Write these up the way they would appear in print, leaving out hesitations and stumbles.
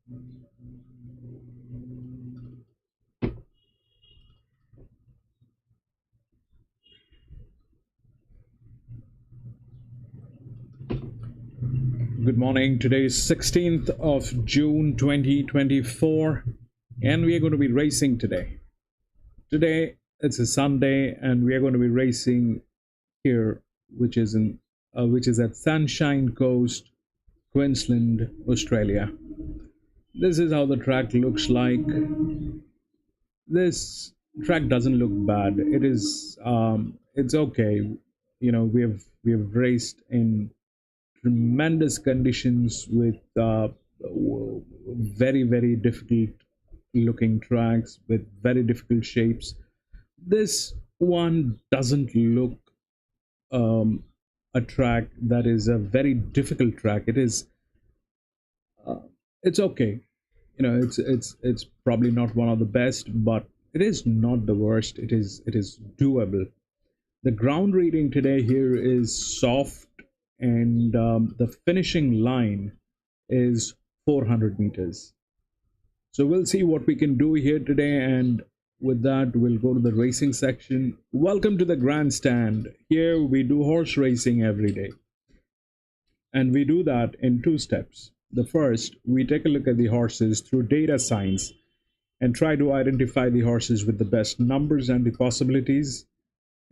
Good morning. Today is 16th of June 2024, and we are going to be racing today. Today it's a Sunday, and we are going to be racing here, which is at Sunshinecoast, Queensland, Australia. This is how the track looks like. This track doesn't look bad. It's okay. We have raced in tremendous conditions with very difficult looking tracks with very difficult shapes. This one doesn't look um, a track that is a very difficult track. Uh, it's okay. It's probably not one of the best, but it is not the worst. It is doable. The ground reading today here is soft, and the finishing line is 400 meters. So we'll see what we can do here today, and with that, we'll go to the racing section. Welcome to the grandstand. Here we do horse racing every day, and we do that in two steps. The first, we take a look at the horses through data science and try to identify the horses with the best numbers and the possibilities.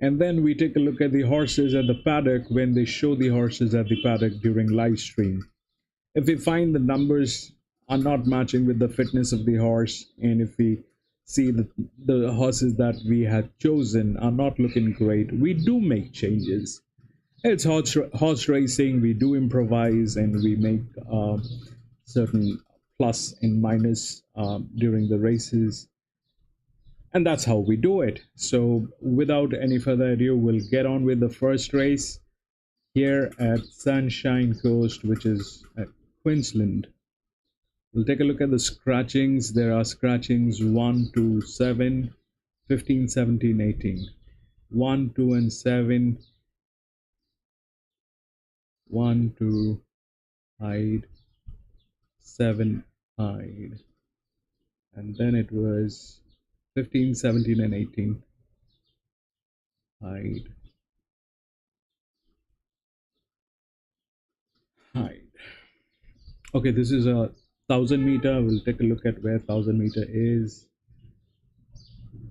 And then we take a look at the horses at the paddock when they show the horses at the paddock during live stream. If we find the numbers are not matching with the fitness of the horse, and if we see that the horses that we had chosen are not looking great, we do make changes. It's horse racing. We do improvise, and we make certain plus and minus during the races, and that's how we do it. So without any further ado, we'll get on with the first race here at Sunshinecoast, which is at Queensland. We'll take a look at the scratchings. There are scratchings 1 to 7, 15, 17, 18. 1, 2, and 7. 1, 2, hide. 7, hide. And then it was 15, 17, and 18. Hide. Hide. Okay, this is a 1,000 meter. We'll take a look at where 1,000 meter is.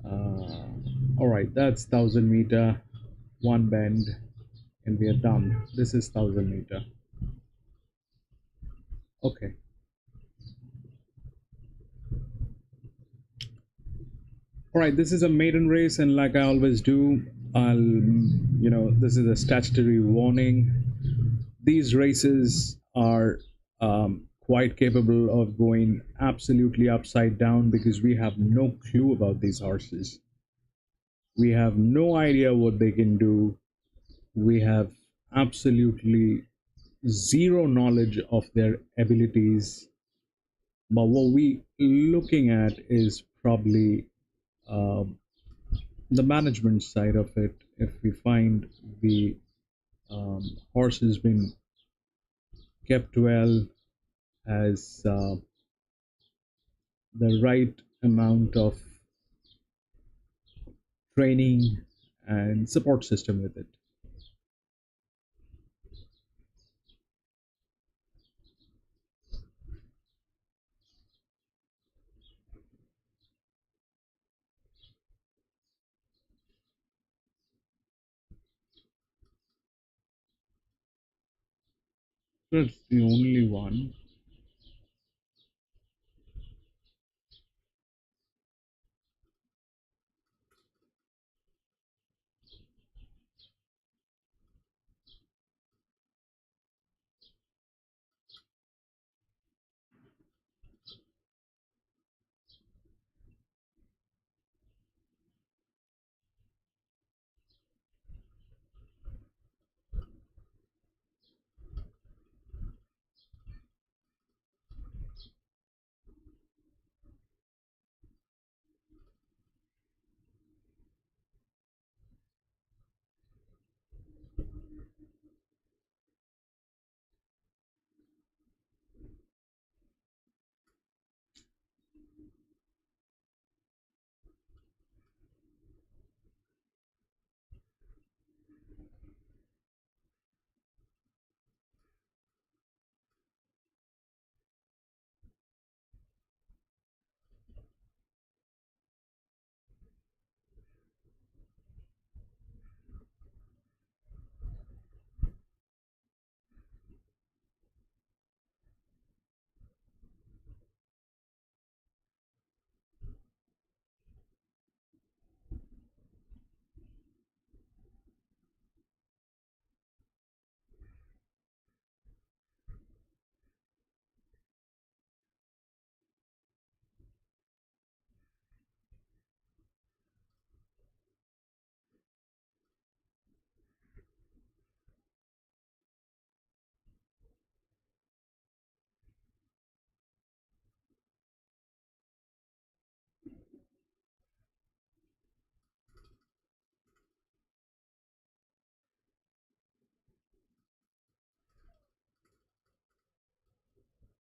All right, that's 1,000 meter, one bend, and we are done. This is 1,000 meter. Okay. All right, this is a maiden race, and like I always do, this is a statutory warning. These races are quite capable of going absolutely upside down because we have no clue about these horses. We have no idea what they can do. We have absolutely zero knowledge of their abilities. But what we looking at is probably the management side of it. If we find the horse has been kept well, has the right amount of training and support system with it. That's the only one.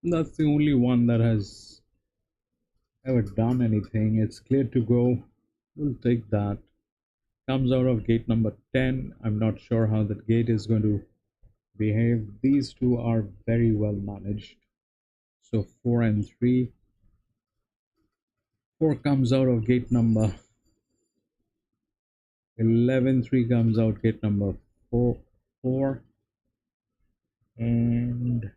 That's the only one that has ever done anything. It's clear to go. We'll take that. Comes out of gate number 10. I'm not sure how that gate is going to behave. These two are very well managed. So 4 and 3. 4 comes out of gate number 11. 3 comes out gate number 4. And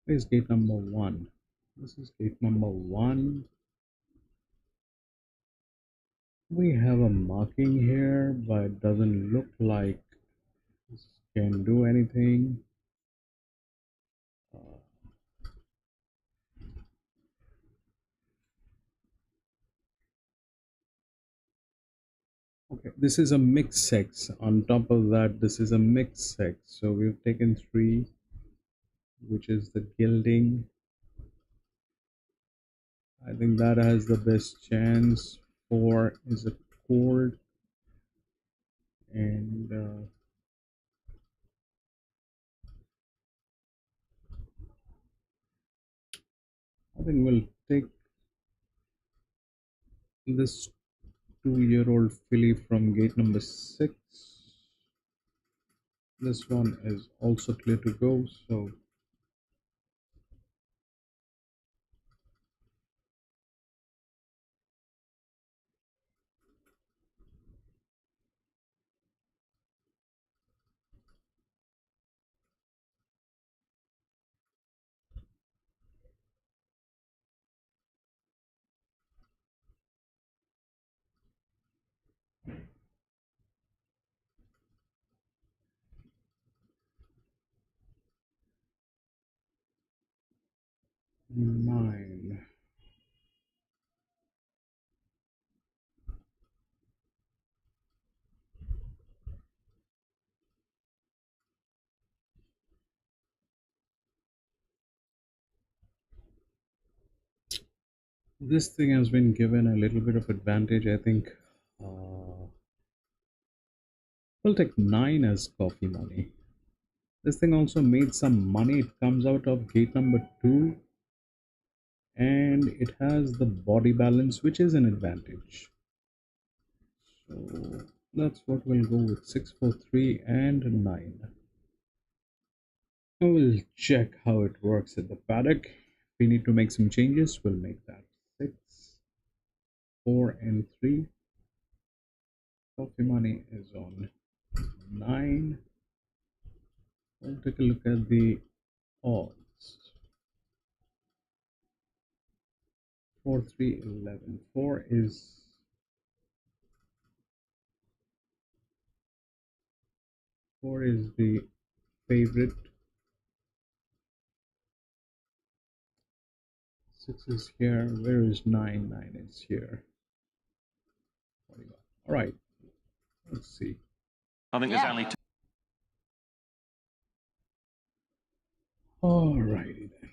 where's gate number 1? This is gate number 1. We have a marking here, but it doesn't look like this can do anything. Okay, this is a mixed sex. On top of that, this is a mixed sex. So we've taken 3, which is the gilding. I think that has the best chance. 4 is a cold. And I think we'll take this 2-year-old filly from gate number 6. This one is also clear to go, so nine. This thing has been given a little bit of advantage. I think we'll take 9 as coffee money. This thing also made some money. It comes out of gate number 2, and it has the body balance, which is an advantage. So that's what we'll go with. 6, 4, 3, and 9. We'll check how it works at the paddock. If we need to make some changes, we'll make that. 6, 4, and 3. Coffee money is on 9. We'll take a look at the odds. 4, 3, 11. 4 is the favorite. 6 is here. Where is 9? 9 is here. What do you got? All right. Let's see. I think there's only two. All righty then.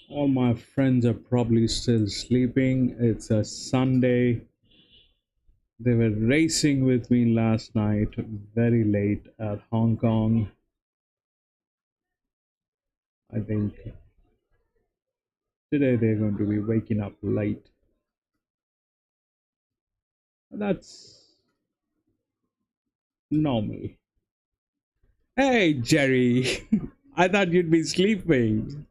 All my friends are probably still sleeping. It's a Sunday. They were racing with me last night very late at Hong Kong. I think today they're going to be waking up late. That's normal. Hey, Jerry. I thought you'd be sleeping.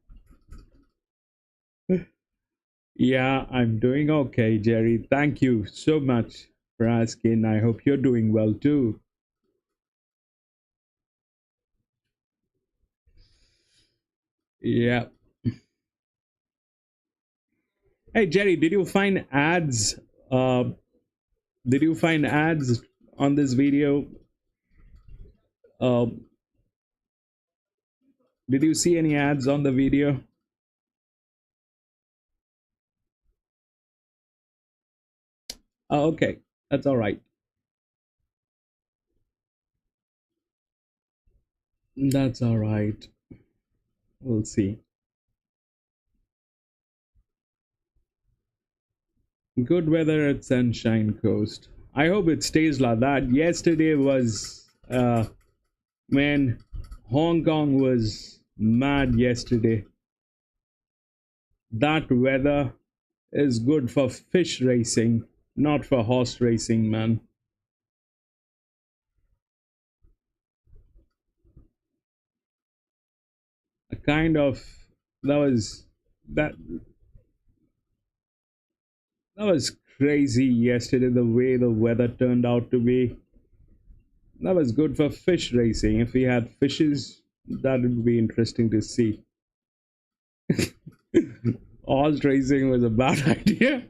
Yeah, I'm doing okay, Jerry. Thank you so much for asking. I hope you're doing well too. Yeah. Hey, Jerry, did you find ads? Did you find ads on this video? Um, did you see any ads on the video? Oh, okay. That's all right. That's all right. We'll see. Good weather at Sunshine Coast. I hope it stays like that. Yesterday was, man, Hong Kong was mad yesterday. That weather is good for fish racing, not for horse racing, man. A kind of that was that that was crazy yesterday the way the weather turned out to be. That was good for fish racing. If we had fishes, that would be interesting to see. Horse racing was a bad idea.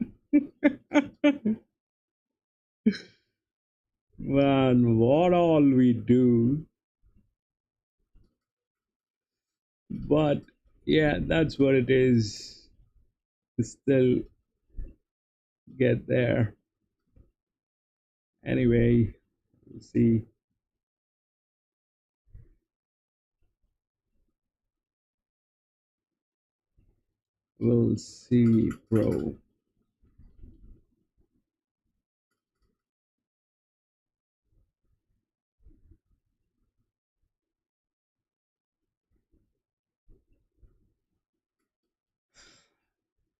Man, what all we do. But yeah, that's what it is. To still get there. Anyway, we'll see. We'll see, bro.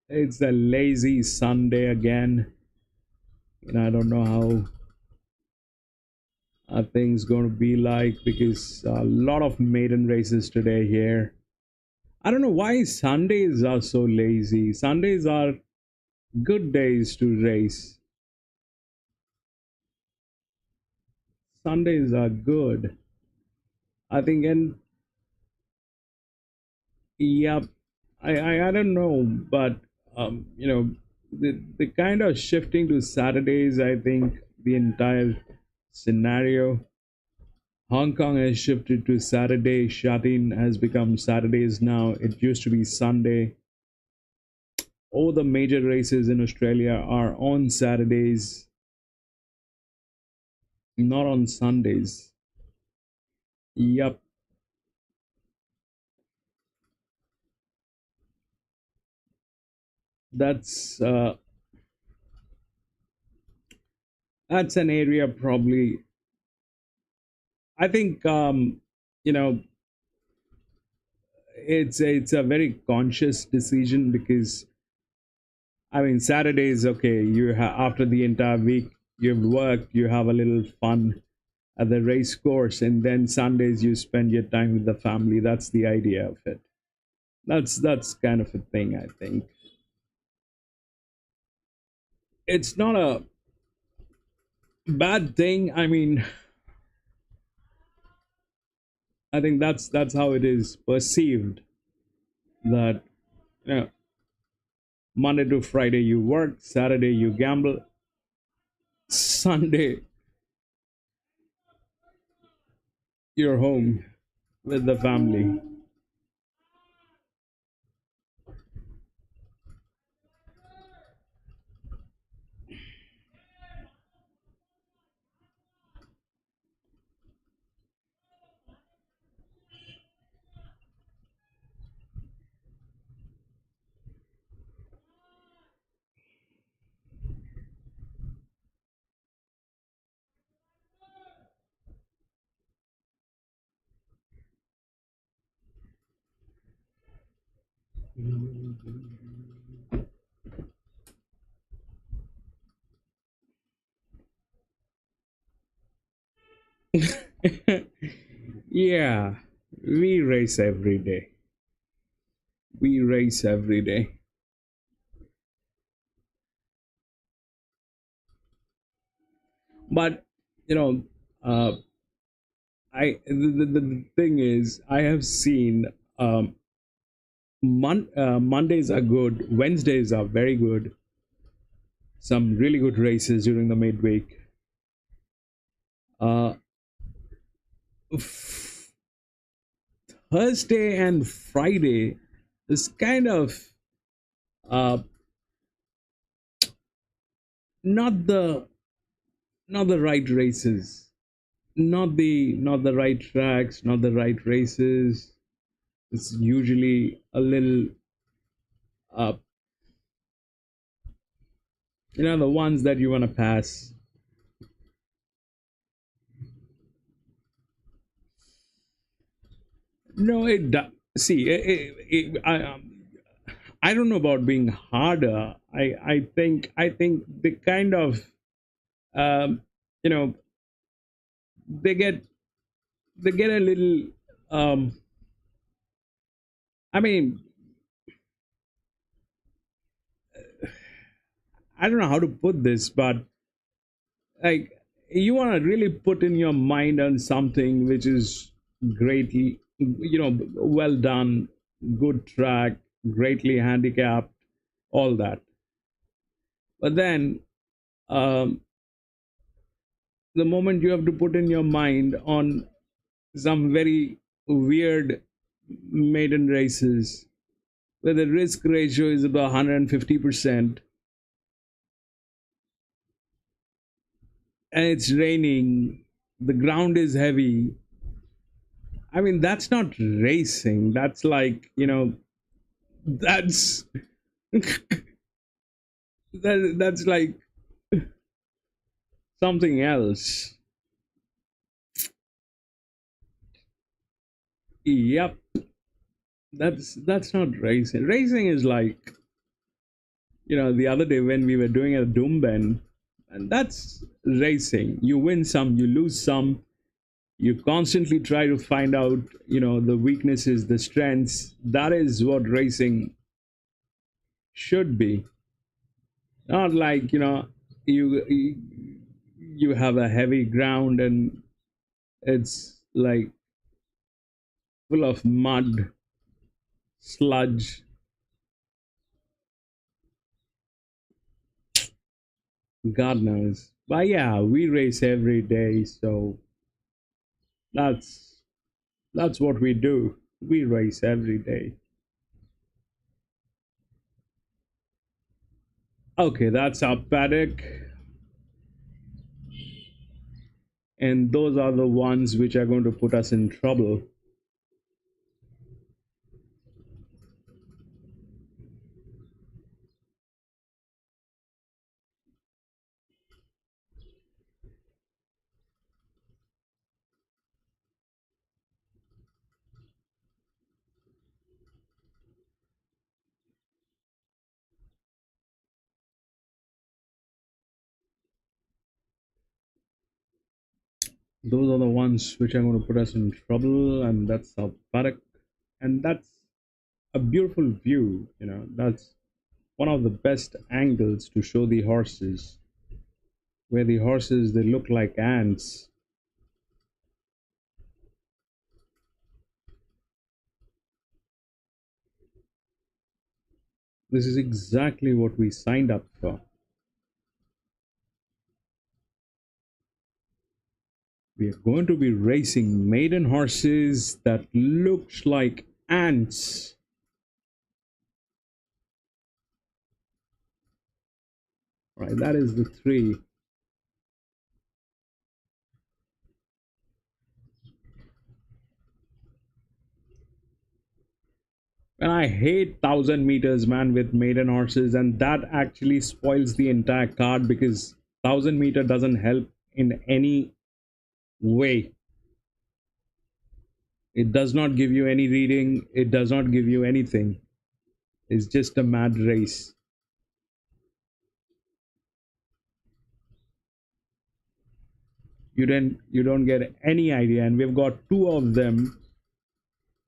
It's a lazy Sunday again. And I don't know how are things going to be like because a lot of maiden races today here. I don't know why Sundays are so lazy. Sundays are good days to race. Sundays are good. I think, and yeah, I don't know, but the kind of shifting to Saturdays. I think the entire scenario. Hong Kong has shifted to Saturday. Shutting has become Saturdays now. It used to be Sunday. All the major races in Australia are on Saturdays, not on Sundays. Yup. That's uh, that's an area probably. I think you know it's a very conscious decision because I mean Saturdays okay after the entire week you've worked you have a little fun at the race course and then Sundays you spend your time with the family. That's the idea of it. That's kind of a thing I think. It's not a bad thing. I mean, I think that's how it is perceived that you know, Monday to Friday you work, Saturday you gamble, Sunday you're home with the family. Yeah, we race every day. We race every day. But you know, uh, the thing is, I have seen Mondays are good, Wednesdays are very good. Some really good races during the midweek. Uh, f- Thursday and Friday is kind of uh, not the not the right races, not the right tracks, not the right races. It's usually a little uh, You know, the ones that you want to pass. No, it see. I don't know about being harder. I think they kind of um, you know they get they get a little um, I mean I don't know how to put this, but like you want to really put in your mind on something which is greatly, well done, good track, greatly handicapped, all that. But then um, the moment you have to put in your mind on some very weird maiden races where the risk ratio is about 150% and it's raining, the ground is heavy. I mean, that's not racing. That's like, that's that's like something else. Yep, that's not racing. Racing is like, the other day when we were doing a doom bend, and that's racing. You win some, you lose some. You constantly try to find out, the weaknesses, the strengths. That is what racing should be. Not like, you you have a heavy ground and it's like full of mud, sludge. God knows. But yeah, we race every day, so that's that's what we do. We race every day. Okay, that's our paddock, and those are the ones which are going to put us in trouble. Those are the ones which are going to put us in trouble, and that's our paddock, and that's a beautiful view. That's one of the best angles to show the horses, where the horses they look like ants. This is exactly what we signed up for. We are going to be racing maiden horses that looks like ants. Right, that is the three. And I hate 1,000 meters, man, with maiden horses, and that actually spoils the entire card because 1,000 meter doesn't help in any way. It does not give you any reading, it does not give you anything. It's just a mad race. You don't get any idea, and we've got two of them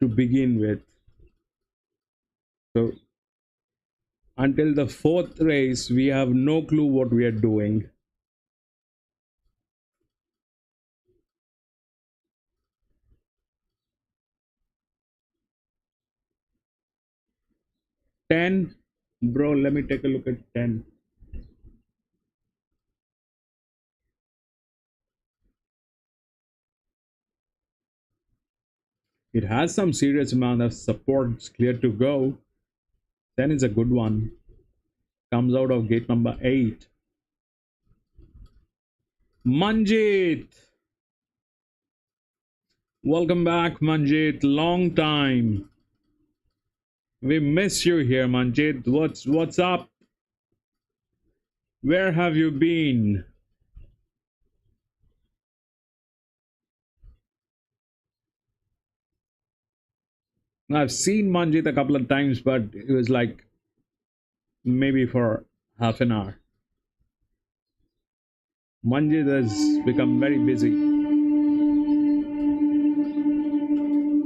to begin with. So until the fourth race, we have no clue what we are doing. Ten, bro. Let me take a look at 10. It has some serious amount of support. It's clear to go. 10 is a good one. Comes out of gate number 8. Manjit, welcome back, Manjit. Long time. We miss you here, Manjit. What's up? Where have you been? I've seen Manjit a couple of times, but it was like maybe for half an hour. Manjit has become very busy,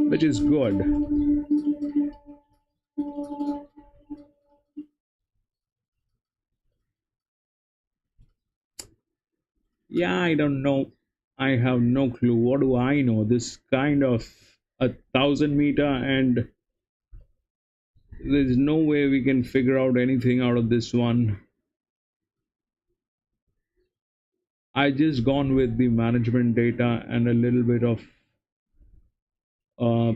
which is good. Yeah, I don't know. I have no clue. What do I know? This kind of 1,000 meter, and there's no way we can figure out anything out of this one. I just gone with the management data and a little bit of uh,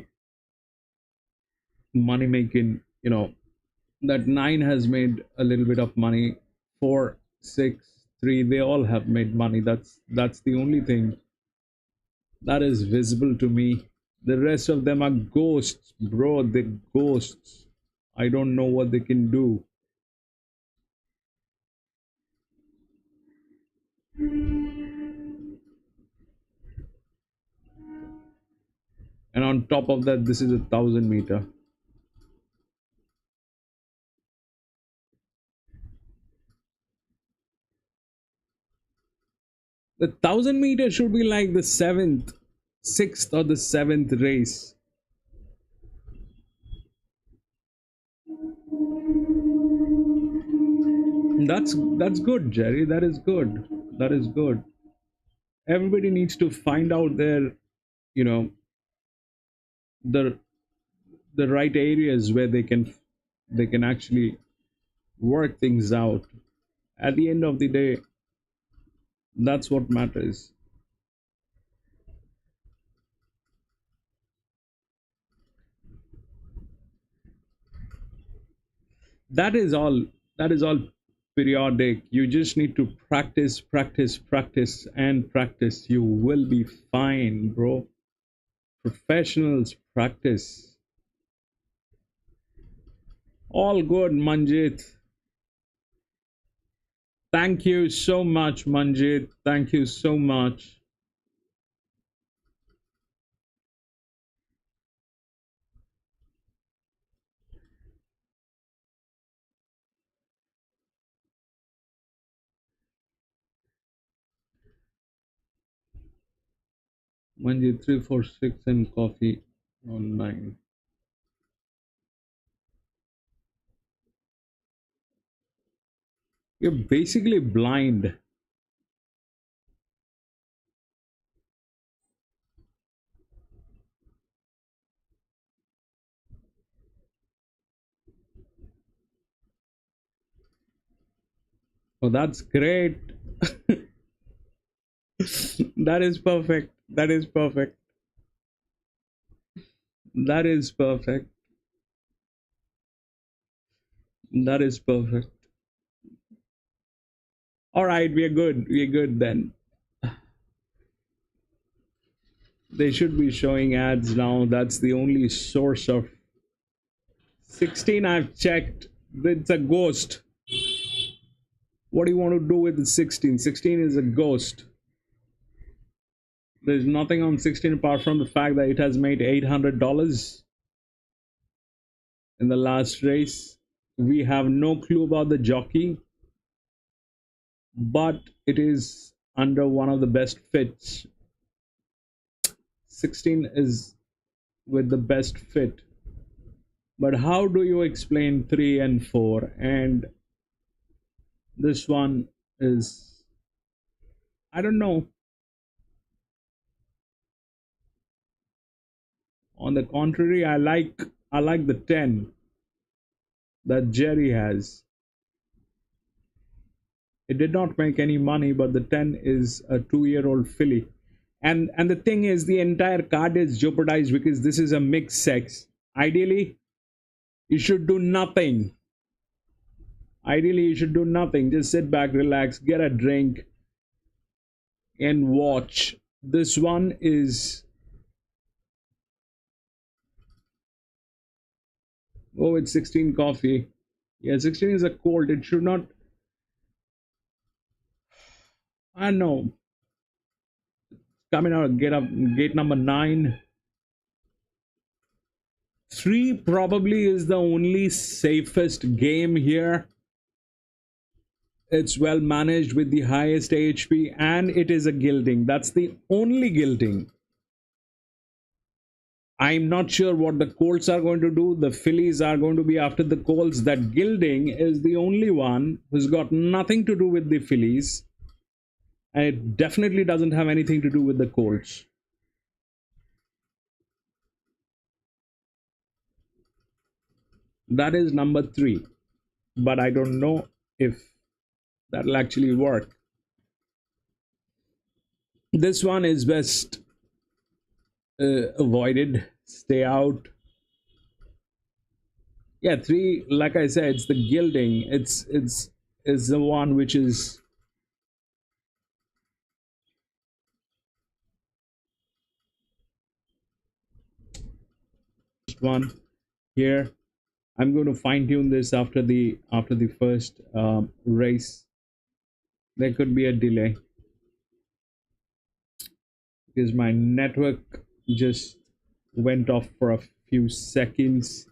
money making. That nine has made a little bit of money. Four, six, three, they all have made money. That's the only thing that is visible to me. The rest of them are ghosts, bro. They're ghosts. I don't know what they can do. And on top of that, this is 1,000 meter. The 1,000 meter should be like the seventh, sixth, or the seventh race. That's good, Jerry. That is good. That is good. Everybody needs to find out their, you know, the the right areas where they can actually work things out. At the end of the day, that's what matters. That is all periodic. You just need to practice, practice, practice, and practice. You will be fine, bro. Professionals practice. All good, Manjit. Thank you so much, Manjit. Thank you so much. Manjit 346 and coffee on 9. You're basically blind. Oh, that's great. That is perfect. That is perfect. That is perfect. That is perfect. All right, we are good. We are good then. They should be showing ads now. That's the only source of 16. I've checked. It's a ghost. What do you want to do with the 16? 16 is a ghost. There's nothing on 16 apart from the fact that it has made $800 in the last race. We have no clue about the jockey, but it is under one of the best fits. 16 is with the best fit. But how do you explain 3 and 4? And this one is, I don't know. On the contrary, I like the 10 that Jerry has. It did not make any money, but the 10 is a 2-year-old filly. And the thing is, the entire card is jeopardized because this is a mixed sex. Ideally, you should do nothing. Ideally, you should do nothing. Just sit back, relax, get a drink, and watch. This one is, oh, it's 16 coffee. Yeah, 16 is a cold. It should not. I know. Coming out, gate number 9. 3 probably is the only safest game here. It's well managed with the highest HP, and it is a gilding. That's the only gilding. I'm not sure what the colts are going to do. The fillies are going to be after the colts. That gilding is the only one who's got nothing to do with the fillies, and it definitely doesn't have anything to do with the colts. That is number 3, but I don't know if that'll actually work. This one is best avoided. Stay out. Yeah, 3, like I said, it's the gilding. It's the one which is one here. I'm going to fine tune this after the first race. There could be a delay because my network just went off for a few seconds.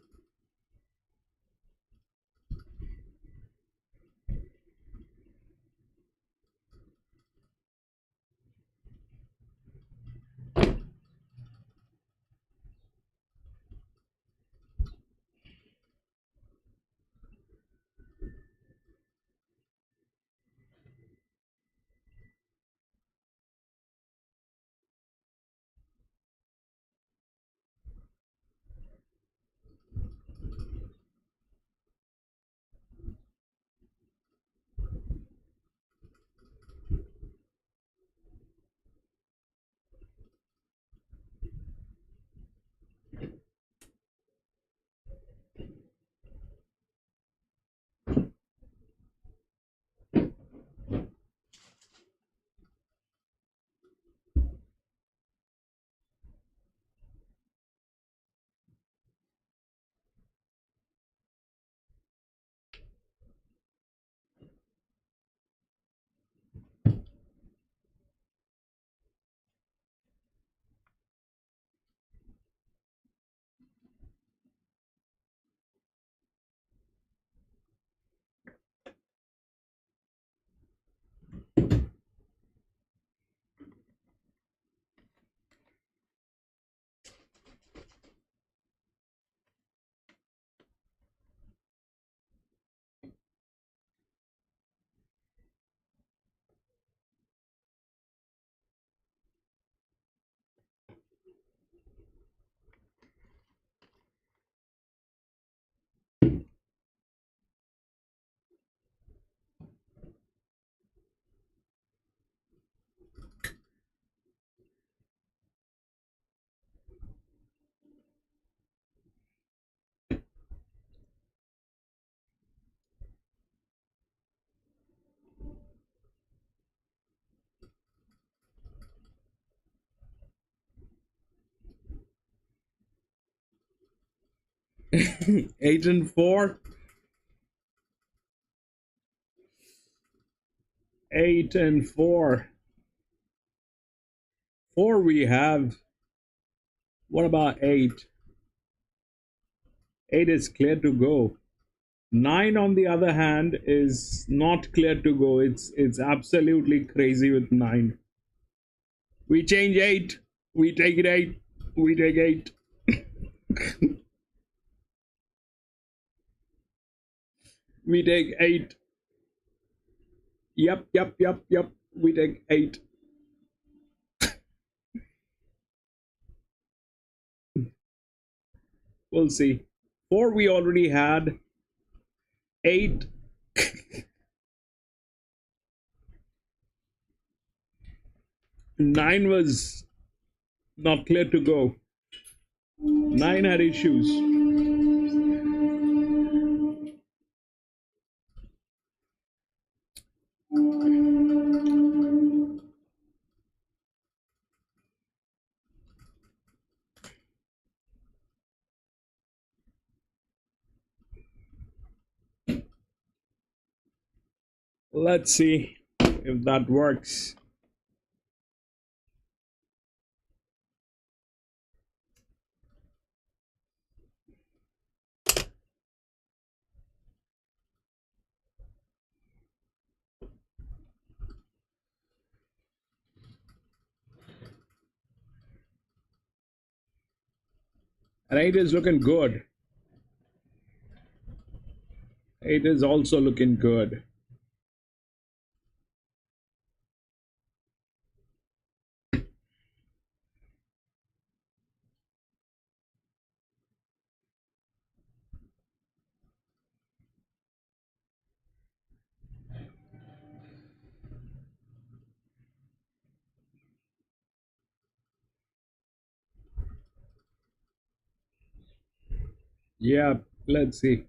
Eight and four. 8 and 4. 4 we have. What about 8? 8 is clear to go. 9 on the other hand is not clear to go. It's absolutely crazy with 9. We change 8. We take it 8. We take 8. We take 8. Yep. We take 8. We'll see. 4 we already had. 8. 9 was not clear to go. 9 had issues. Let's see. if that works. And 8 is looking good. 8 is also looking good. Yeah, let's see.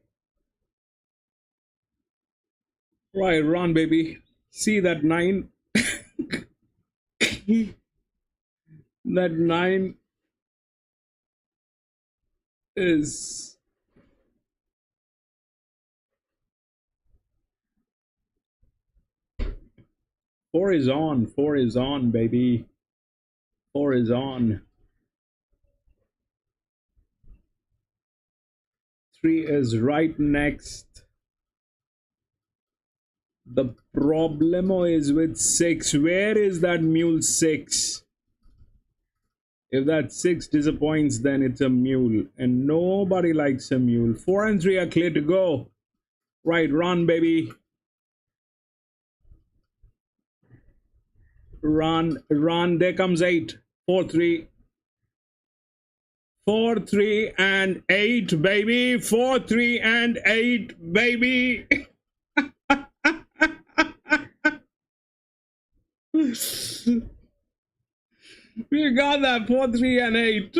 Right, run, baby. See that 9? That 9 is. Four is on. 4 is on, baby. 4 is on. 3 is right next. The problemo is with 6. Where is that mule 6? If that 6 disappoints, then it's a mule. And nobody likes a mule. 4 and 3 are clear to go. Right, run, baby. Run, run. There comes 8. 4, 3. 4, 3, and 8, baby. 4, 3, and 8, baby. We got that 4, 3, and 8.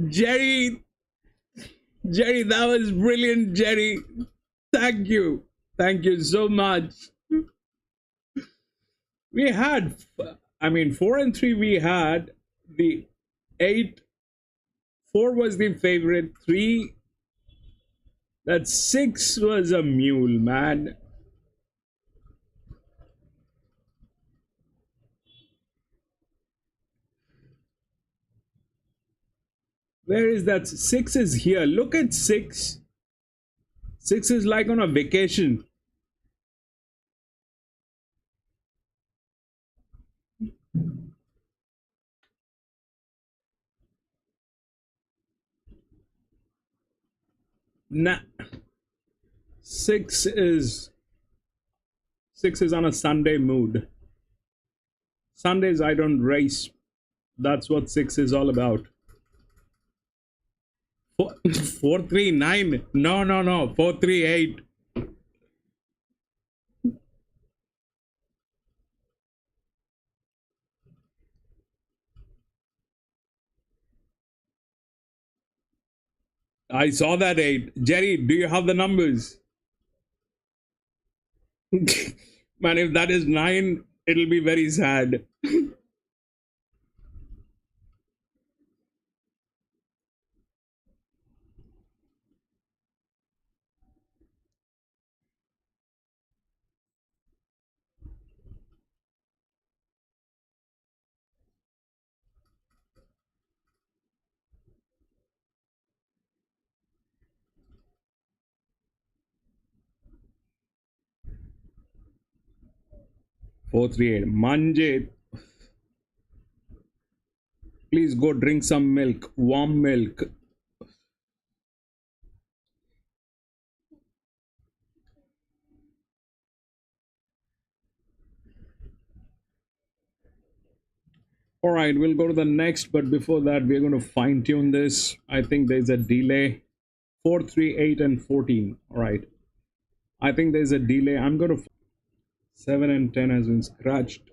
Jerry, that was brilliant, Jerry. Thank you. Thank you so much. We had, 4 and 3 we had. The 8, 4 was the favorite. 3, that 6 was a mule, man. Where is that? 6 is here. Look at 6. 6 is like on a vacation. Nah. 6 is on a Sunday mood. Sundays I don't race. That's what 6 is all about. 4, 3, 9. No. 4, 3, 8. I saw that 8. Jerry, do you have the numbers? Man, if that is 9, it'll be very sad. 4, 3, 8. Manje, please go drink some milk. Warm milk. All right, we'll go to the next, but before that, we're going to fine tune this. I think there's a delay. 4, 3, 8, and 14. All right. I think there's a delay. I'm going to. 7 and 10 has been scratched.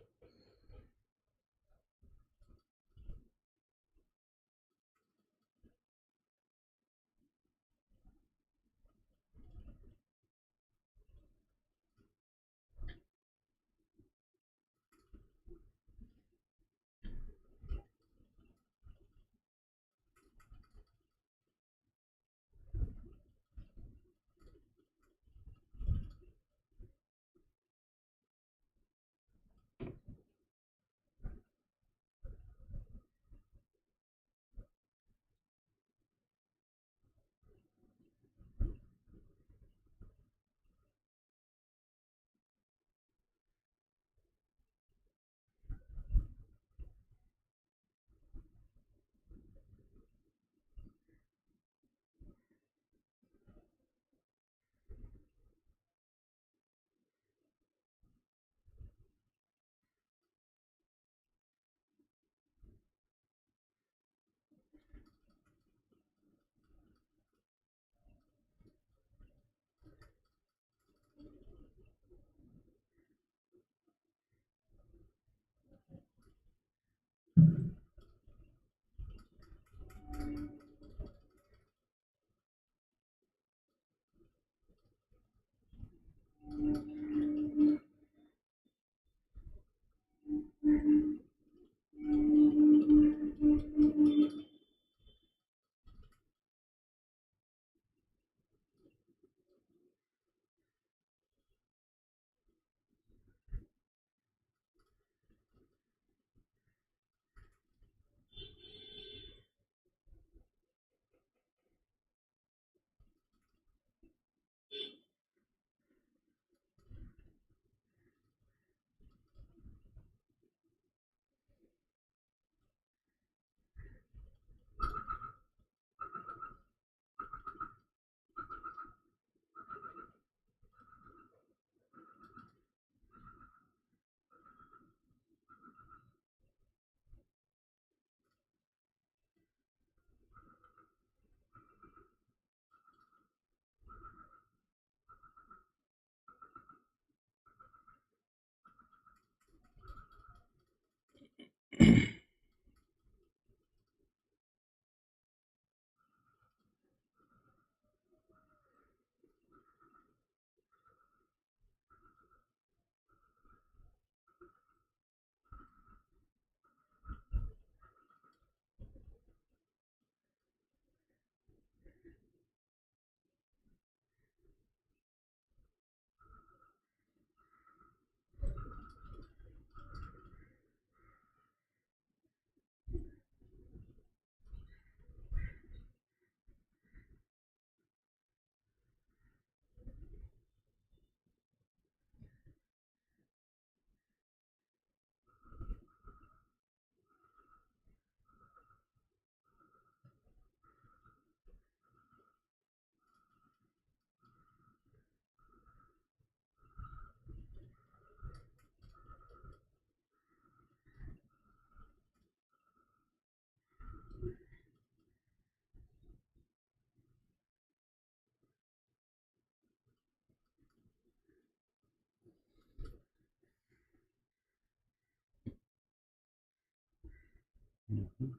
Mhm.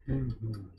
Mhm.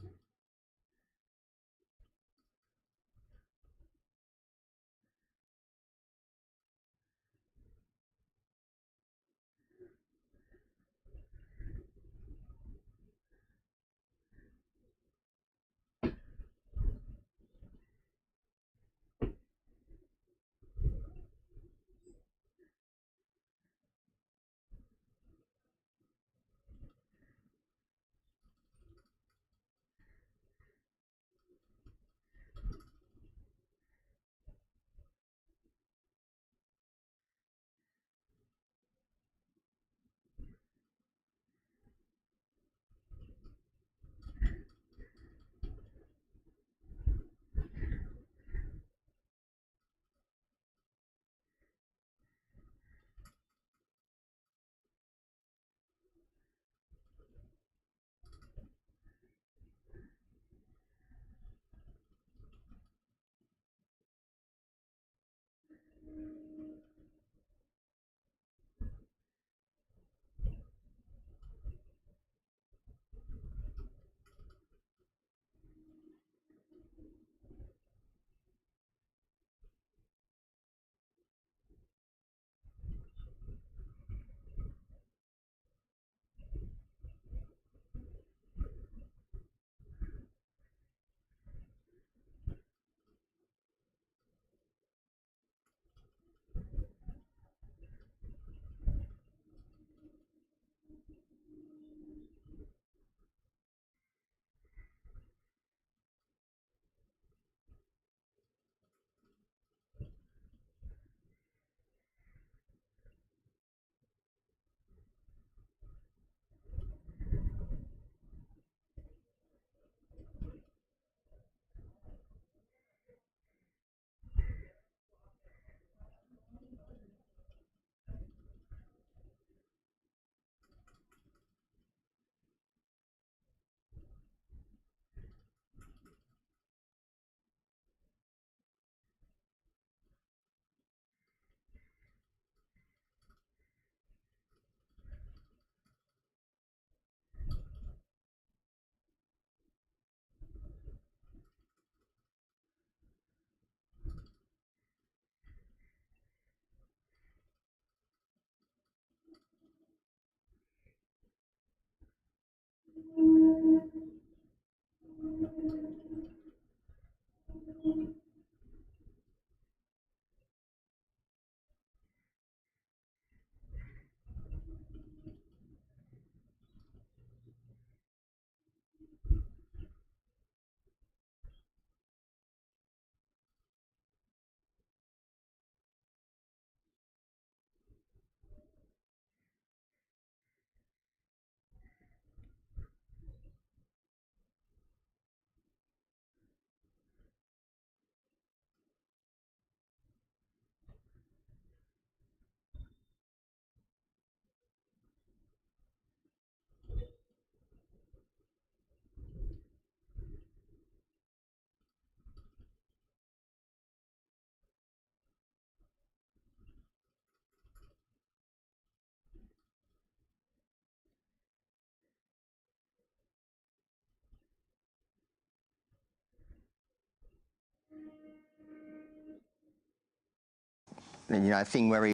And, a thing where he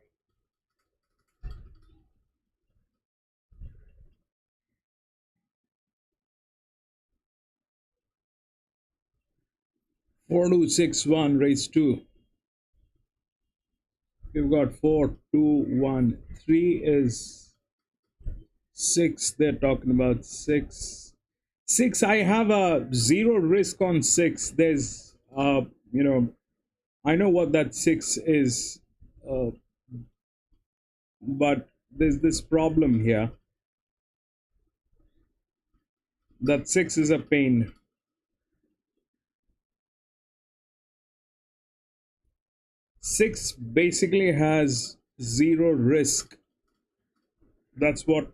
4261 raised 2. We've got 4, 2, 1. 3 is 6. They're talking about 6. 6, I have a 0 risk on 6. There's, I know what that 6 is, but there's this problem here. That 6 is a pain. 6 basically has 0 risk. That's what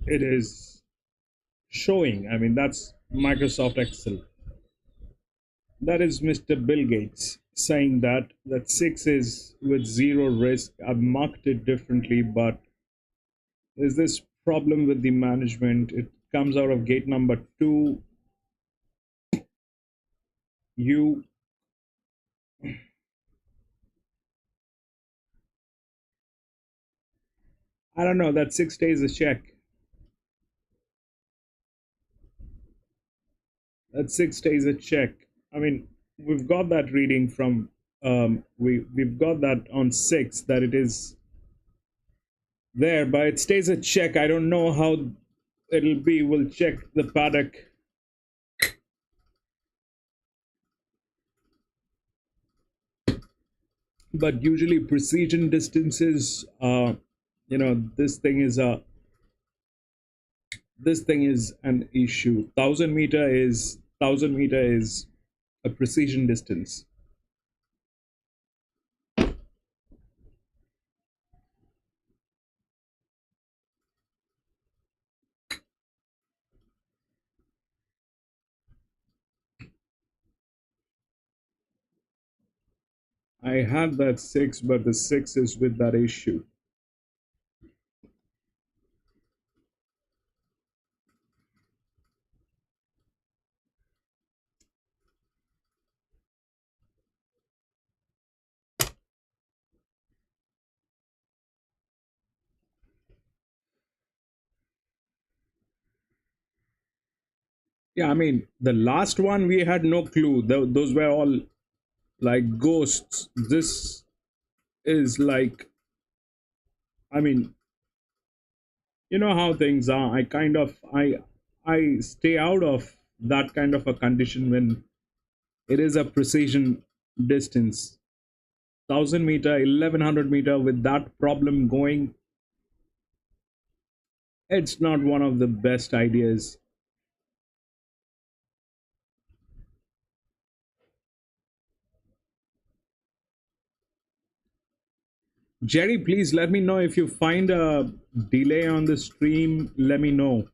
it is showing. I mean, that's Microsoft Excel. That is Mr. Bill Gates saying that 6 is with 0 risk. I've marked it differently, but there's this problem with the management. It comes out of gate number 2. I don't know, that 6 days a check. That 6 days a check. I mean, we've got that reading from we've got that on 6 that it is there, but it stays a check. I don't know how it'll be. We'll check the paddock. But usually precision distances, this thing is an issue. 1,000 meter is a precision distance. I had that 6, but the 6 is with that issue. Yeah, I mean, the last one we had no clue. Those were all like ghosts. This is like, I mean, you know how things are. I stay out of that kind of a condition when it is a precision distance. 1,000 meter, 1,100 meter with that problem going, it's not one of the best ideas. Jerry, please let me know if you find a delay on the stream. Let me know.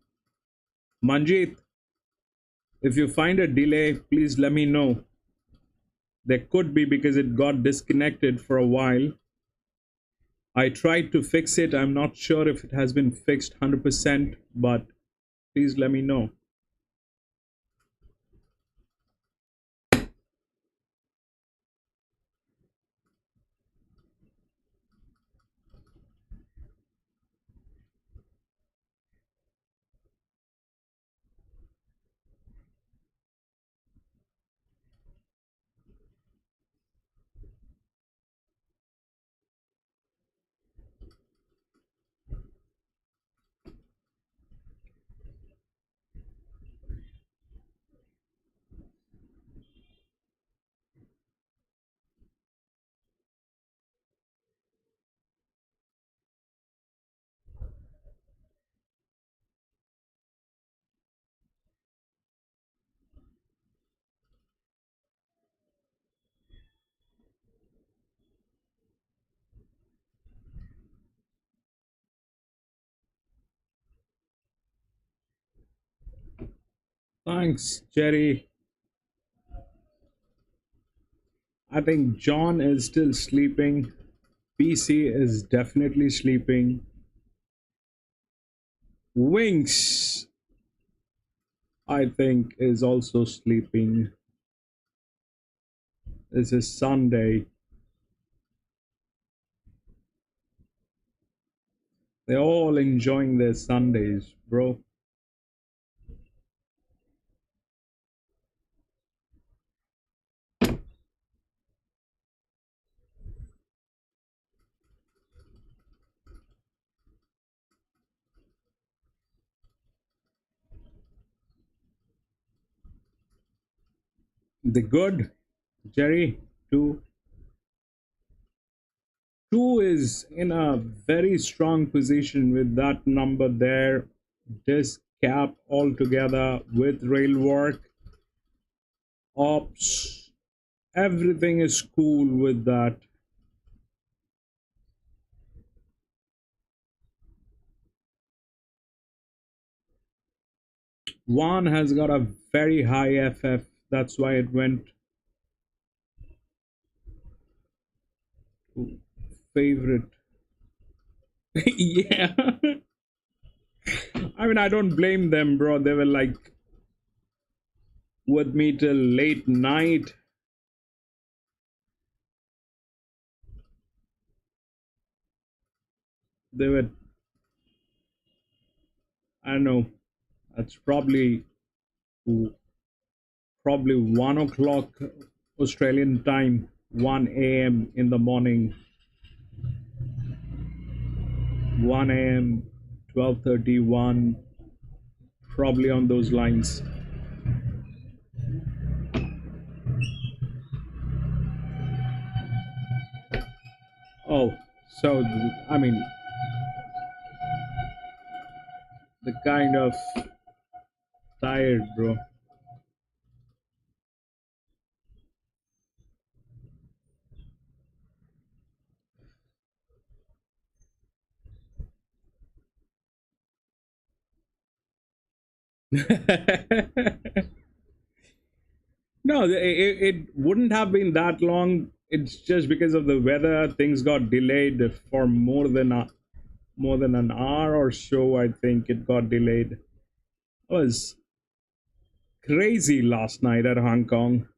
Manjit, if you find a delay, please let me know. There could be because it got disconnected for a while. I tried to fix it. I'm not sure if it has been fixed 100%, but please let me know. Thanks, Jerry. I think John is still sleeping. PC is definitely sleeping. Winks, I think, is also sleeping. This is Sunday. They're all enjoying their Sundays, bro. The good, Jerry. Two is in a very strong position with that number there. This cap altogether with rail work, ops, everything is cool with that. One has got a very high FF. That's why it went to favorite. Yeah. I mean, I don't blame them, bro. They were like with me till late night. They were, I don't know, that's probably 1 o'clock Australian time, 1 a.m. in the morning, 1 a.m., 12:31, probably on those lines. Oh, so I mean, the kind of tired, bro. No, it wouldn't have been that long. It's just because of the weather, things got delayed for more than an hour or so. I think it got delayed. It was crazy last night at Hong Kong.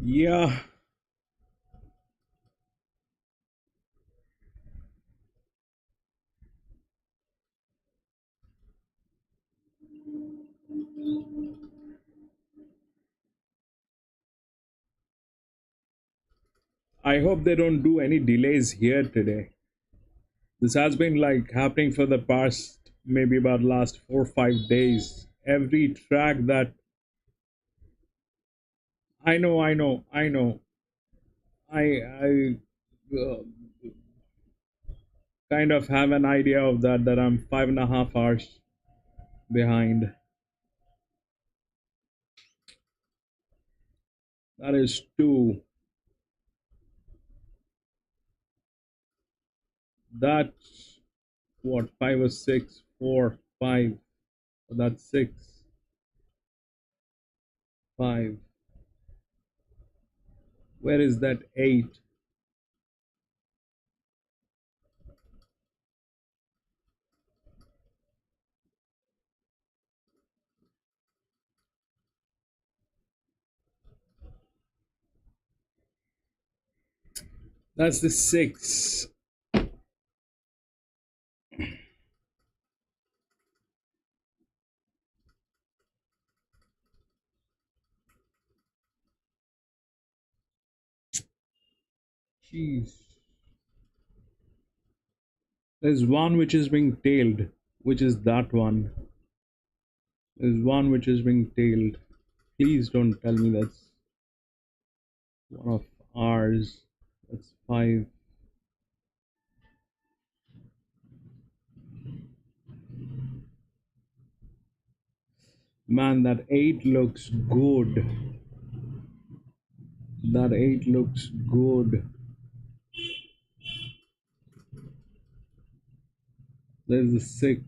Yeah, I hope they don't do any delays here today. This has been like happening for the past maybe about last 4 or 5 days. Every track that I know. I kind of have an idea of that I'm 5.5 hours behind. That is two. That's what, five or six, four, five. That's six, five. Where is that eight? That's the six. Jeez. There's one which is being tailed, which is that one. There's one which is being tailed. Please don't tell me that's one of ours. That's five. Man, that eight looks good. That eight looks good. There's a 6.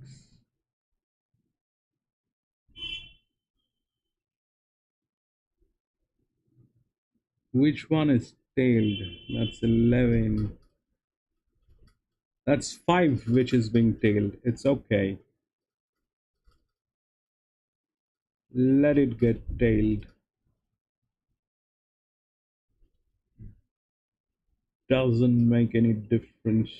Which one is tailed? That's 11. That's 5 which is being tailed. It's okay. Let it get tailed. Doesn't make any difference.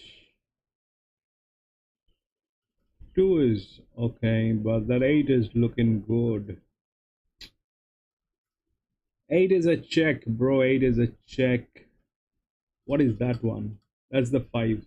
2 is okay, but that 8 is looking good. 8 is a check, bro. 8 is a check. What is that one? That's the 5.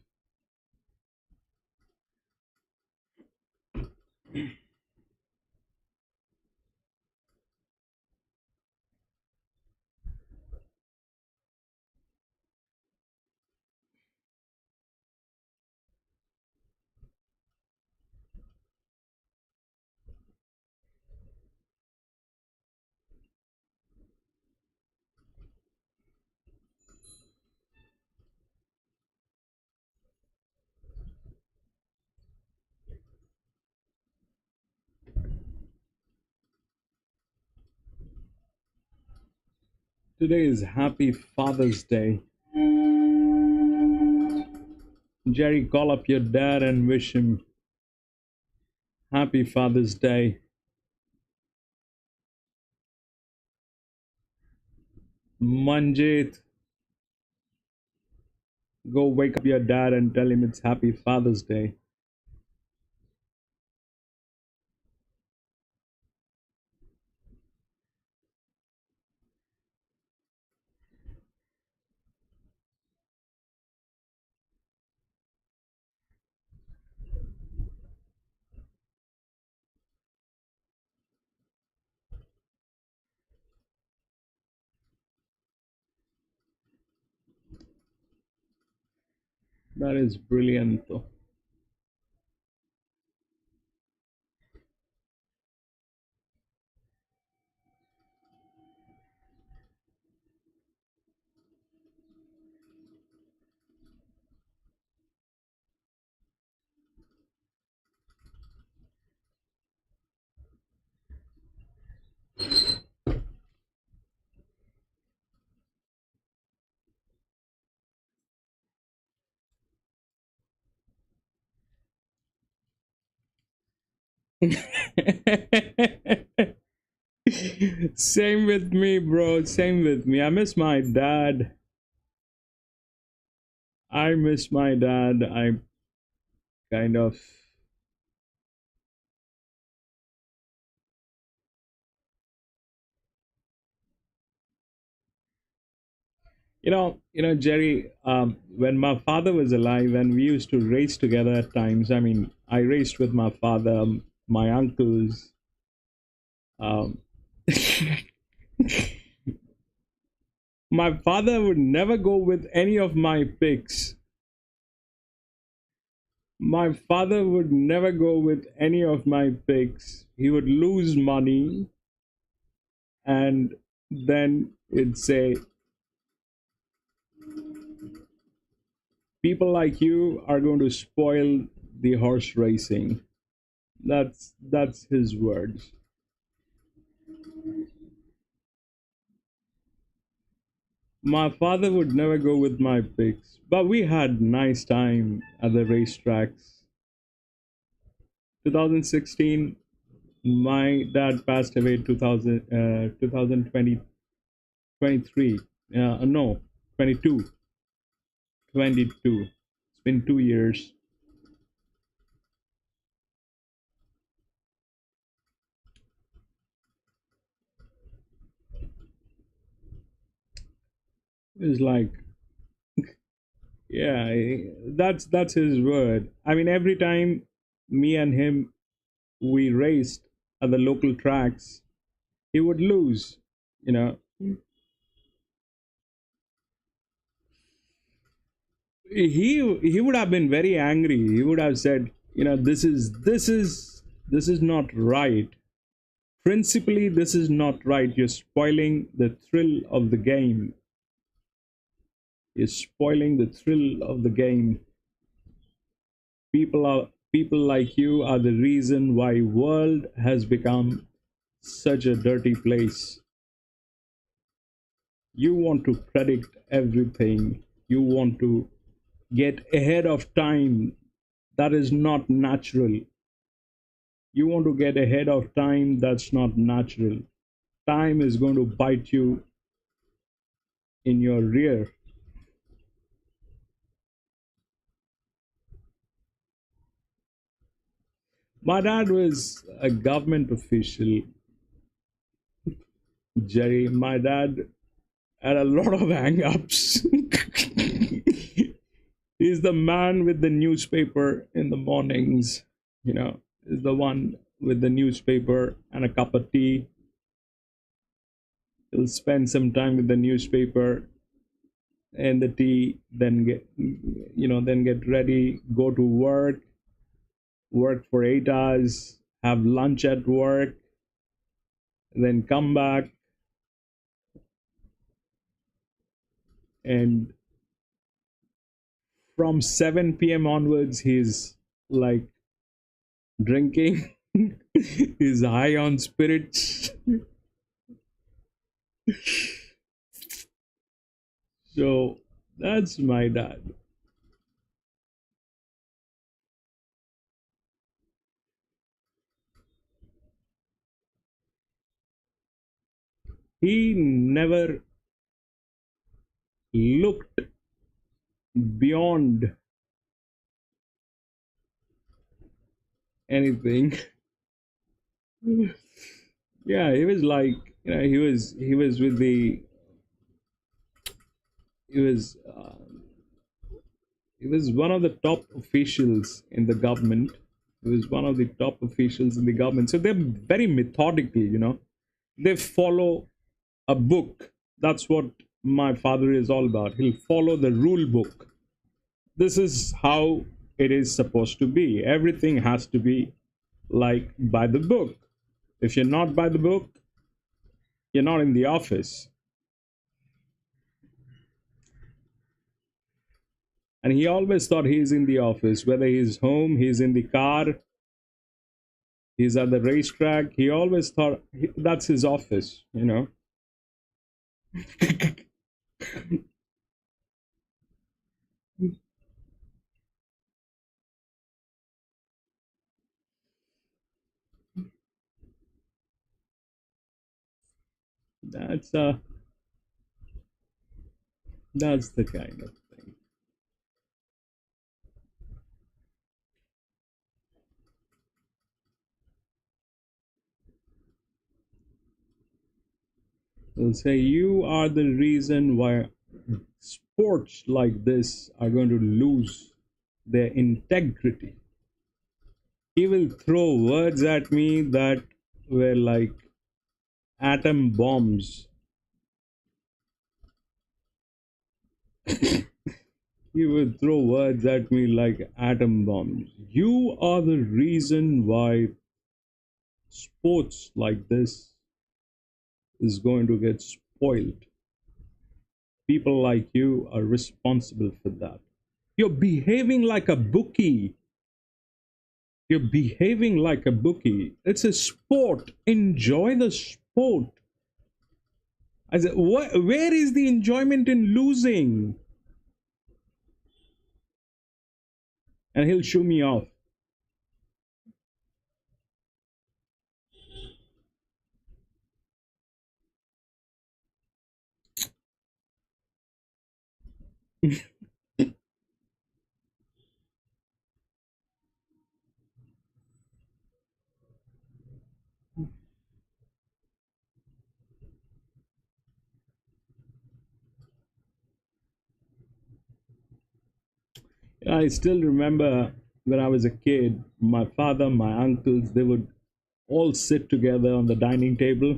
Today is Happy Father's Day. Jerry, call up your dad and wish him Happy Father's Day. Manjit, go wake up your dad and tell him it's Happy Father's Day. That is brilliant, though. Same with me, bro. Same with me. I miss my dad. I miss my dad. I kind of, Jerry. When my father was alive, and we used to race together at times. I mean, I raced with my father, my uncles. Um, my father would never go with any of my picks. My father would never go with any of my picks. He would lose money, and then it'd say, people like you are going to spoil the horse racing. That's his words. My father would never go with my picks, but we had nice time at the racetracks. 2016, my dad passed away 2020, 23. No, 22. 22. It's been 2 years. It's like, yeah, that's his word. I mean, every time me and him we raced at the local tracks, he would lose. You know, he would have been very angry. He would have said, this is not right. Principally, this is not right. You're spoiling the thrill of the game. You're spoiling the thrill of the game. People are People like you are the reason why world has become such a dirty place. You want to predict everything. You want to get ahead of time. That is not natural. You want to get ahead of time. That's not natural. Time is going to bite you in your rear. My dad was a government official, Jerry. My dad had a lot of hang ups. He's the man with the newspaper in the mornings, you know, is the one with the newspaper and a cup of tea. He'll spend some time with the newspaper and the tea, then get ready, go to work for 8 hours, have lunch at work, then come back, and from 7 p.m. onwards, he's like drinking. He's high on spirits. So that's my dad. He never looked beyond anything. Yeah, he was like, he was with the he was he was one of the top officials in the government. He was one of the top officials in the government. So they're very methodical, They follow a book. That's what my father is all about. He'll follow the rule book. This is how it is supposed to be. Everything has to be like by the book. If you're not by the book, you're not in the office. And he always thought he's in the office, whether he's home, he's in the car, he's at the racetrack. He always thought that's his office. That's that's the kind of thing. They'll say you are the reason why sports like this are going to lose their integrity. He will throw words at me that were like atom bombs. He would throw words at me like atom bombs. You are the reason why sports like this is going to get spoiled. People like you are responsible for that. You're behaving like a bookie. You're behaving like a bookie. It's a sport. Enjoy the sport. I said, where is the enjoyment in losing? And he'll shoo me off. I still remember when I was a kid, my father, my uncles, they would all sit together on the dining table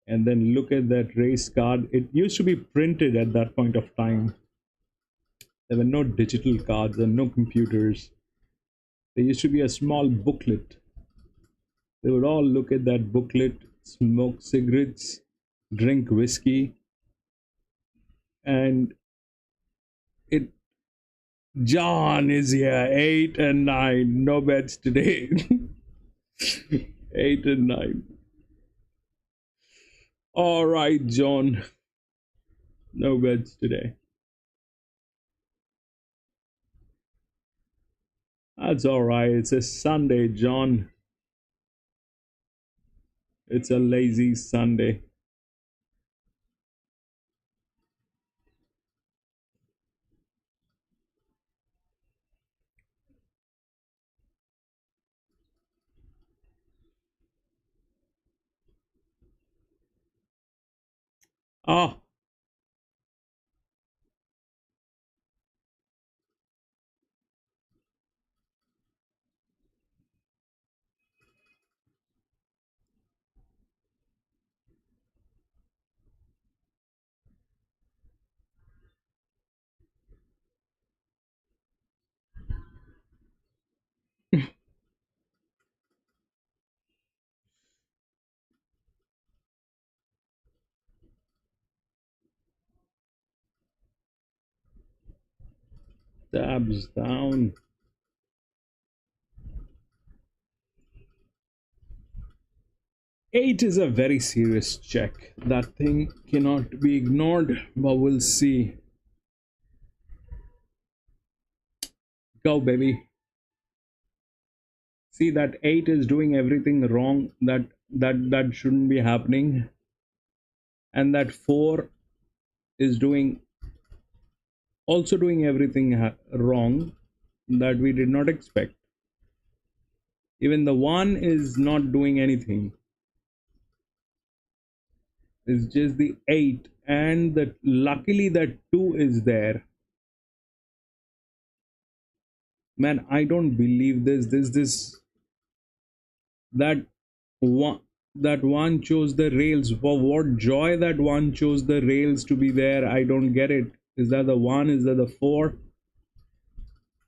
and then look at that race card. It used to be printed at that point of time. There were no digital cards and no computers. There used to be a small booklet. They would all look at that booklet, smoke cigarettes, drink whiskey, and it John is here. 8 and 9. No bets today. 8 and 9. All right, John. No bets today. That's all right. It's a Sunday, John. It's a lazy Sunday. Ah, tabs down. 8 is a very serious check. That thing cannot be ignored, but we'll see. Go, baby. See, that 8 is doing everything wrong that shouldn't be happening, and that 4 is also doing everything wrong that we did not expect. Even the 1 is not doing anything. It's just the 8, and that luckily that 2 is there. Man, I don't believe this that one chose the rails. For what joy that one chose the rails to be there? I don't get it. Is that the 1? Is that the 4?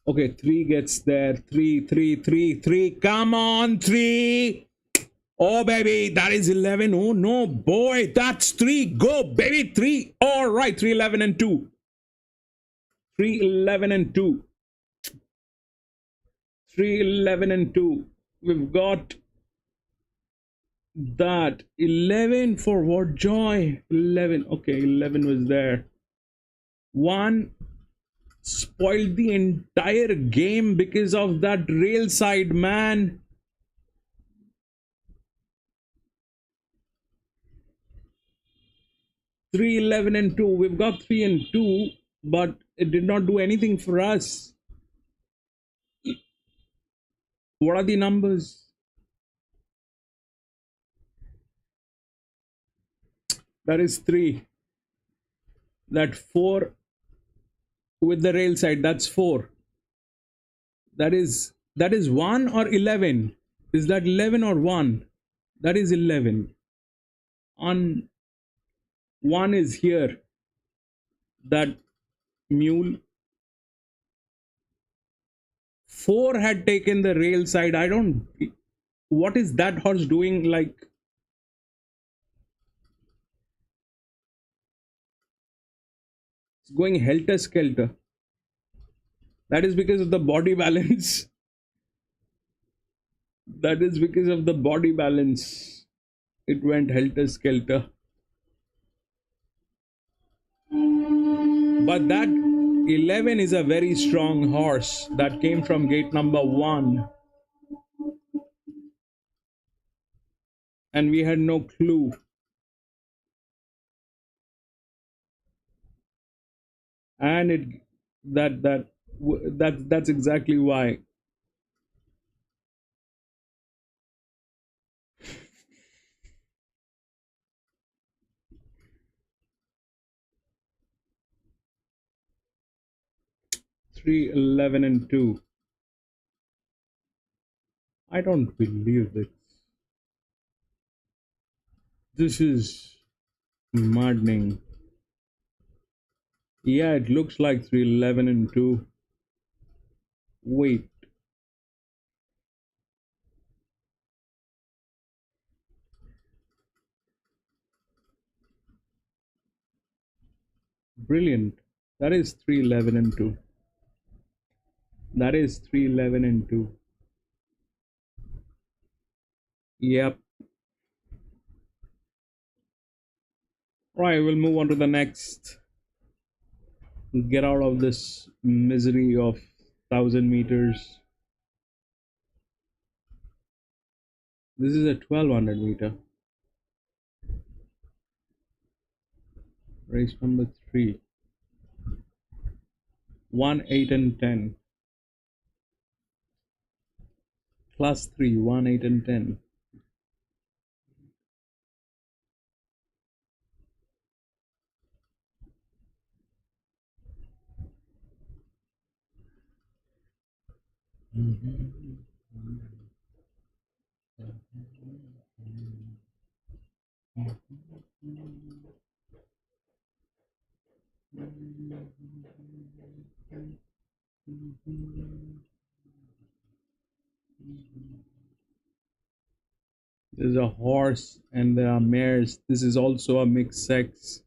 Okay, 3 gets there. 3. Come on, 3. Oh, baby, that is 11. Oh, no, boy, that's 3. Go, baby, 3. All right, 3, 11, and 2. 3, 11, and 2. 3, 11, and 2. We've got that 11 for what joy. 11. Okay, 11 was there. 1 spoiled the entire game because of that rail side, man. Three, 11, and 2. We've got 3 and 2, but it did not do anything for us. What are the numbers? That is 3. That 4 with the rail side, that's 4. That is 1 or 11. Is that 11 or 1? That is 11. On 1 is here. That mule. 4 had taken the rail side. I don't. What is that horse doing? Like, it's going helter skelter. That is because of the body balance. That is because of the body balance. It went helter skelter. But that 11 is a very strong horse that came from gate number 1. And we had no clue. And that's exactly why. Three, 11, and 2. I don't believe this. This is maddening. Yeah, it looks like 3, 11, and 2. Wait. Brilliant. That is 3, 11, and 2. That is 311 and 2. Yep. Right, we'll move on to the next. Get out of this misery of 1,000 meters. This is a 1,200 meter. Race number 3. 1, 8, and 10. Class 3, 1, 8, and 10. There's a horse and there are mares. This is also a mixed sex.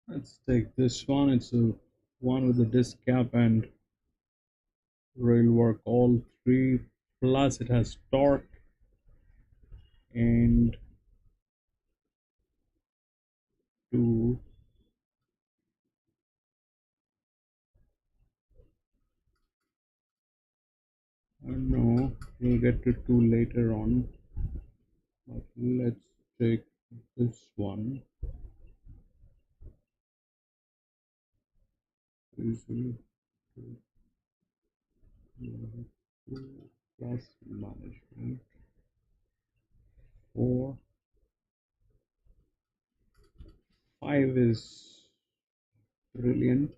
Let's take this one. It's a one with the disc cap and rail work all three. Plus it has torque and two. I don't know. We'll get to two later on. But let's take this one. Easily. Plus management. 4. 5 is brilliant.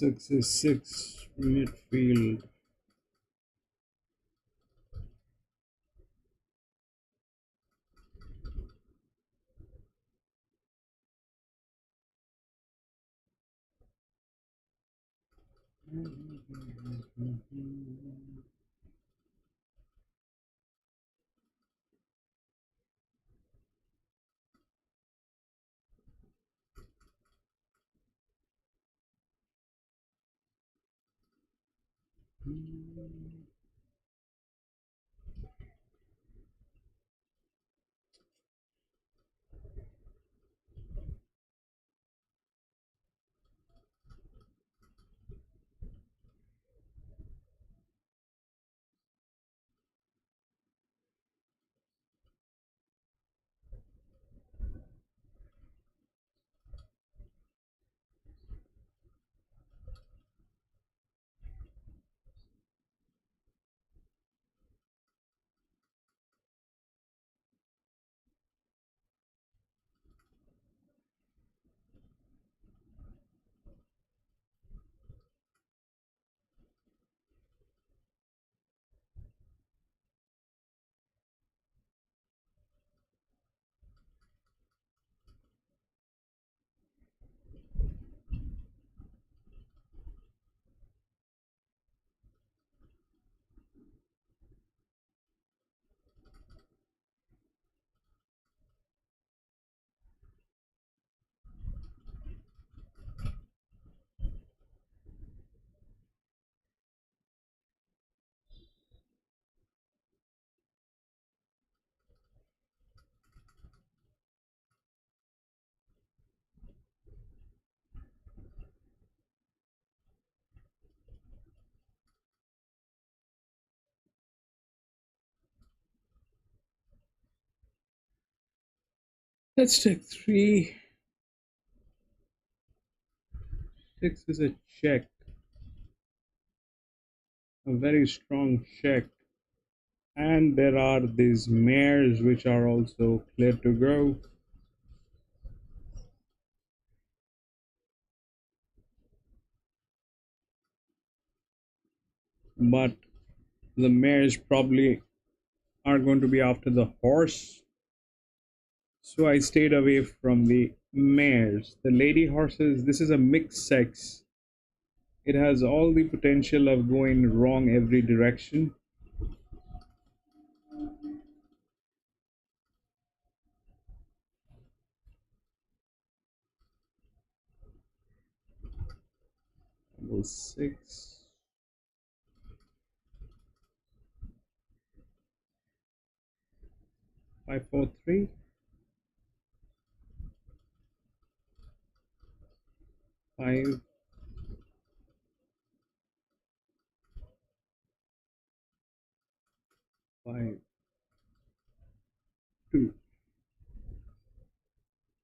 Six is 6 midfield. Let's take 3. 6 is a check. A very strong check. And there are these mares which are also clear to go. But the mares probably are going to be after the horse. So I stayed away from the mares. The lady horses, this is a mixed sex. It has all the potential of going wrong every direction. 6. 543. 5. 5. 2.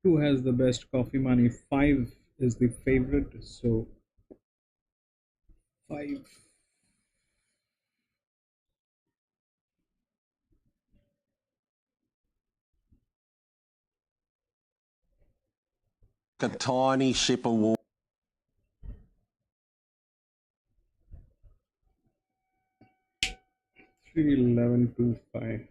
2 has the best coffee money. 5 is the favorite, so 5. A tiny sip of water. 31125.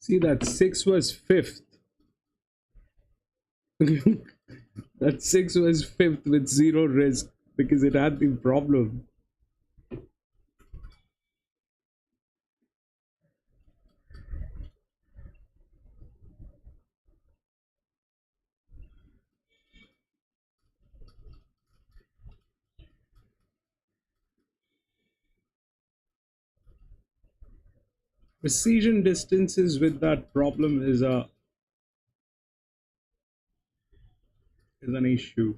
See, that 6 was fifth. That 6 was fifth with zero risk because it had the problem. Precision distances with that problem is an issue.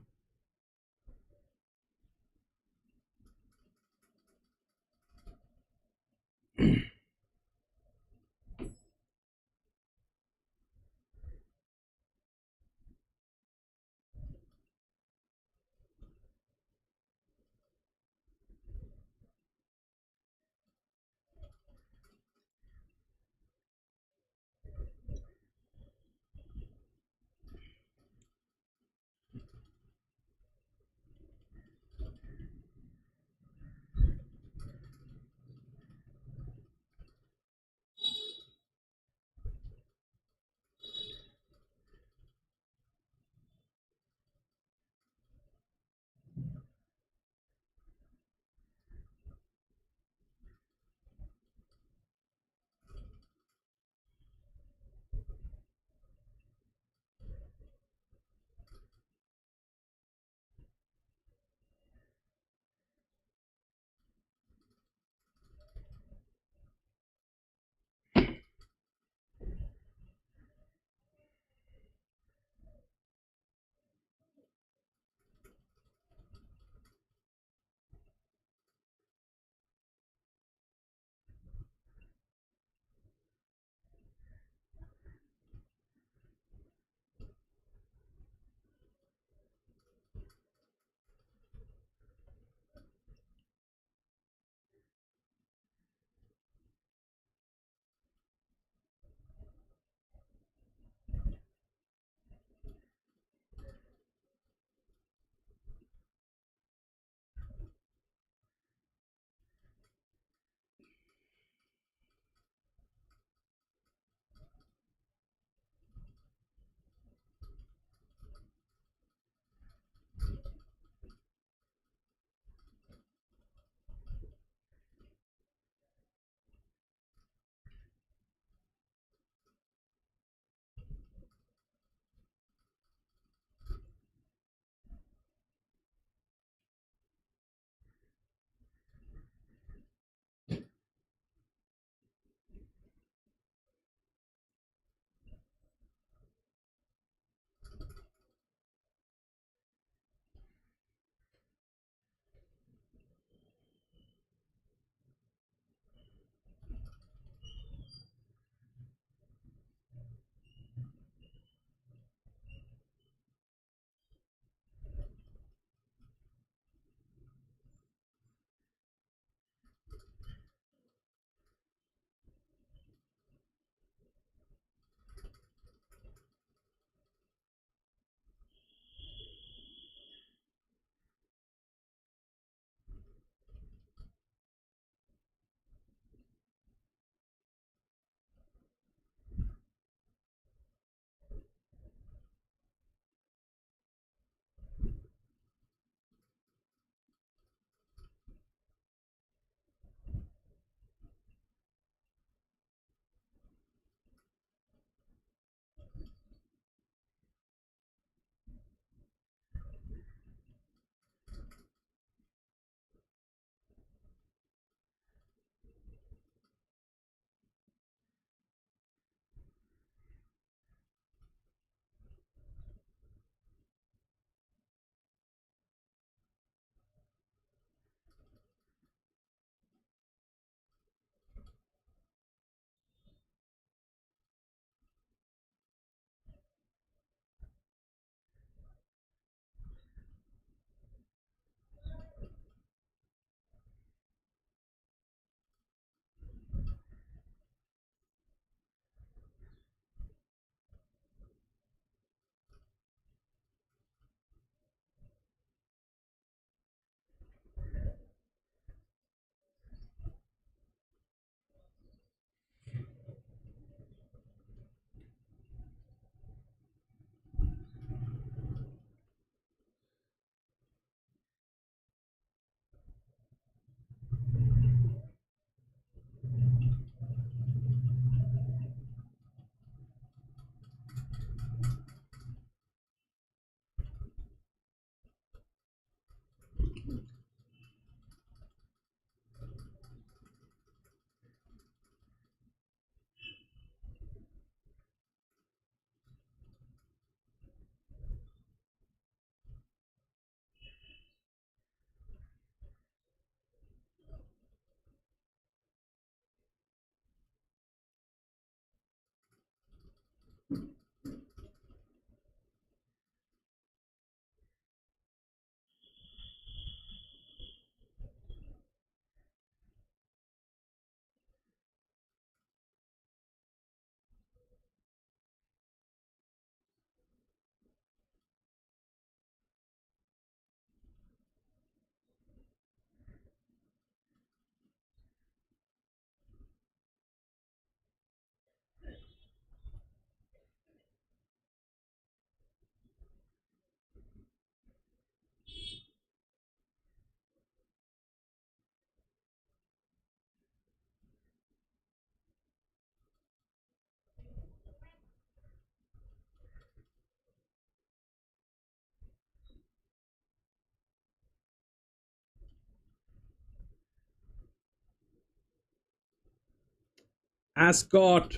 Ascot.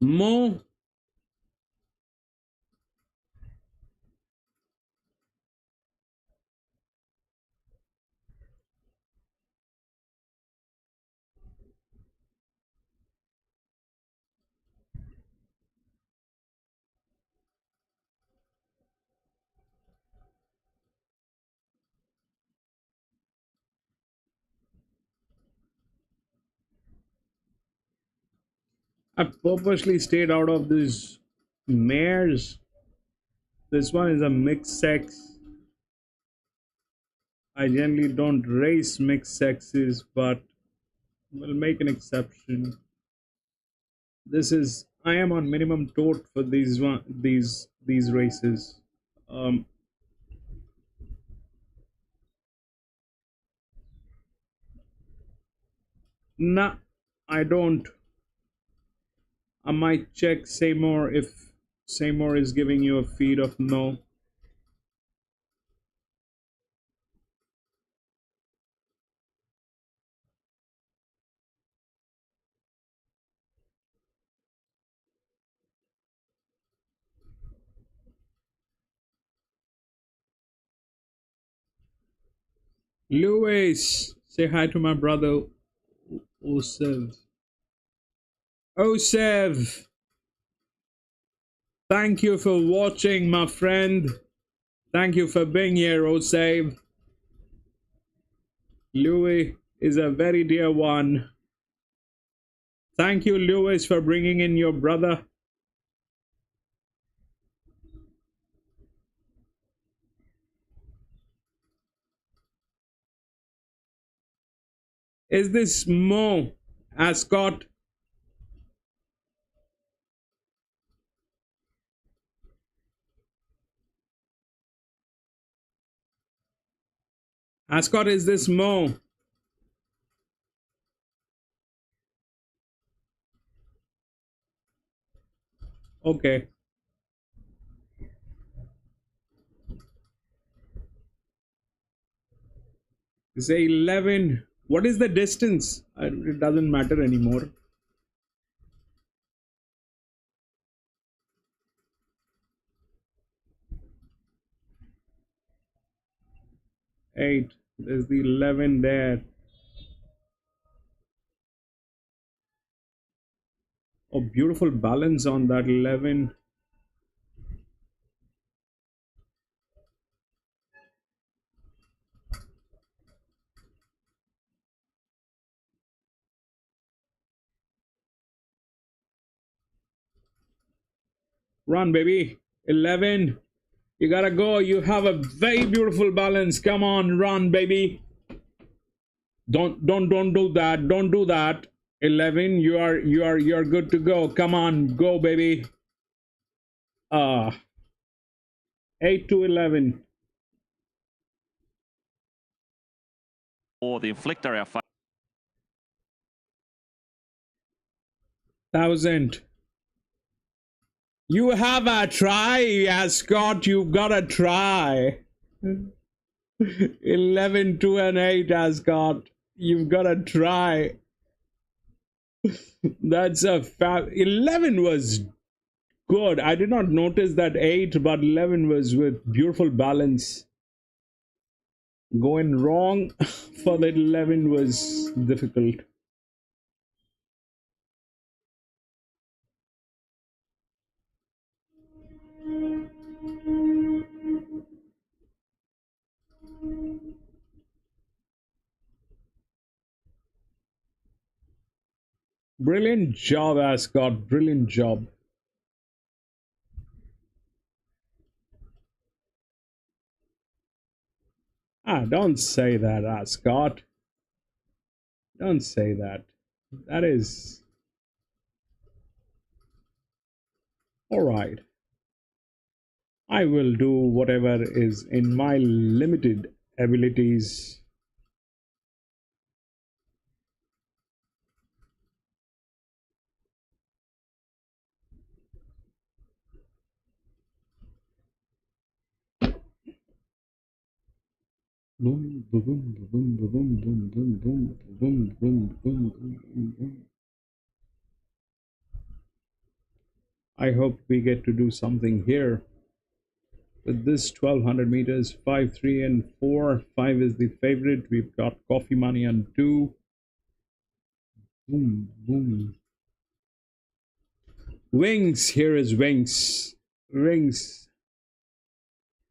Mo. I purposely stayed out of these mares. This one is a mixed sex. I generally don't race mixed sexes, but we'll make an exception. This is I am on minimum tote for these races. Um, nah, I don't. I might check Seymour if Seymour is giving you a feed of no. Louis, say hi to my brother Osev. Osev, thank you for watching, my friend. Thank you for being here, Osev. Louis is a very dear one. Thank you, Louis, for bringing in your brother. Is this Mo Ascot? Ascot, is this Mo? Okay. Say 11. What is the distance? It doesn't matter anymore. 8. There's the 11 there. Oh, beautiful balance on that 11. Run, baby. 11. You gotta go. You have a very beautiful balance. Come on, run, baby. Don't do that. Don't do that. 11. You are good to go. Come on, go, baby. 8 to 11. Or the inflictor, our 1,000. You have a try, Ascot. You've got a try. 11, 2, and 8, Ascot. You've got a try. That's a 11 was good. I did not notice that 8, but 11 was with beautiful balance. Going wrong for that 11 was difficult. Brilliant job, Ascot. Brilliant job. Don't say that, Ascot. Don't say that. That is all right. I will do whatever is in my limited abilities. Boom, boom, boom, boom, boom, boom, boom, boom, boom, boom, boom, boom, boom, boom. I hope we get to do something here. With this 1200 meters, 5, 3, and 4. 5 is the favorite. We've got coffee money on 2. Boom, boom. Wings. Here is Wings. Wings.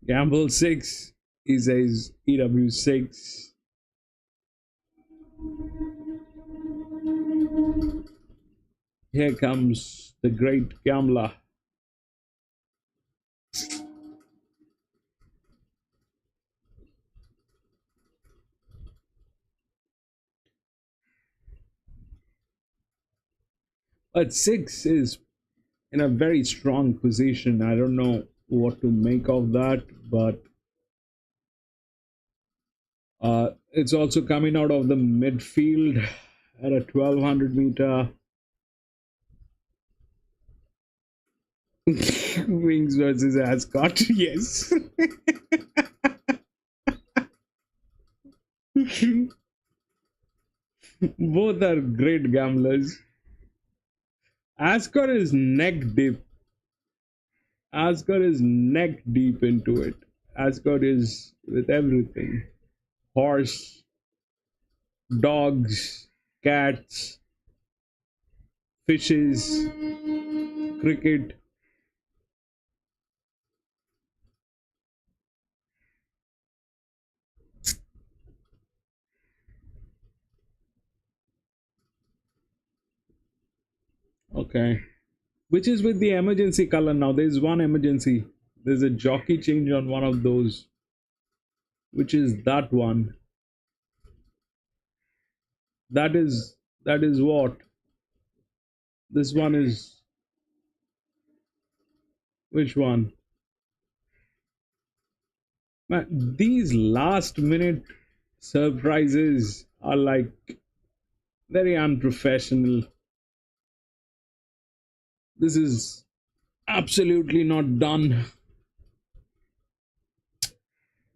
Gamble 6. He says EW 6. Here comes the great gambler. But 6 is in a very strong position. I don't know what to make of that, but it's also coming out of the midfield at a 1200 meter. Wings versus Ascot, yes. Both are great gamblers. Ascot is neck deep. Ascot is neck deep into it. Ascot is with everything. Horse, dogs, cats, fishes, cricket. Okay. Which is with the emergency color now? There's one emergency. There's a jockey change on one of those. Which is that one? That is what? This one is which one? Man, these last minute surprises are like very unprofessional. This is absolutely not done.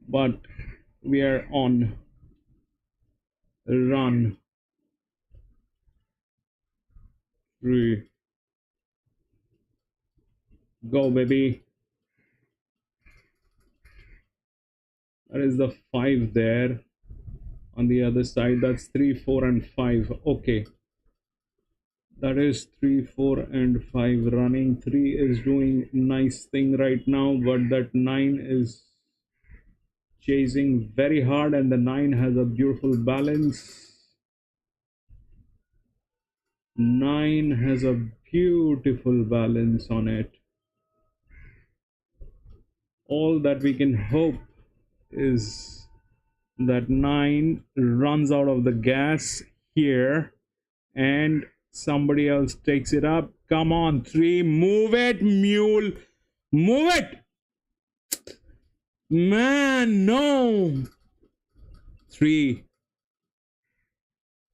But we are on a run. 3. Go, baby. That is the 5 there. On the other side, that's 3, 4, and 5. Okay. That is 3, 4, and 5 running. 3 is doing nice thing right now, but that 9 is chasing very hard, and the 9 has a beautiful balance. 9 has a beautiful balance on it. All that we can hope is that 9 runs out of the gas here and somebody else takes it up. Come on, 3, move it, mule, move it. Man, no. 3.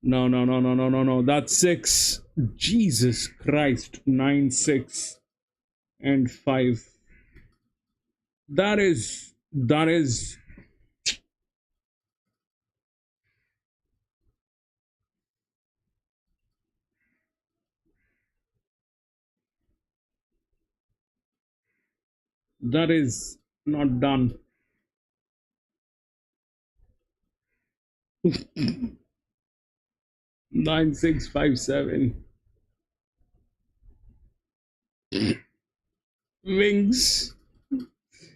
No. That's 6. Jesus Christ. 9, 6, and 5. That is not done. 9, 6, 5, 7. Wings.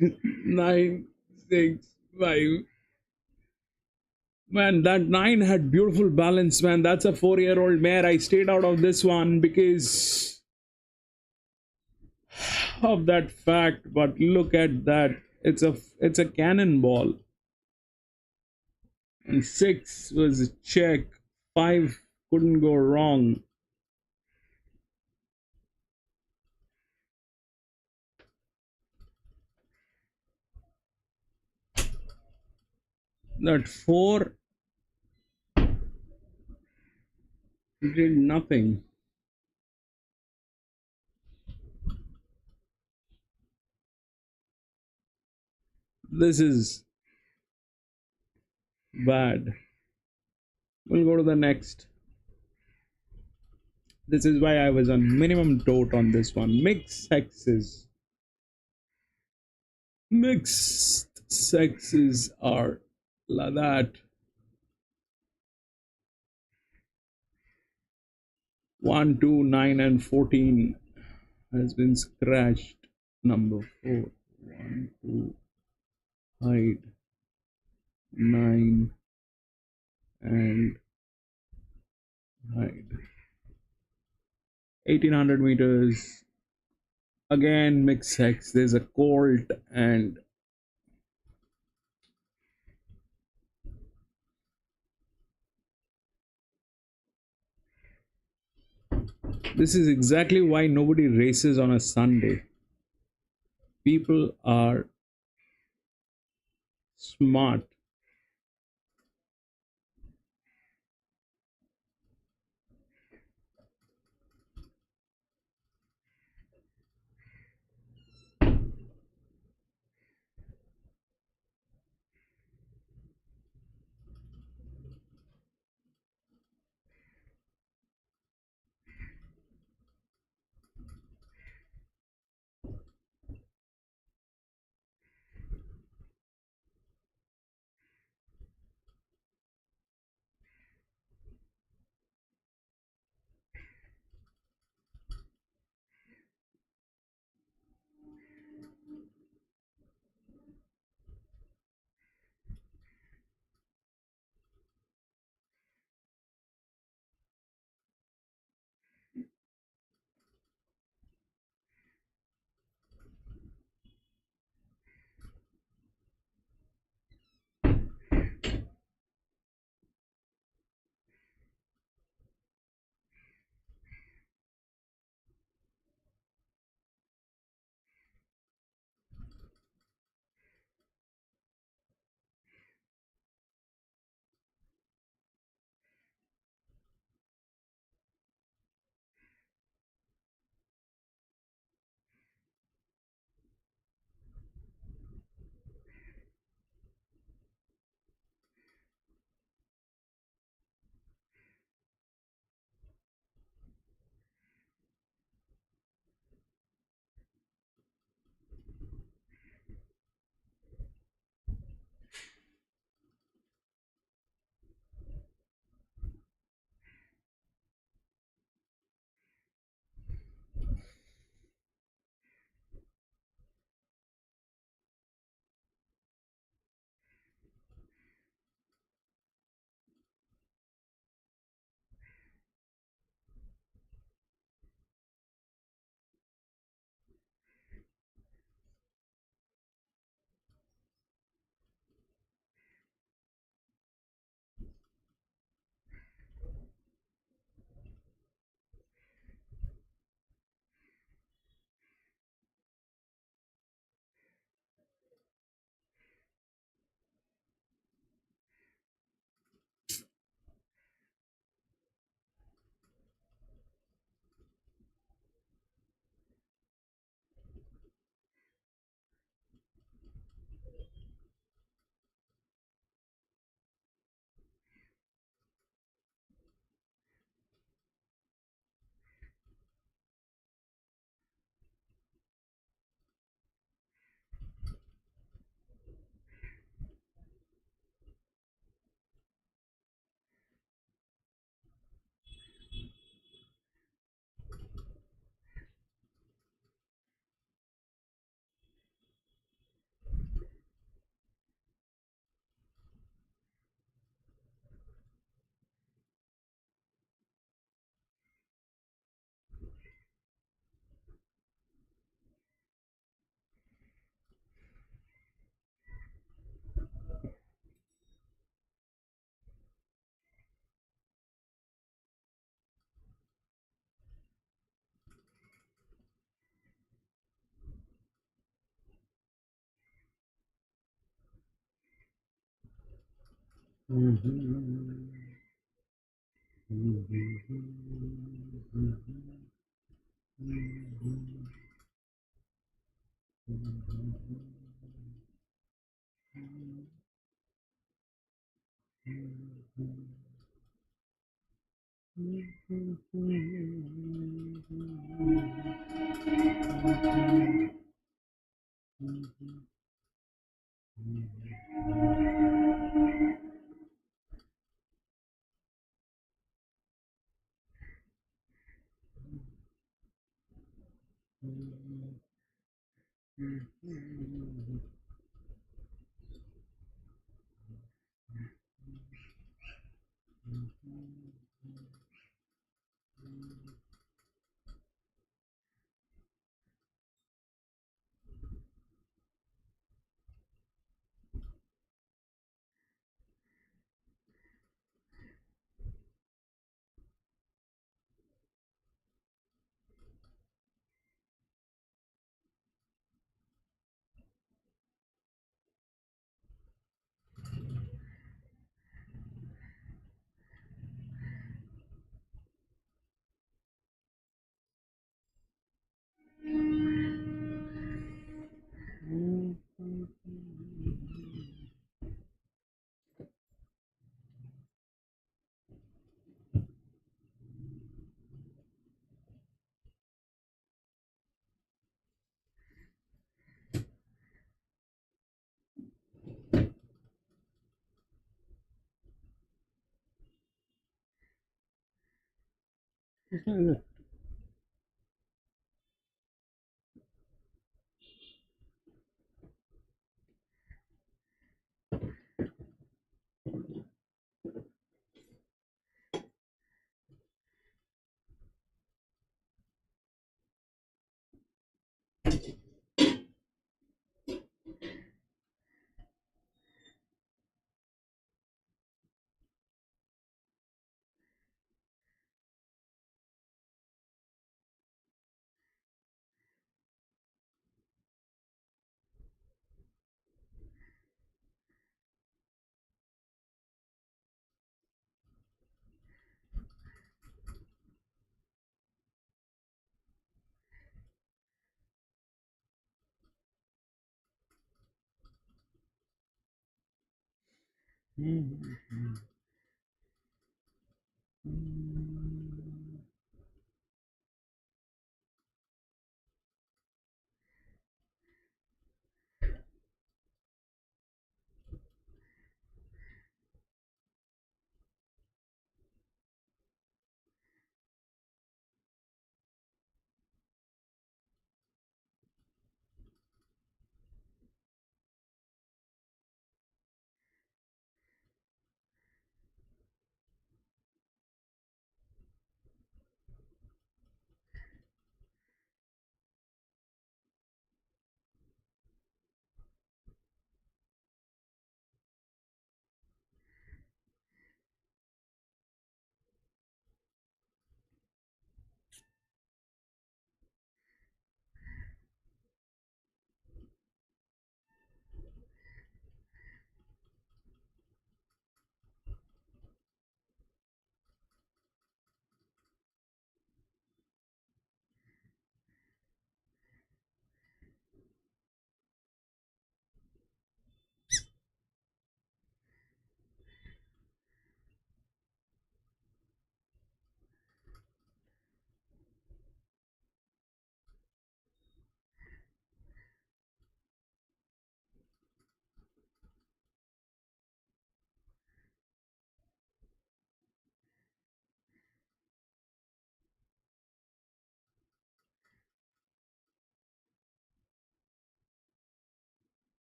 9, 6, 5. Man, that 9 had beautiful balance, man. That's a 4-year-old mare. I stayed out of this one because of that fact, but look at that. It's a cannonball. And 6 was a check. 5 couldn't go wrong. That 4 did nothing. This is bad. We'll go to the next. This is why I was on minimum tote on this one. Mixed sexes are like that. 1, 2, 9, and 14 has been scratched. Number 4. 1, 2, hide. 9 and hide. 1800 meters. Again, mixed sex. There's a colt and this is exactly why nobody races on a Sunday. People are smart.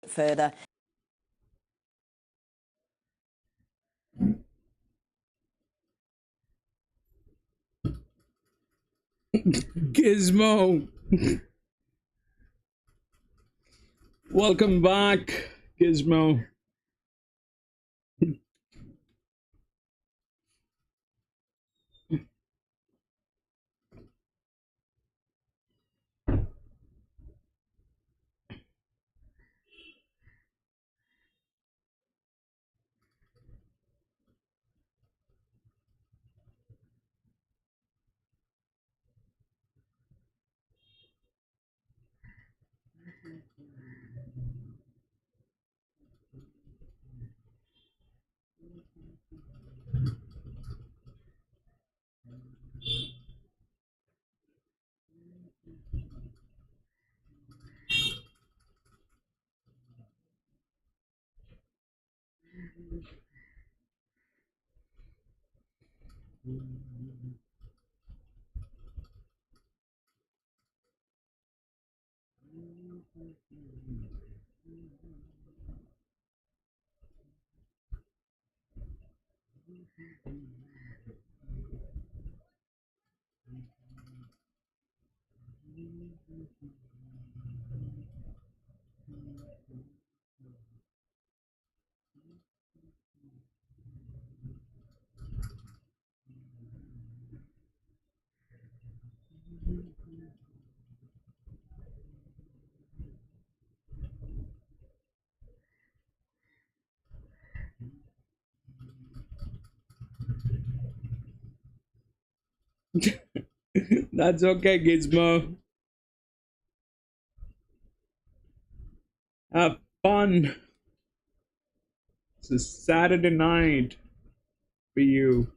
further. Gizmo! Welcome back, Gizmo. That's okay, Gizmo. Have fun. It's a Saturday night for you.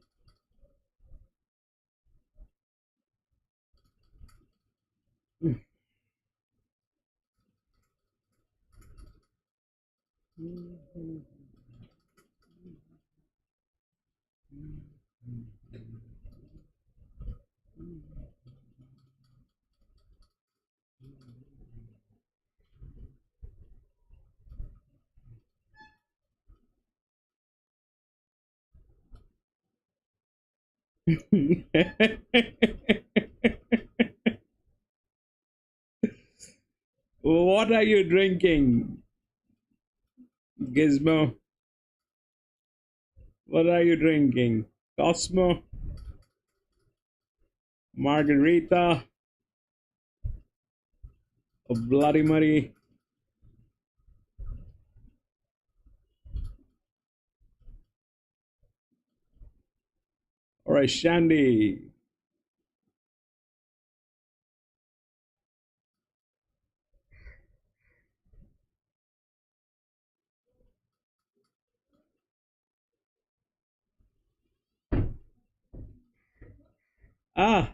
What are you drinking, Gizmo? What are you drinking? Cosmo? Margarita? A Bloody Mary? Or a Shandy? Ah,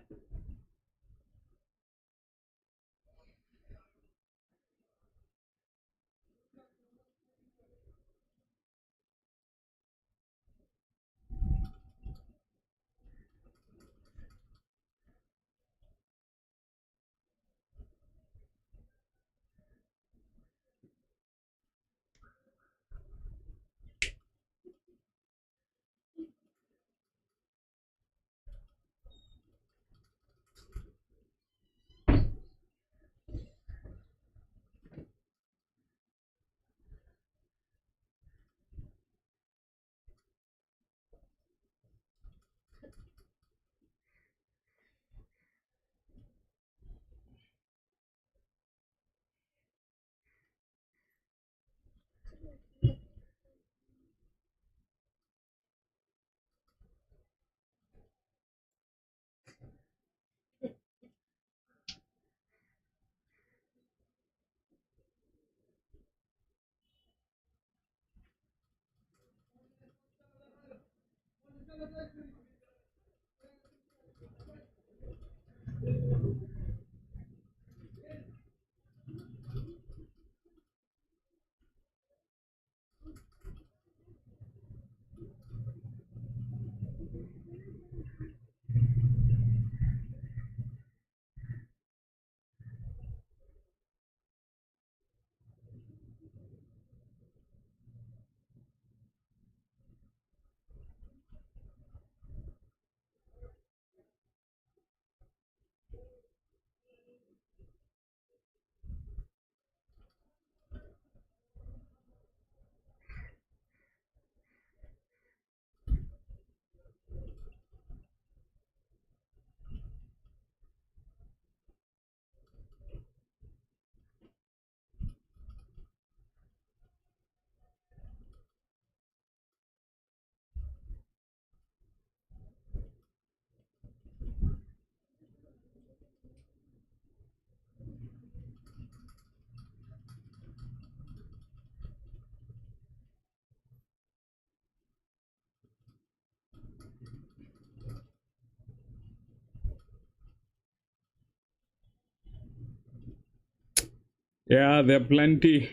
Yeah, there are plenty.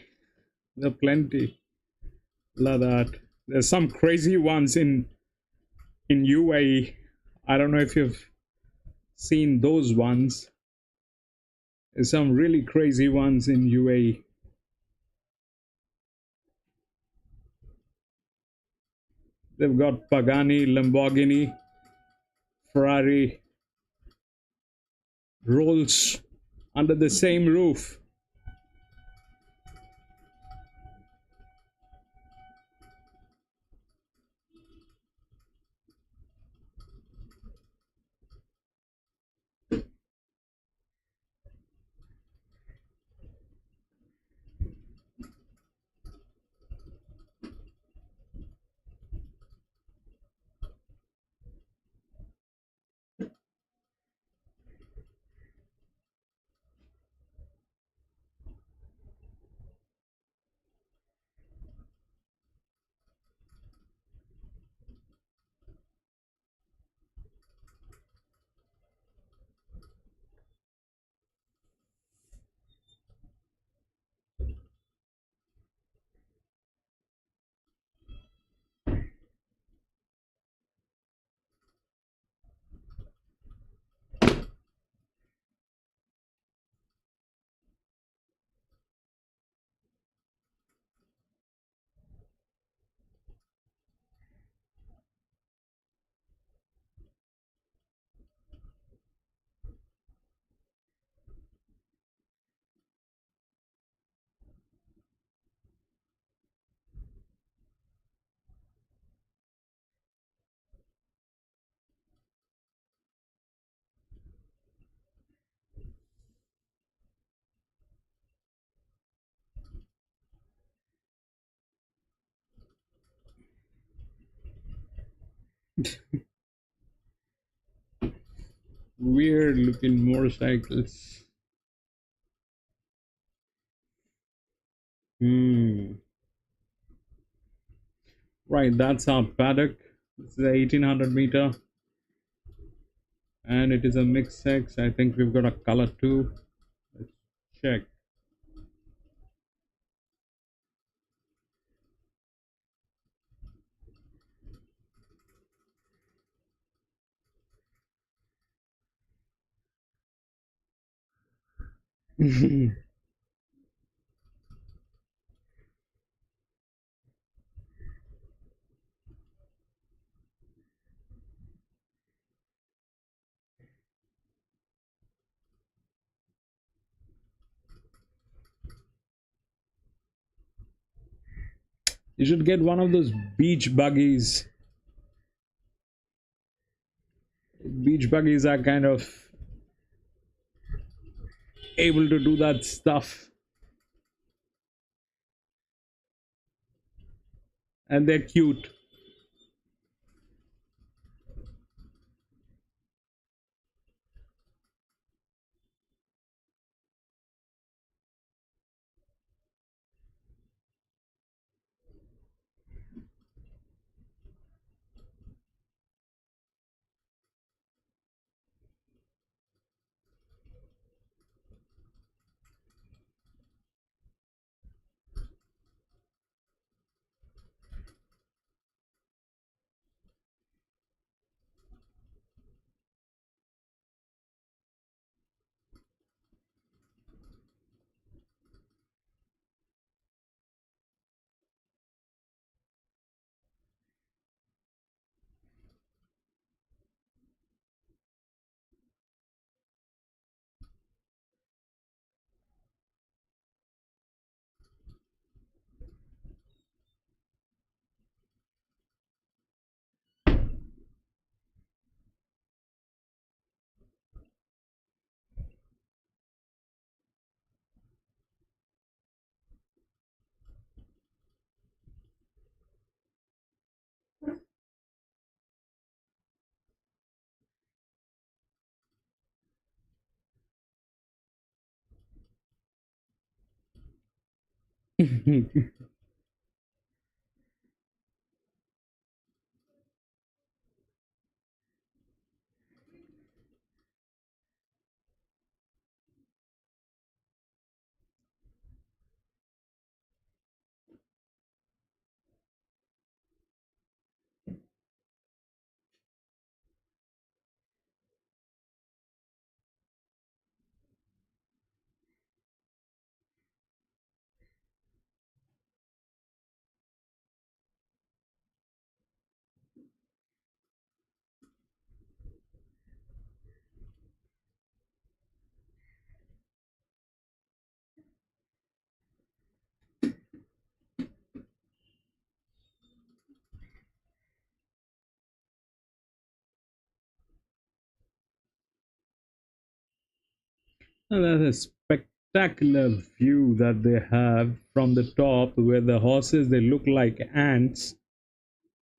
There are plenty. Love that. There's some crazy ones in UAE. I don't know if you've seen those ones. There's some really crazy ones in UAE. They've got Pagani, Lamborghini, Ferrari, Rolls under the same roof. Weird looking motorcycles. Right, that's our paddock. This is a 1800 meter, and it is a mixed sex. I think we've got a color too. Let's check. You should get one of those beach buggies. Beach buggies are kind of able to do that stuff, and they're cute. And that's a spectacular view that they have from the top, where the horses, they look like ants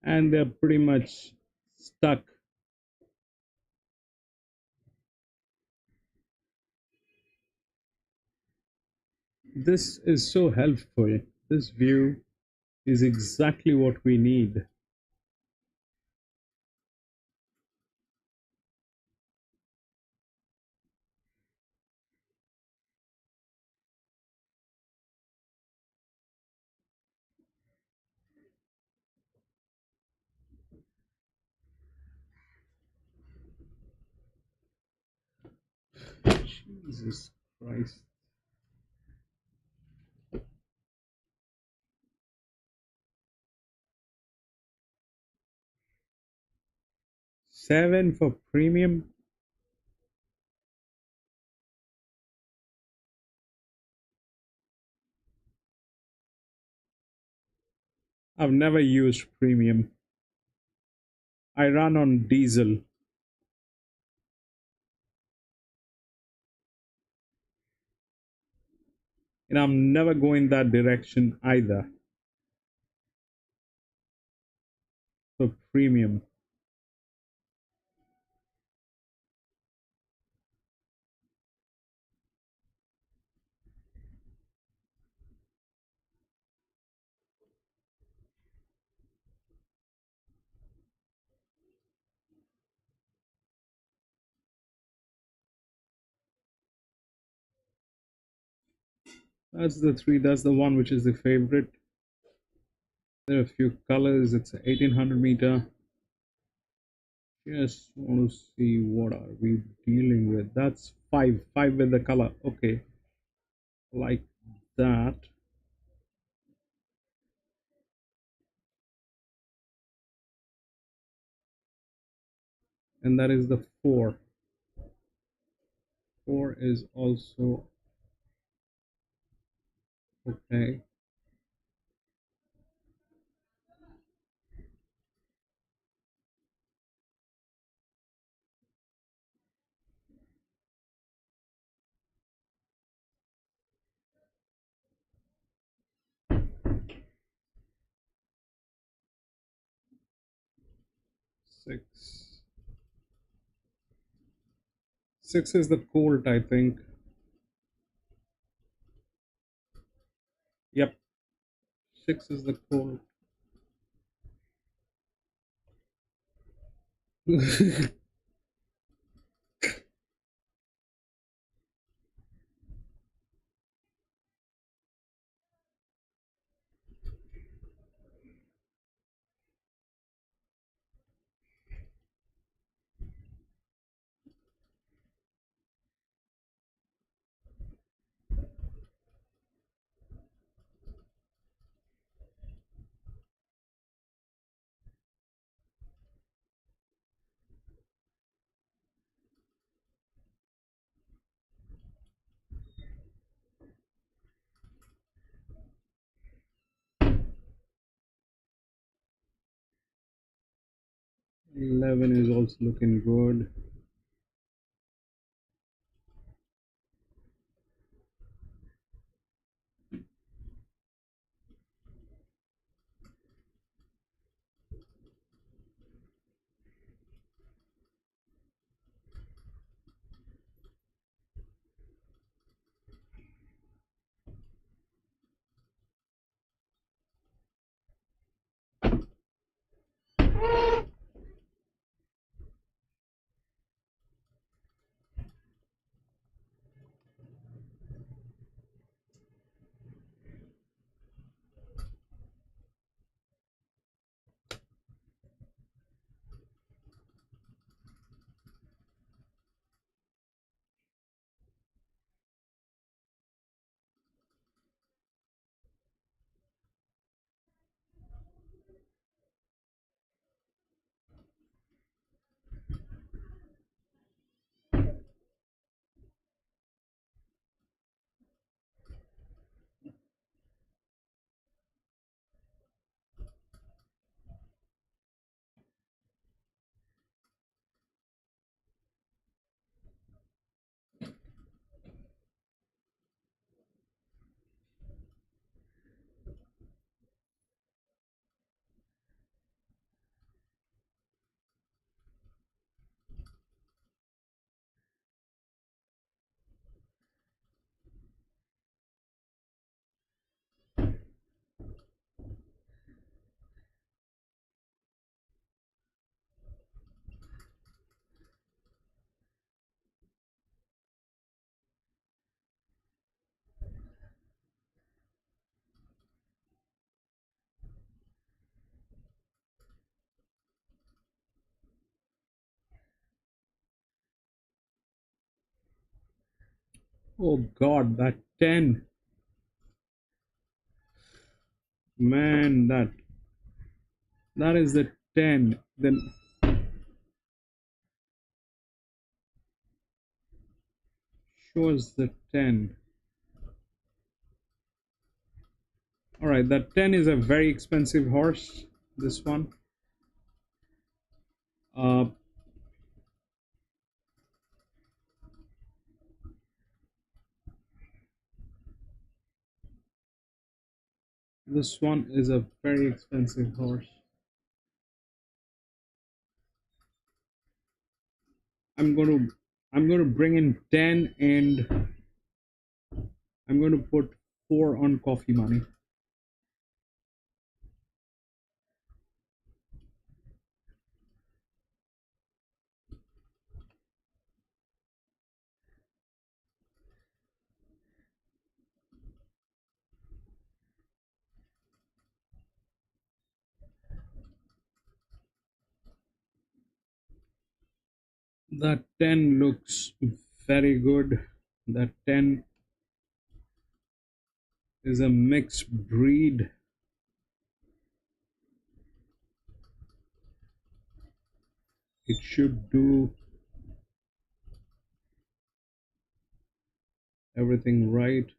and they're pretty much stuck. This is so helpful. This view is exactly what we need. Jesus Christ. Seven for premium. I've never used premium. I run on diesel. And I'm never going that direction either for premium. That's the three. That's the one which is the favorite. There are a few colors. It's 1800 meter. Just want to see what are we dealing with. That's five with the color. Okay, like that. And that is the four. Four is also okay. Six. Six is the colt, I think. Yep. Six is the colt. 11 is also looking good. Oh God, that 10. Man, that is the 10. Then shows the 10. All right, that 10 is a very expensive horse. This one. Uh, this one is a very expensive horse. I'm going to bring in 10 and I'm going to put 4 on coffee money. That 10 looks very good. That 10 is a mixed breed. It should do everything right.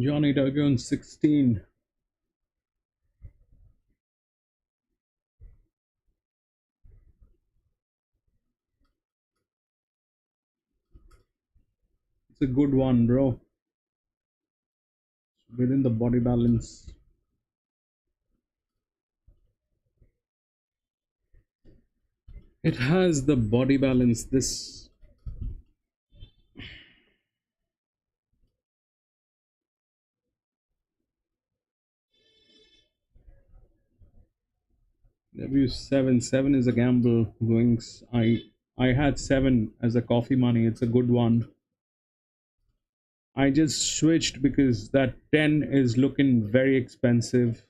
Johnny Duggan 16. It's a good one, bro. Within the body balance. It has the body balance. This W7. 7 is a gamble. Going. I had 7 as a coffee money. It's a good one. I just switched because that 10 is looking very expensive,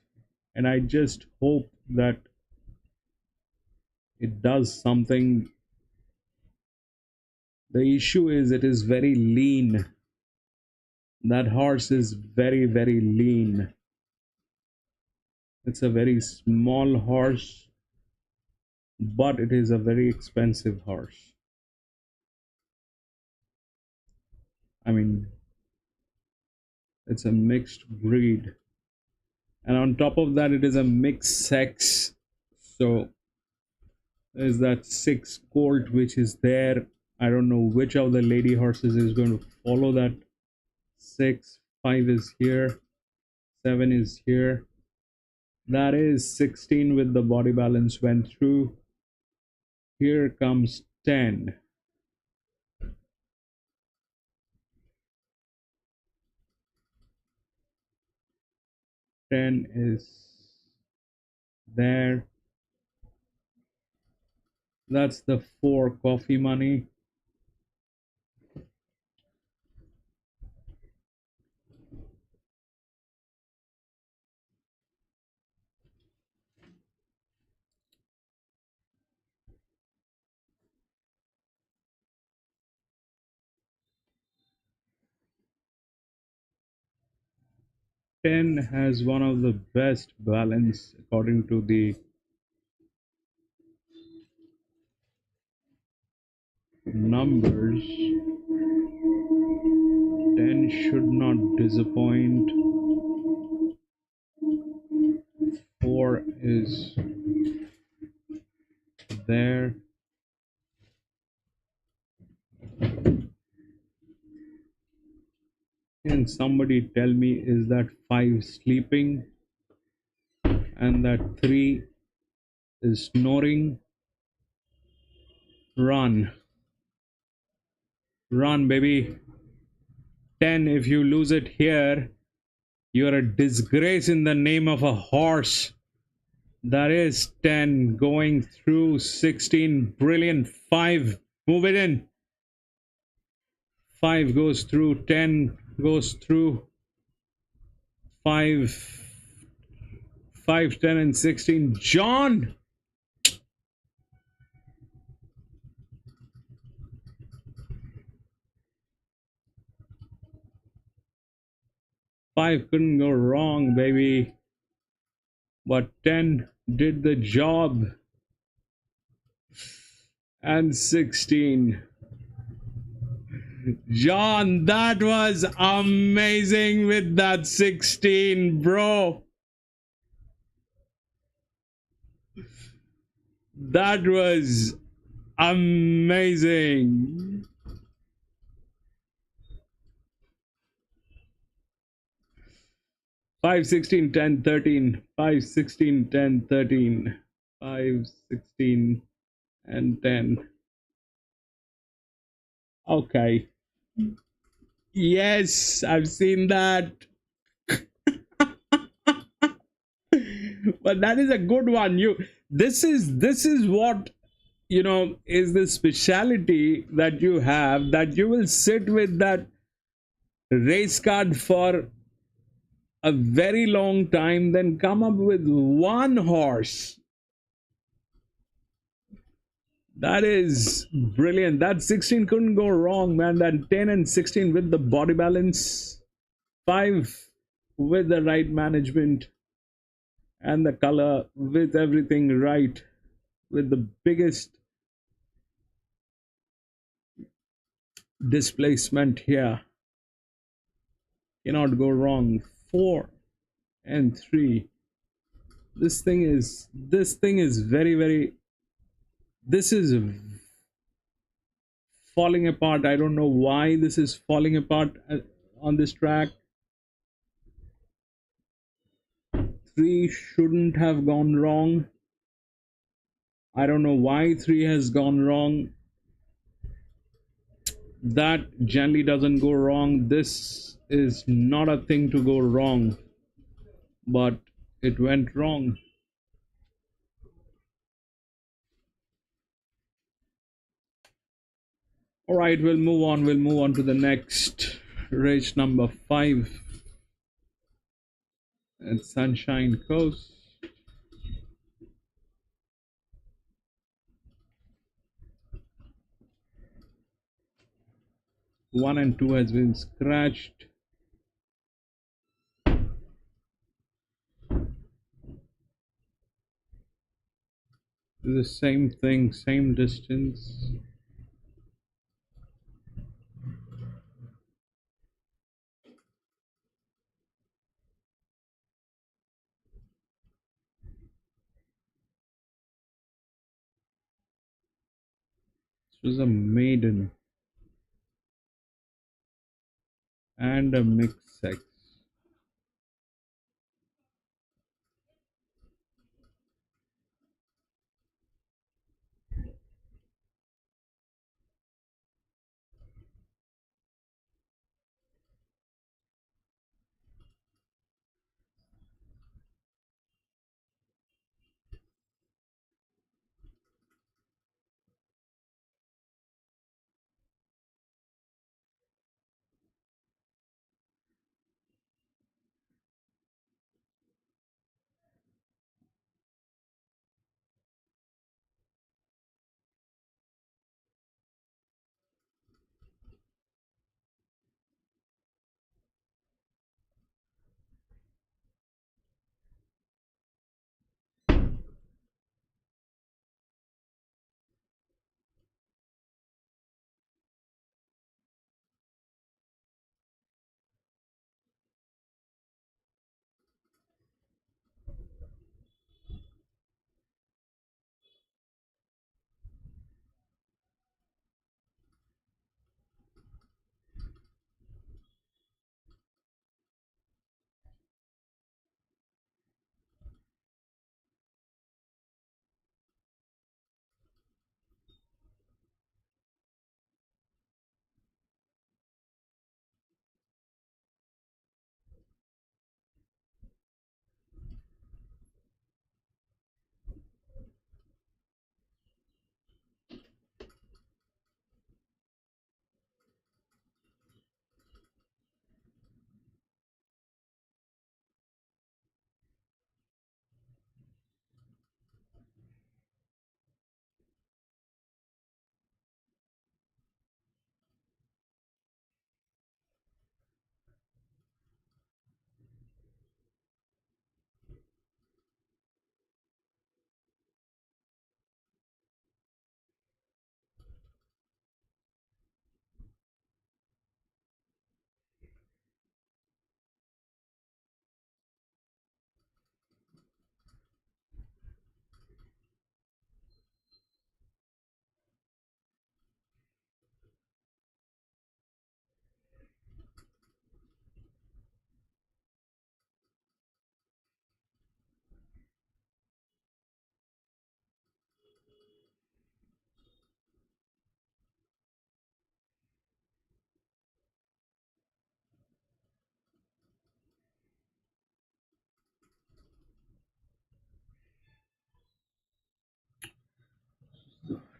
and I just hope that it does something. The issue is it is very lean. That horse is very, very lean. It's a very small horse, but it is a very expensive horse. I mean, it's a mixed breed. And on top of that, it is a mixed sex. So there's that 6 colt which is there. I don't know which of the lady horses is going to follow that 6. 5 is here. 7 is here. That is 16 with the body balance went through. Here comes 10. Ten is there. That's the 4 coffee money. Ten has one of the best balance according to the numbers. 10 should not disappoint. 4 is there. Can somebody tell me, is that 5 sleeping and that 3 is snoring? Run. Run, baby. 10, if you lose it here, you're a disgrace in the name of a horse. That is 10 going through. 16, brilliant. 5, move it in. 5 goes through. 10 goes through. 5, 10 and 16. John! Five couldn't go wrong, baby. But 10 did the job. And 16. John, that was amazing with that 16, bro. That was amazing. Five, 16, 10, 13. 5, 16, 10, 13. 5, 16, and 10. Okay. Yes, I've seen that. But that is a good one. This is what, is the speciality that you have, that you will sit with that race card for a very long time, then come up with one horse. That is brilliant. That 16 couldn't go wrong, man. That 10 and 16 with the body balance, 5 with the right management, and the color with everything right, with the biggest displacement here. Cannot go wrong. 4 and 3. This thing is very, very, this is falling apart. I don't know why this is falling apart on this track. 3 shouldn't have gone wrong. I don't know why 3 has gone wrong. That generally doesn't go wrong. This is not a thing to go wrong, but it went wrong. All right, we'll move on. We'll move on to the next race, number 5 at Sunshine Coast. 1 and 2 has been scratched. The same thing, same distance. This was a maiden and a mixed sex.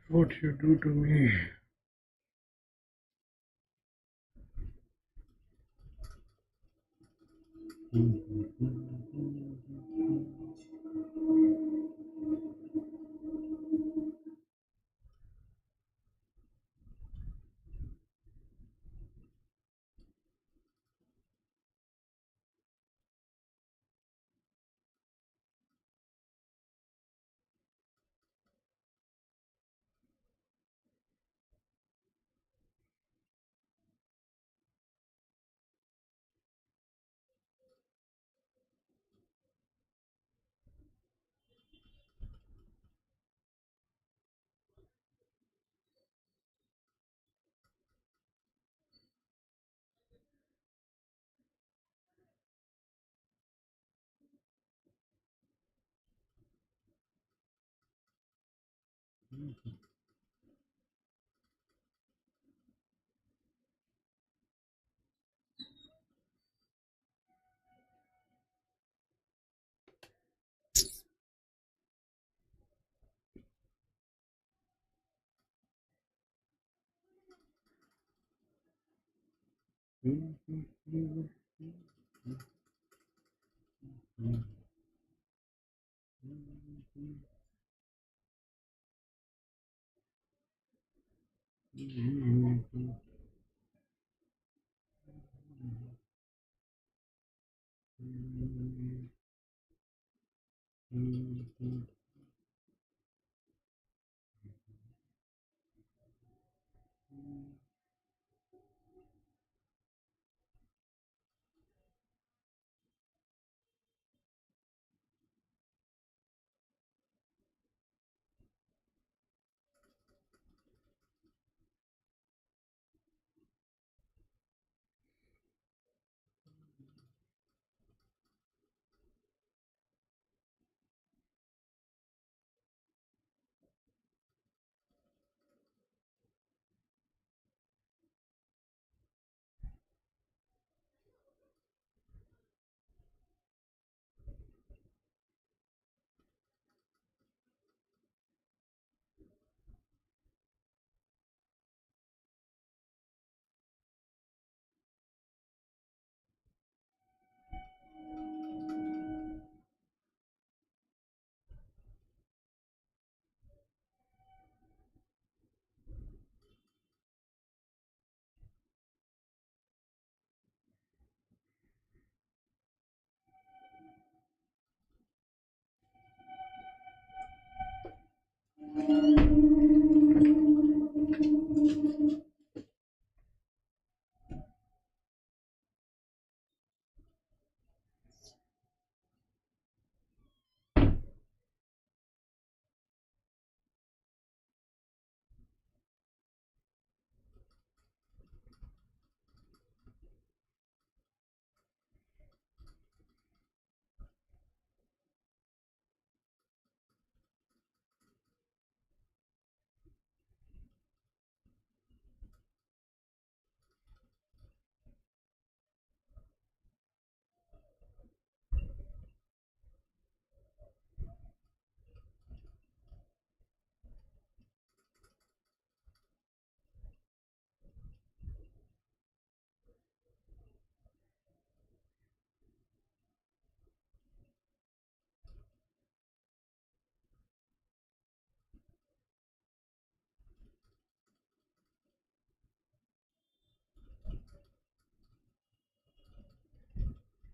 What you do to me?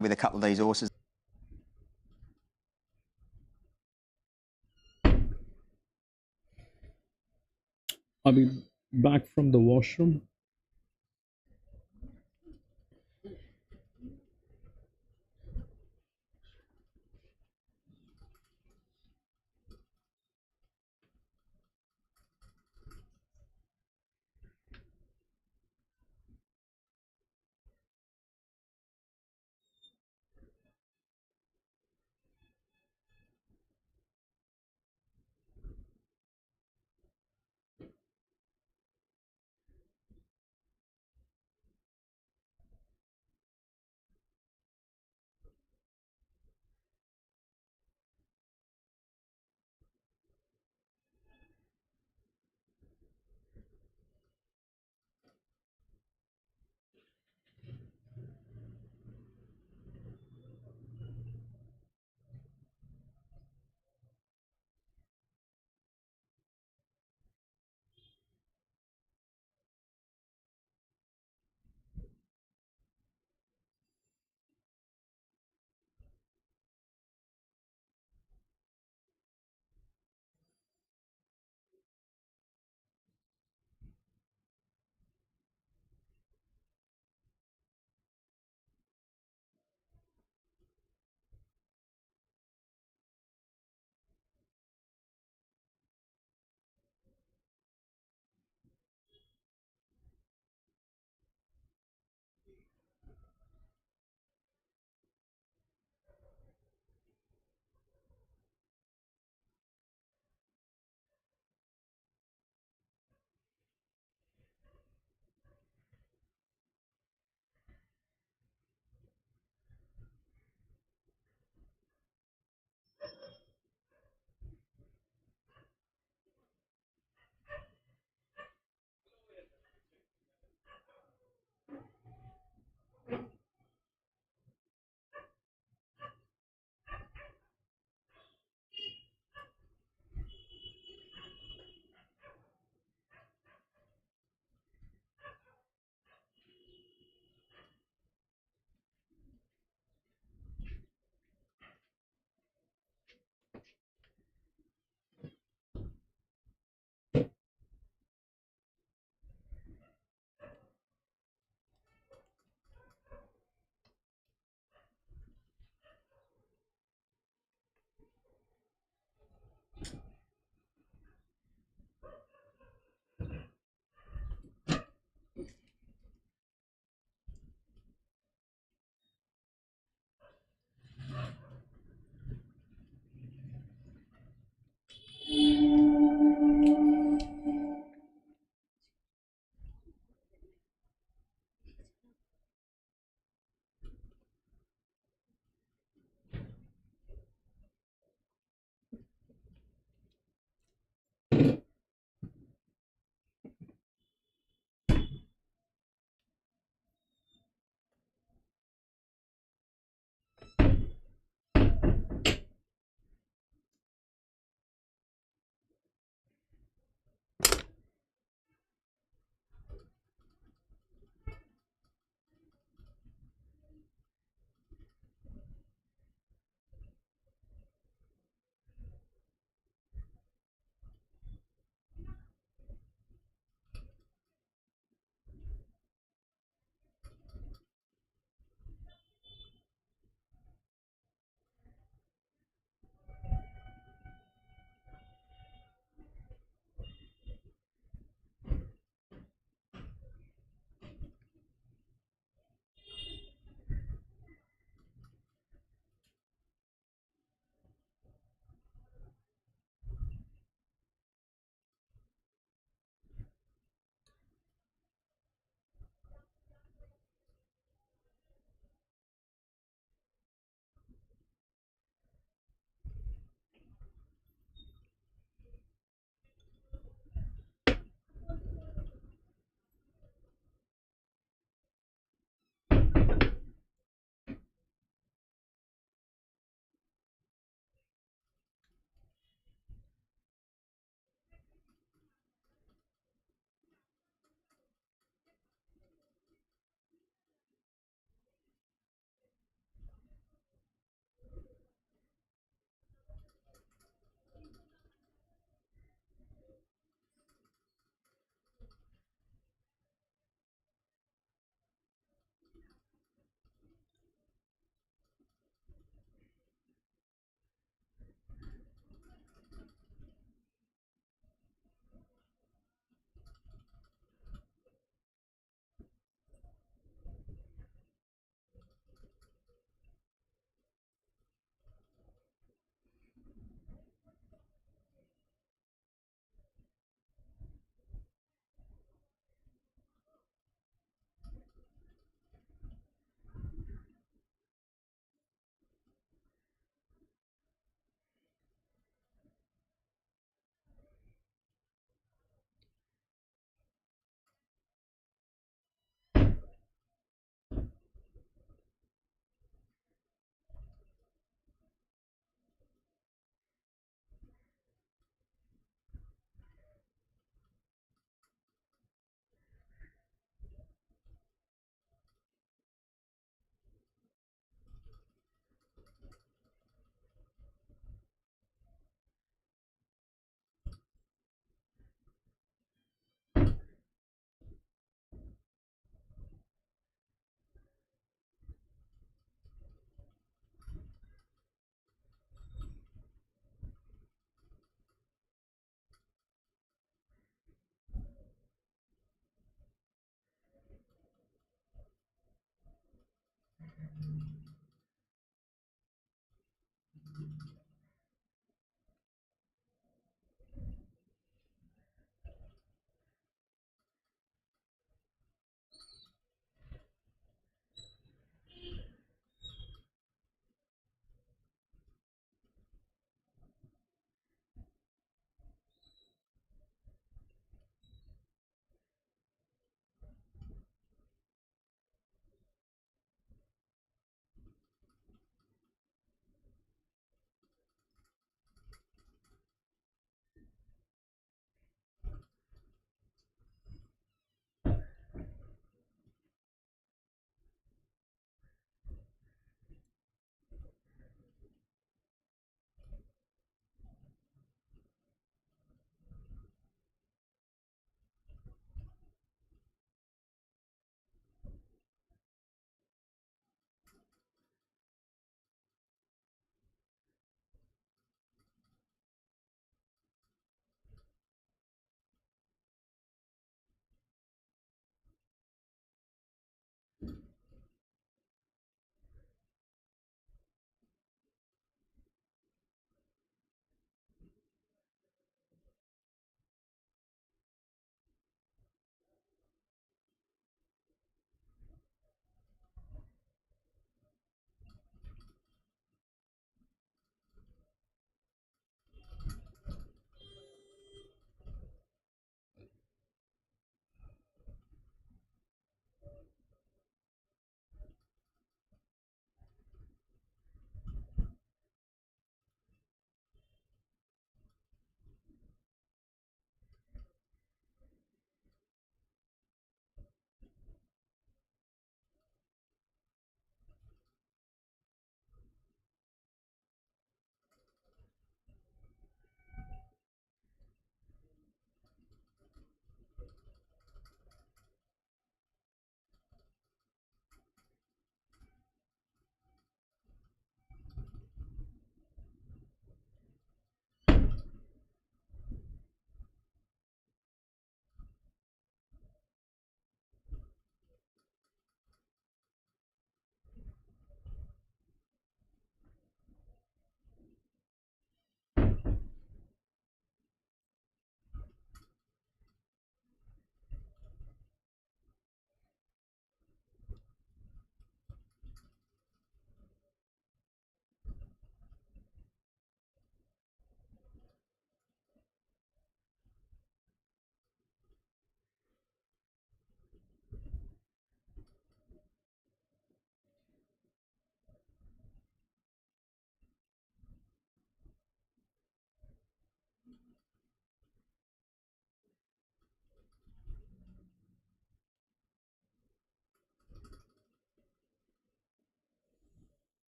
With a couple of these horses. I'll be back from the washroom.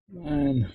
Man.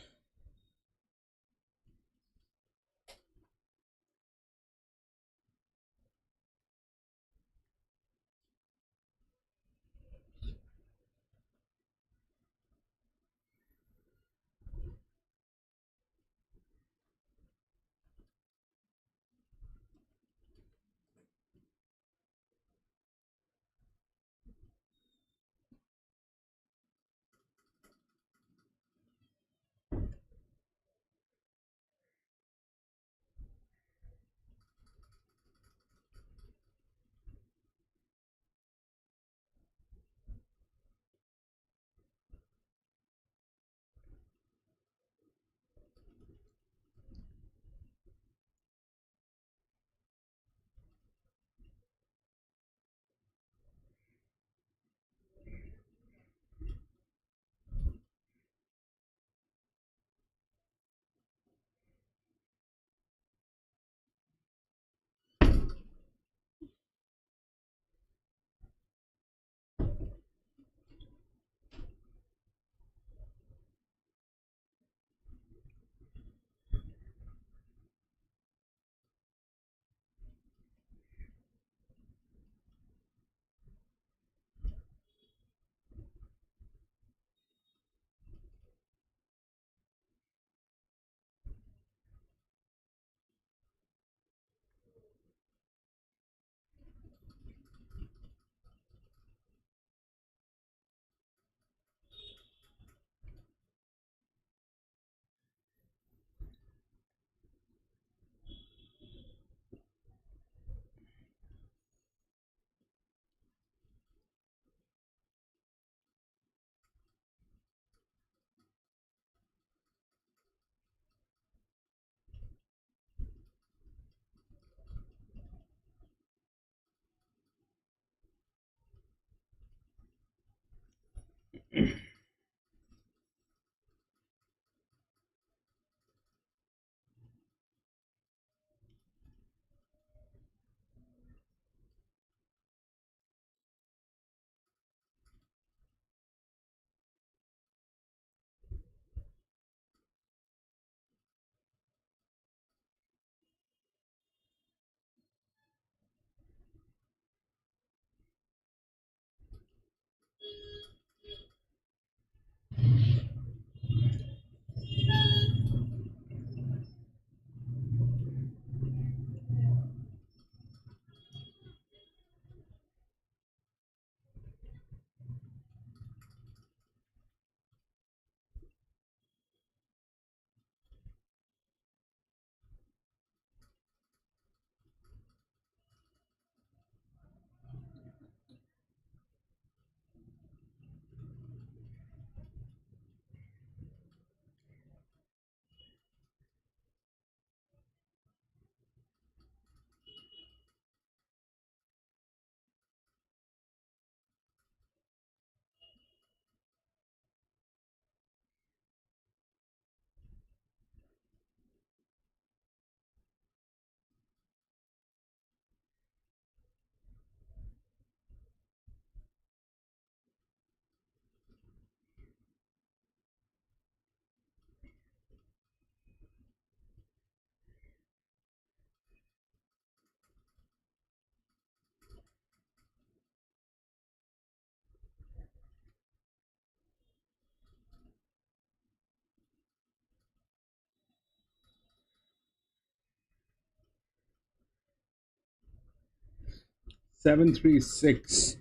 736.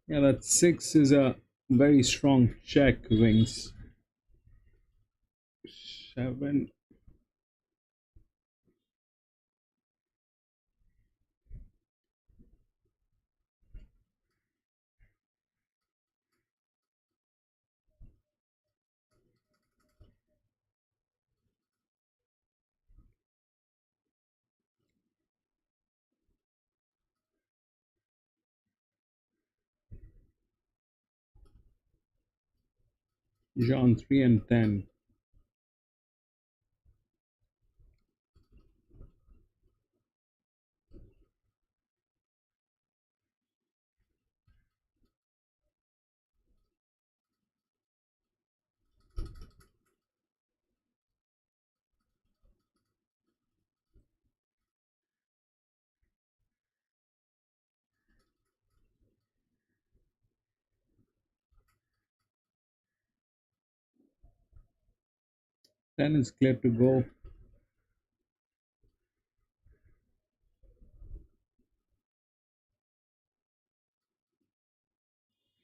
Yeah, that 6 is a very strong check, Wings. 7. John 3 and 10. Ten is clear to go.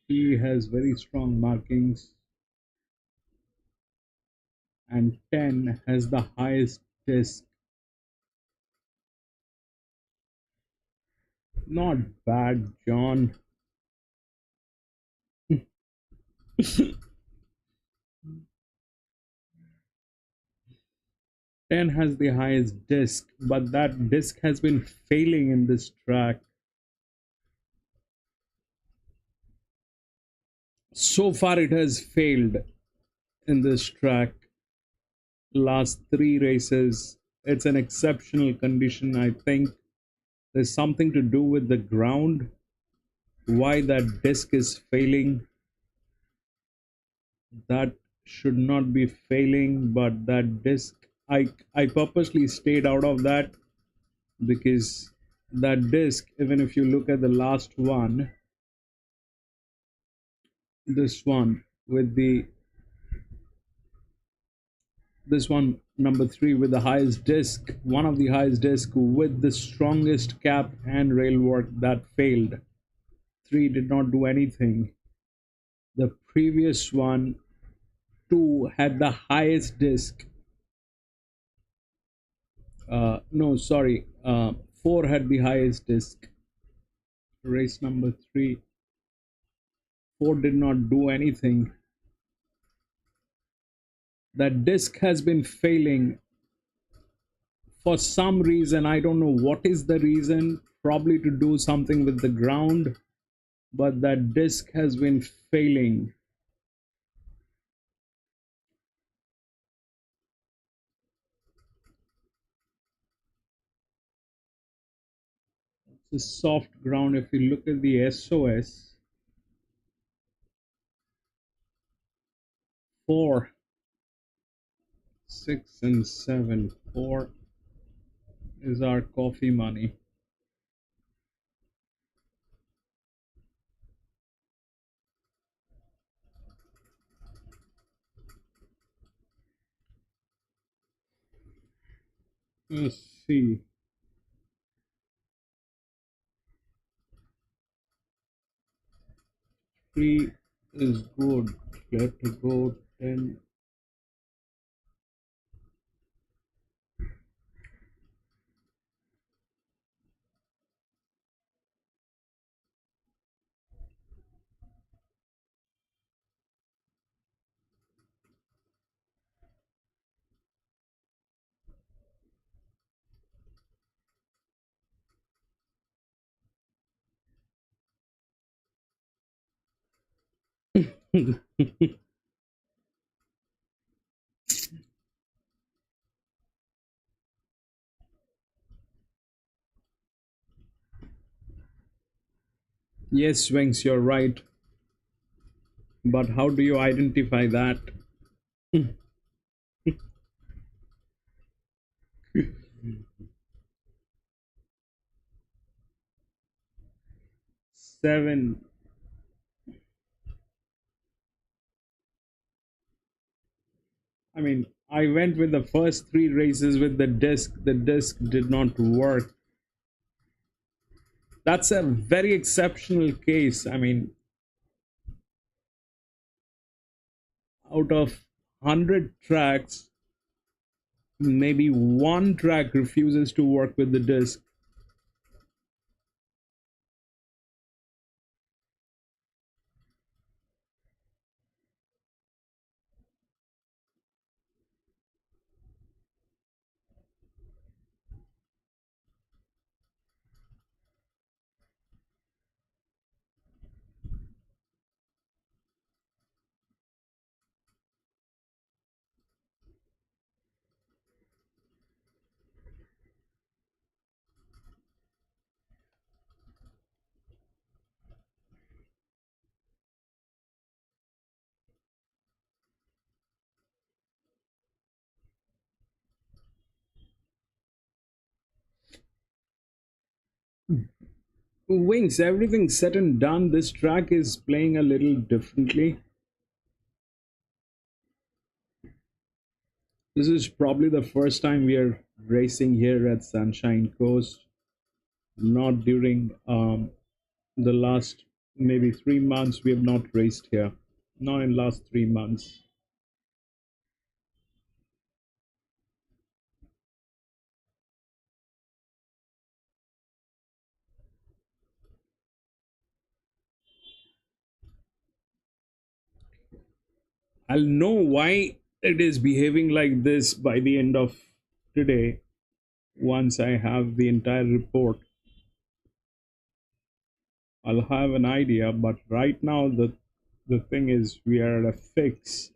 He has very strong markings, and 10 has the highest disc. Not bad, John. 10 has the highest disc, but that disc has been failing in this track. So far, it has failed in this track. Last 3 races, it's an exceptional condition. I think there's something to do with the ground, why that disc is failing. That should not be failing, but that disc, I purposely stayed out of that, because that disc, even if you look at the last one, this one with the this one, number 3, with the highest disc, one of the highest disc with the strongest cap and rail work, that failed. 3 did not do anything. The previous one, 2, had the highest disc. No, sorry, 4 had the highest disc. Race number 3, 4 did not do anything. That disc has been failing for some reason. I don't know what is the reason. Probably to do something with the ground, but that disc has been failing. It's a soft ground. If you look at the SOS, 4, 6, and 7. 4 is our coffee money. Let's see. 3 is good. Let go 10. Yes, Wings, you're right. But how do you identify that? 7. I mean, I went with the first 3 races with the disc. The disc did not work. That's a very exceptional case. I mean, out of 100 tracks, maybe one track refuses to work with the disc. Wings, everything said and done, this track is playing a little differently. This is probably the first time we are racing here at Sunshine Coast. Not during the last maybe 3 months we have not raced here. Not in last 3 months. I'll know why it is behaving like this by the end of today once I have the entire report. I'll have an idea, but right now the thing is we are at a fix.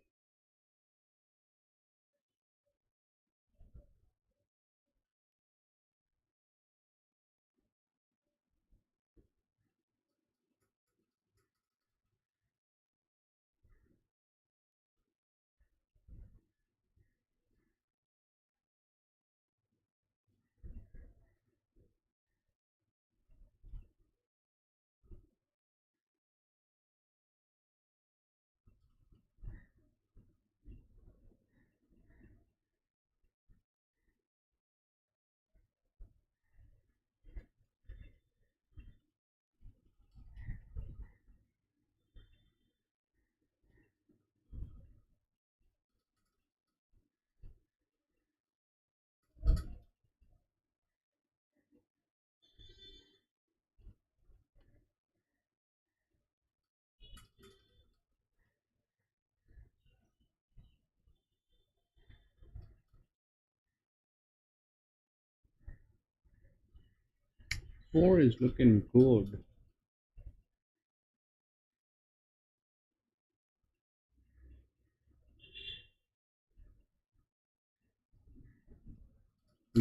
Four is looking good.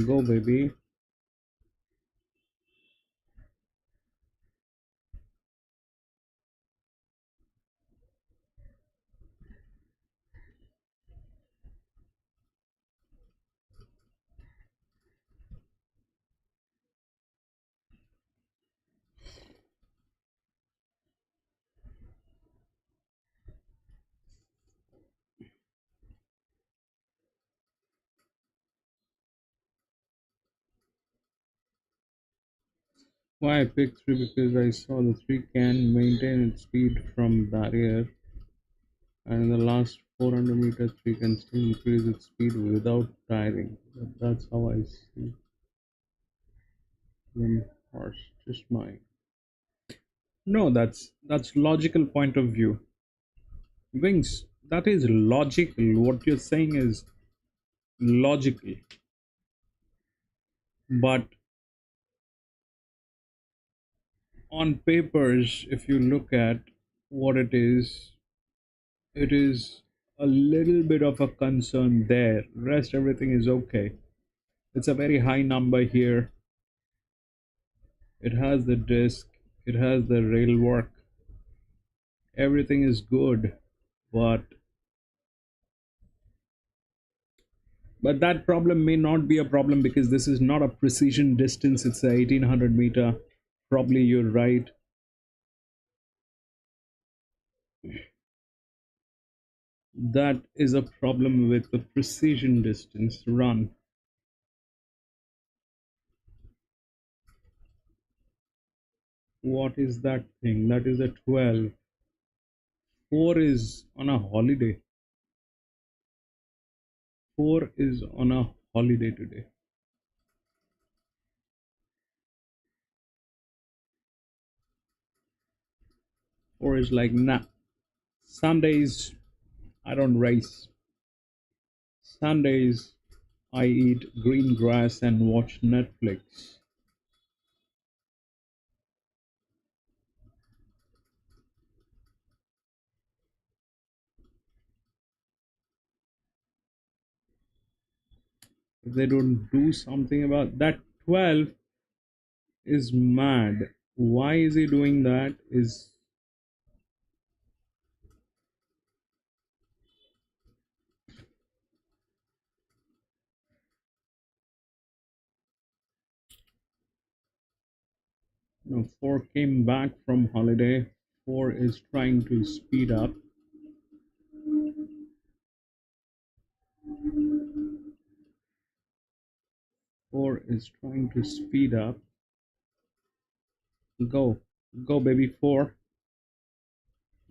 Go, baby. Why I picked 3? Because I saw the 3 can maintain its speed from barrier, and in the last 400 meters 3 can still increase its speed without tiring. That's how I see them. Horse, just my. No, that's logical point of view. Wings, that is logical. What you're saying is logical. But on papers, if you look at what it is a little bit of a concern there. Rest everything is okay. It's a very high number here. It has the disc, it has the rail work, everything is good, but that problem may not be a problem because this is not a precision distance. It's a 1800 meter. Probably you're right. That is a problem with the precision distance run. What is that thing? That is a 12. 4 is on a holiday. 4 is on a holiday today. 4 is like, nah. Sundays I don't race. Sundays I eat green grass and watch Netflix. If they don't do something about that, 12 is mad. Why is he doing that? Is no, 4 came back from holiday. 4 is trying to speed up. Four is trying to speed up. Go, go, baby. 4.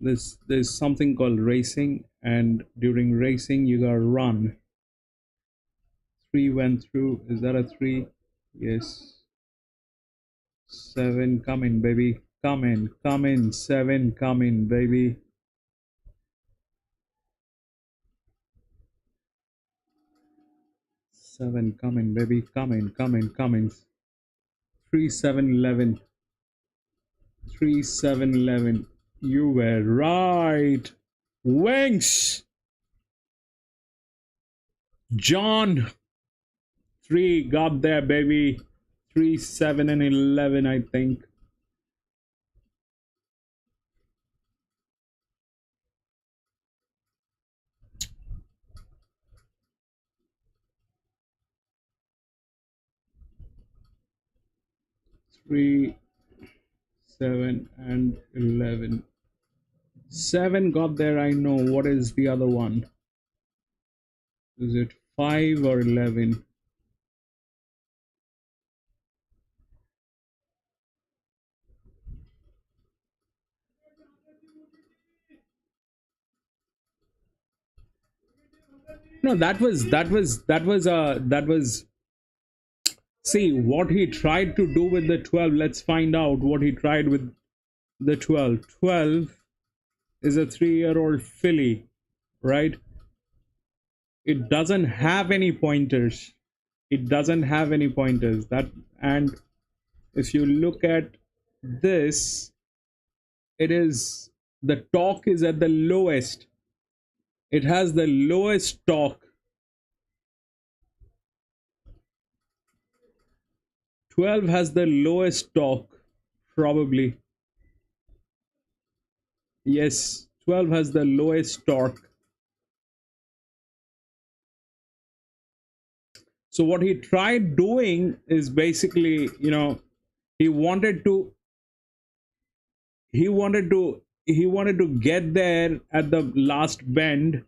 There's something called racing, and during racing you gotta run. 3 went through. Is that a 3? Yes. 7, come in, baby. Come in, come in. 7, come in, baby. Seven, come in, baby. Come in, come in, come in. 3, 7, 11. 3, 7, 11. You were right. Wings. John. 3 got there, baby. 3, 7, and 11, I think. Three, 7, and 11. 7 got there, I know. What is the other one? Is it 5 or 11? No, that was see what he tried to do with the 12. Let's find out what he tried with the 12. 12 is a 3-year-old filly, right? It doesn't have any pointers. It doesn't have any pointers. That, and if you look at this, it is, the torque is at the lowest. It has the lowest torque. 12 has the lowest torque, probably. Yes, 12 has the lowest torque. So what he tried doing is basically, you know, he wanted to he wanted to get there at the last bend.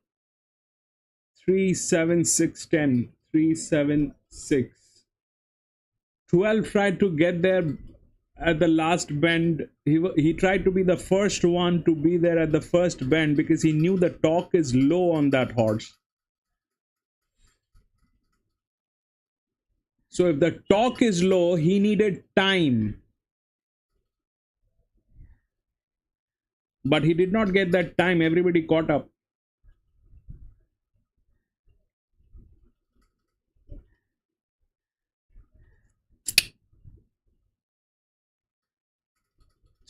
37610 376. 12 tried to get there at the last bend. He tried to be the first one to be there at the first bend because he knew the torque is low on that horse. So if the torque is low, he needed time. But he did not get that time. Everybody caught up.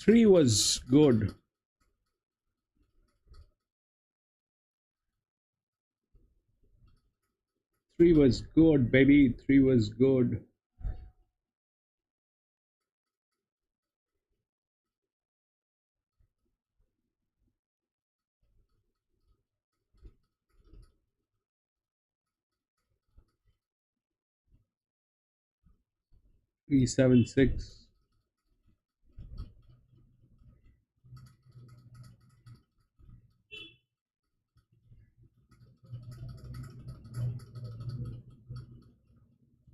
Three was good. Three was good, baby. Three was good. Three, 7, 6.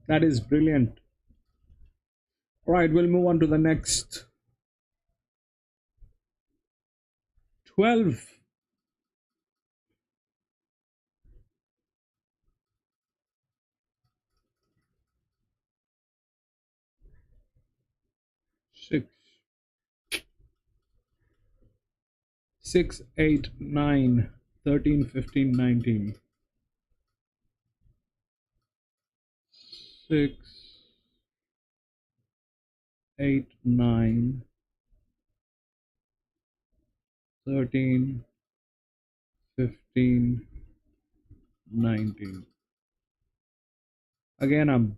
That is brilliant. All right, we'll move on to the next. 12. Six. 6, 8, 9, 13, 15, 19. 6, 8, 9, 13, 15, 19. Again,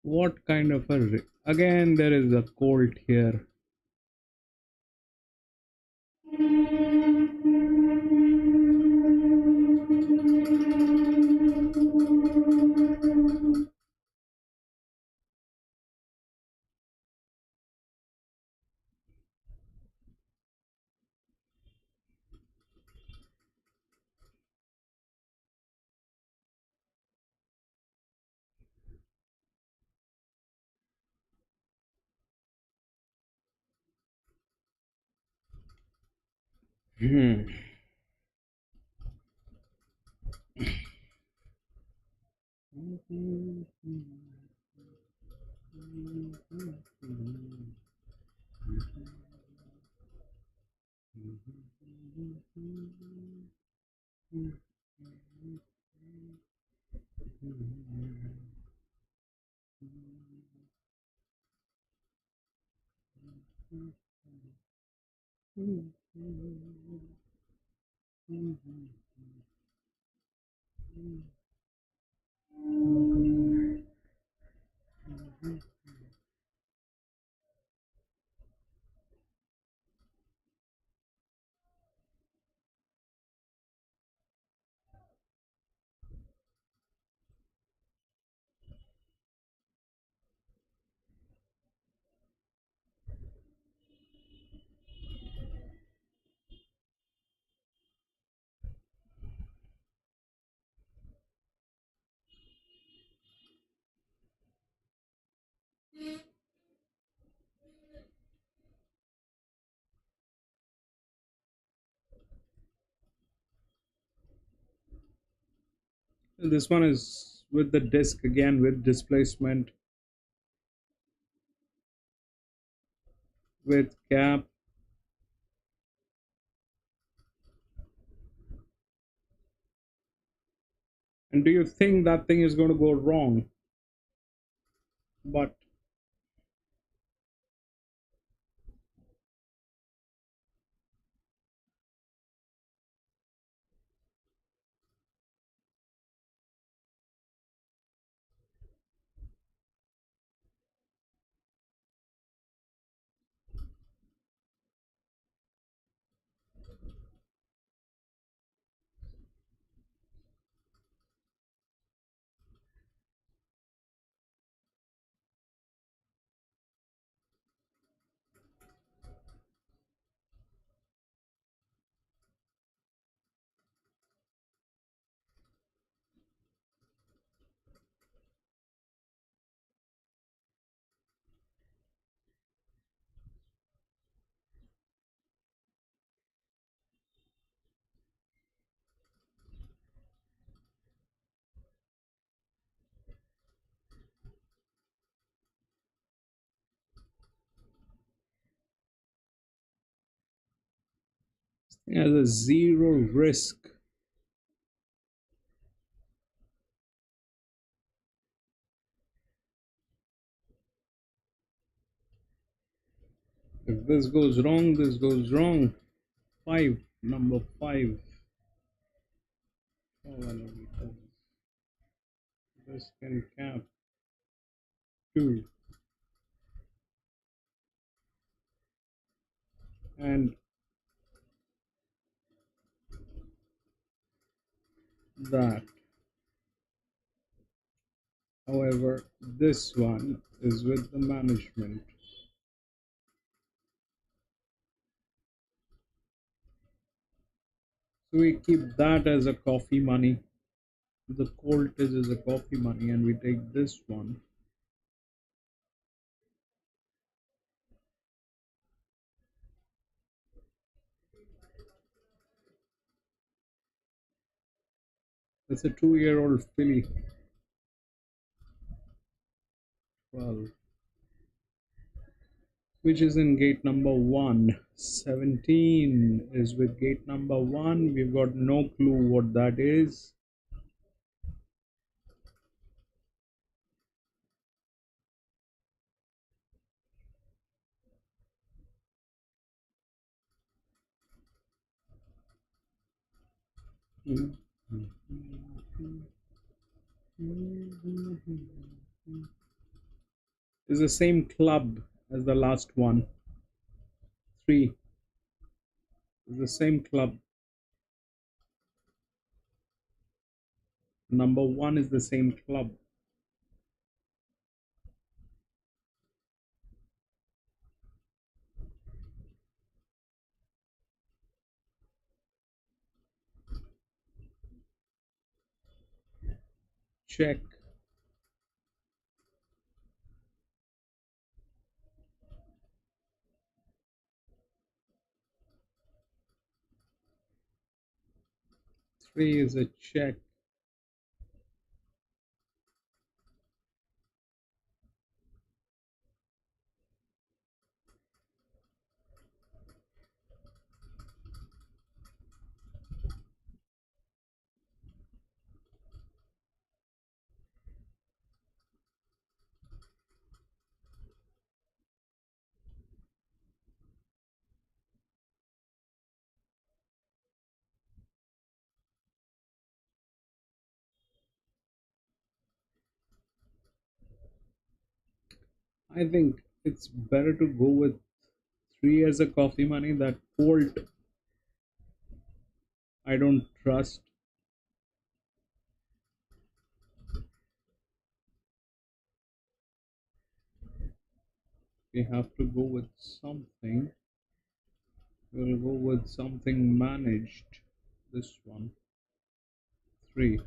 what kind of a... Again, there is a colt here. Hmm. This one is with the disc again, with displacement, with cap. And do you think that thing is going to go wrong? But It has a zero risk. If this goes wrong, this goes wrong. 5, number 5. Oh, well, this can cap 2. And that. However, this one is with the management. So we keep that as a coffee money. The colt is as a coffee money, and we take this one. It's a 2-year-old filly. 12. Which is in gate number 1. 17 is with gate number 1. We've got no clue what that is. It's the same club as the last one. 3 is the same club. Number 1 is the same club. Check. Three is a check. I think it's better to go with 3 as a coffee money. That colt I don't trust. We have to go with something. We'll go with something managed. This one. 3.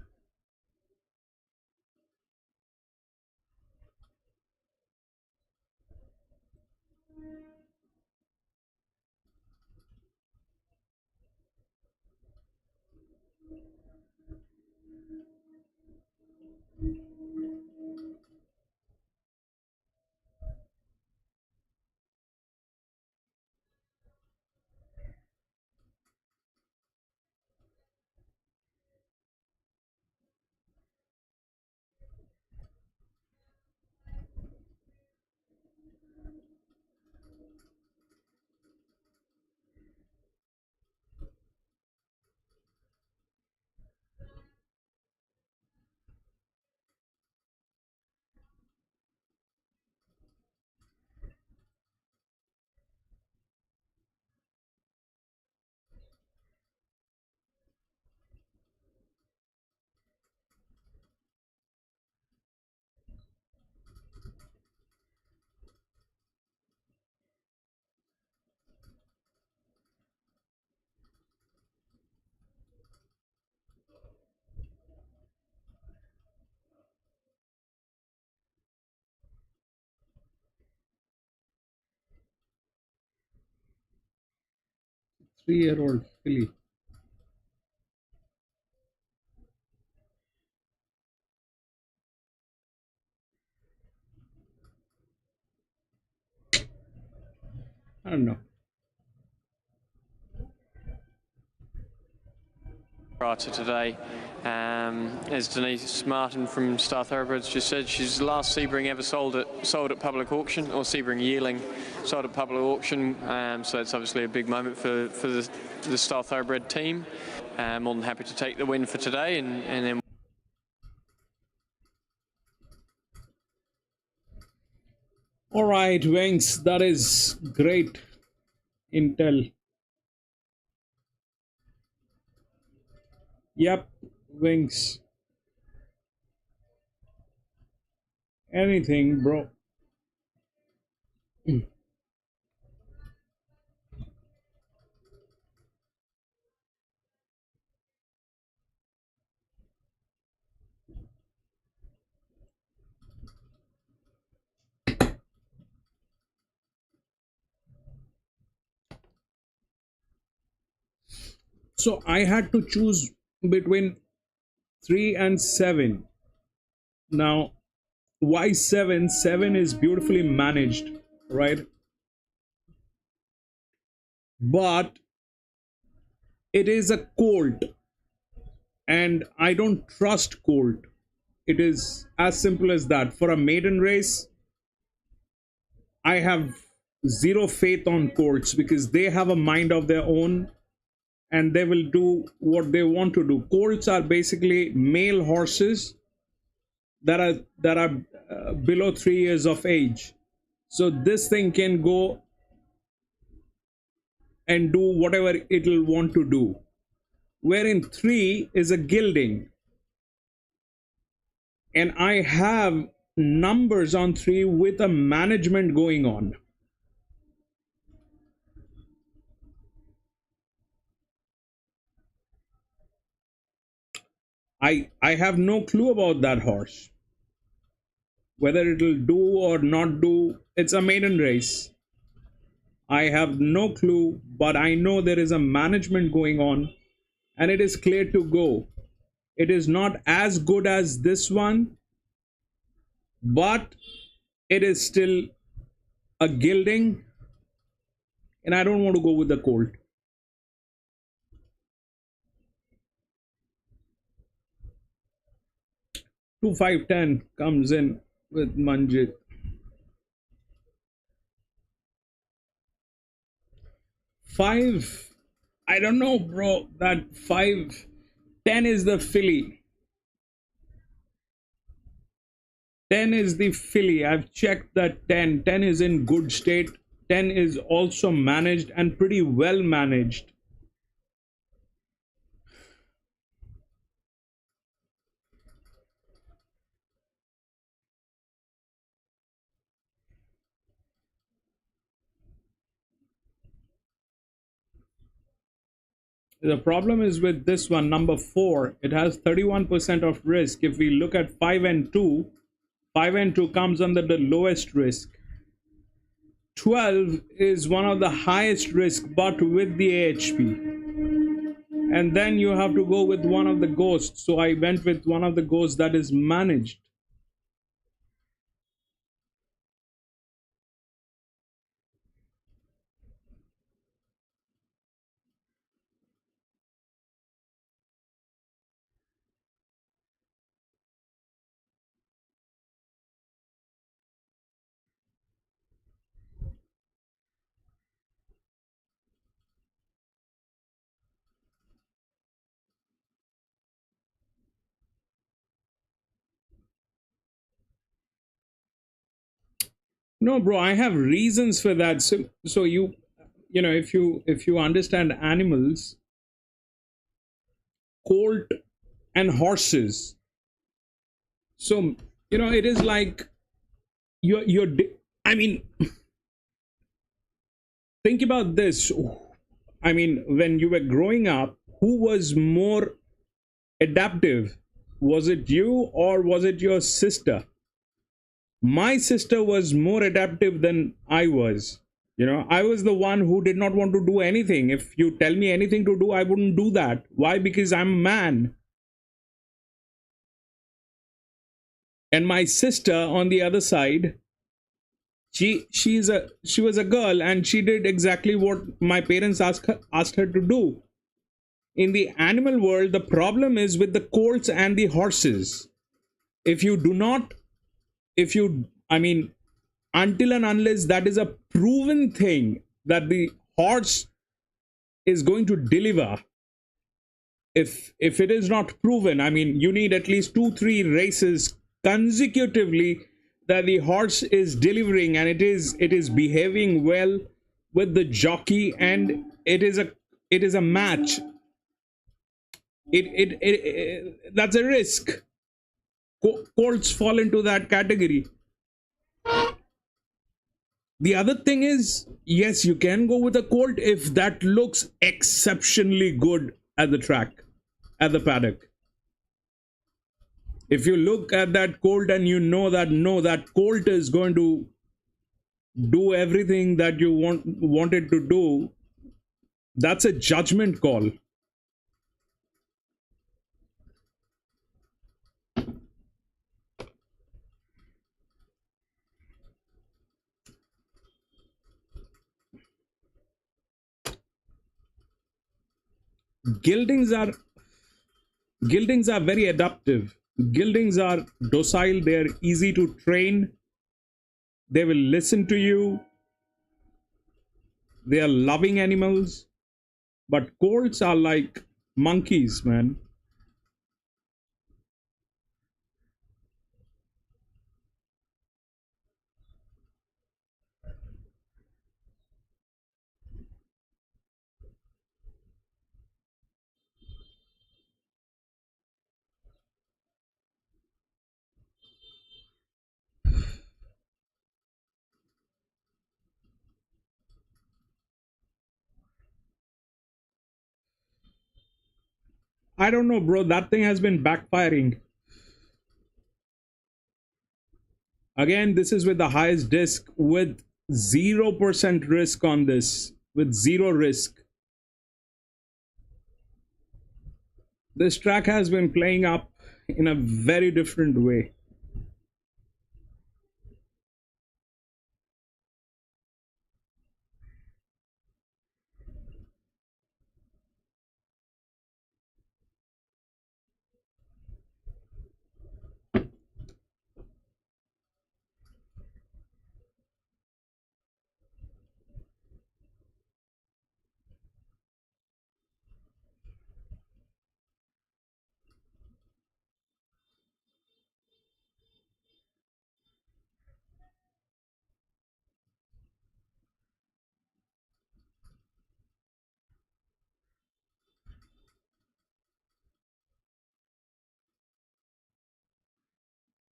3-year-old filly. I don't know. prior to today. As Denise Martin from Star Thoroughbreds just said, she's the last Sebring ever sold at public auction, or Sebring yearling sold at public auction. So that's obviously a big moment for the Star Thoroughbred team. More than happy to take the win for today, and then. All right, Wings, that is great intel. Yep, Wings. Anything, bro. So I had to choose between 3 and 7. Now, why 7? 7 is beautifully managed, right? But it is a colt, and I don't trust colt. It is as simple as that. For a maiden race, I have zero faith on colts because they have a mind of their own and they will do what they want to do. Colts are basically male horses that are below 3 years of age. So this thing can go and do whatever it will want to do. Wherein 3 is a gilding. And I have numbers on 3 with a management going on. I have no clue about that horse. Whether it will do or not do, it's a maiden race. I have no clue, but I know there is a management going on and it is clear to go. It is not as good as this one, but it is still a gilding, and I don't want to go with the colt. Two 510 comes in with Manjit. 5, I don't know, bro. That 510 is the filly. 10 is the filly. I've checked that 10 is in good state. 10 is also managed and pretty well managed. The problem is with this one, number 4, it has 31% of risk. If we look at 5 and 2, 5 and 2 comes under the lowest risk. 12 is one of the highest risk, but with the AHP. And then you have to go with one of the ghosts. So I went with one of the ghosts that is managed. No, bro, I have reasons for that. So you know, if you understand animals, colt and horses. So, you know, it is like I mean, think about this. I mean, when you were growing up, who was more adaptive? Was it you or was it your sister? My sister was more adaptive than I was. You know, I was the one who did not want to do anything. If you tell me anything to do, I wouldn't do that. Why? Because I'm a man. And my sister on the other side, she was a girl and she did exactly what my parents asked her to do. in the animal world, the problem is with the colts and the horses. If you do not, until and unless that is a proven thing that the horse is going to deliver, if it is not proven, you need at least 2-3 races consecutively that the horse is delivering and it is behaving well with the jockey, and it is a match. That's a risk. Colts fall into that category. The other thing is, yes, you can go with a colt if that looks exceptionally good at the track, at the paddock. If you look at that colt and you know that no, that colt is going to do everything that you want it to do, that's a judgment call. Geldings are very adaptive. Geldings are docile, they are easy to train, they will listen to you, they are loving animals. But colts are like monkeys, man. I don't know, bro. That thing has been backfiring. Again, this is with the highest disc with 0% risk on this. With 0 risk. This track has been playing up in a very different way.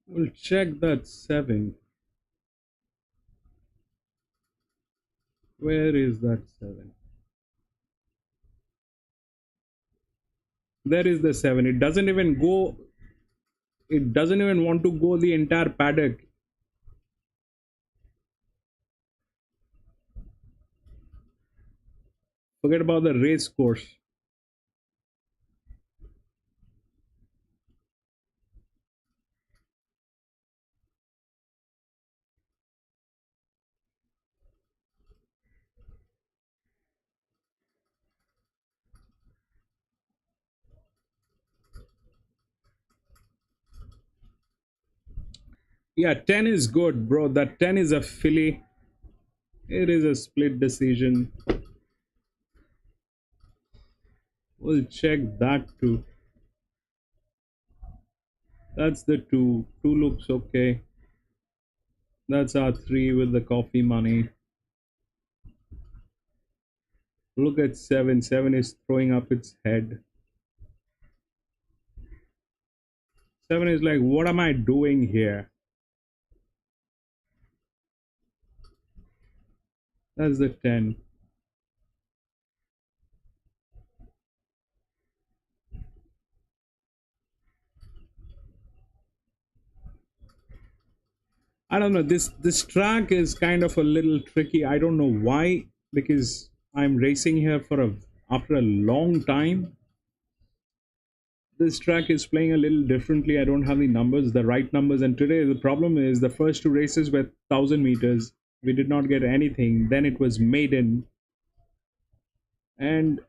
We'll check that 7. Where is that 7? There is the 7. It doesn't even go. It doesn't even want to go the entire paddock. Forget about the race course. Yeah, 10 is good, bro. That 10 is a filly. It is a split decision. We'll check that too. That's the 2. 2 looks okay. That's our 3 with the coffee money. Look at 7. 7 is throwing up its head. 7 is like, what am I doing here? That's the 10. I don't know. This track is kind of a little tricky. I don't know why, because I'm racing here after a long time. This track is playing a little differently. I don't have the right numbers, and today the problem is the first 2 races were 1,000 meters. We did not get anything. Then it was maiden, and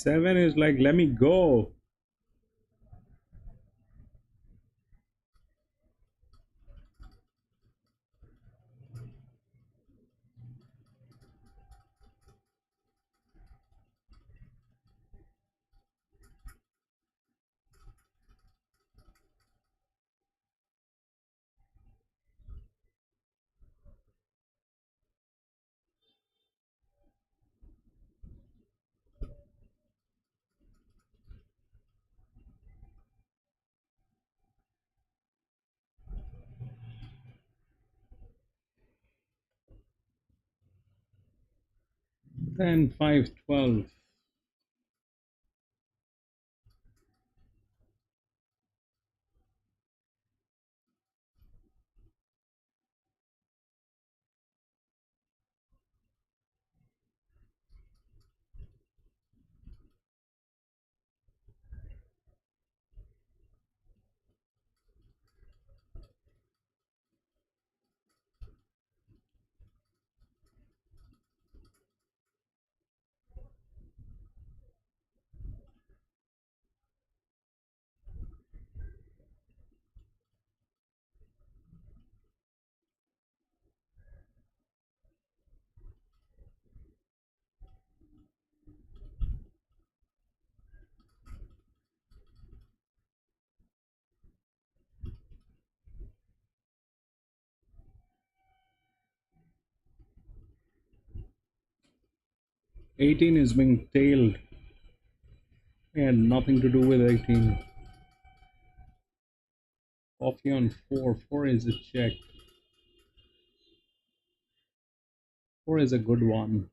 7 is like, let me go. Then 5-12. Eighteen is being tailed. And nothing to do with 18. Coffee on 4. 4 is a check. 4 is a good one.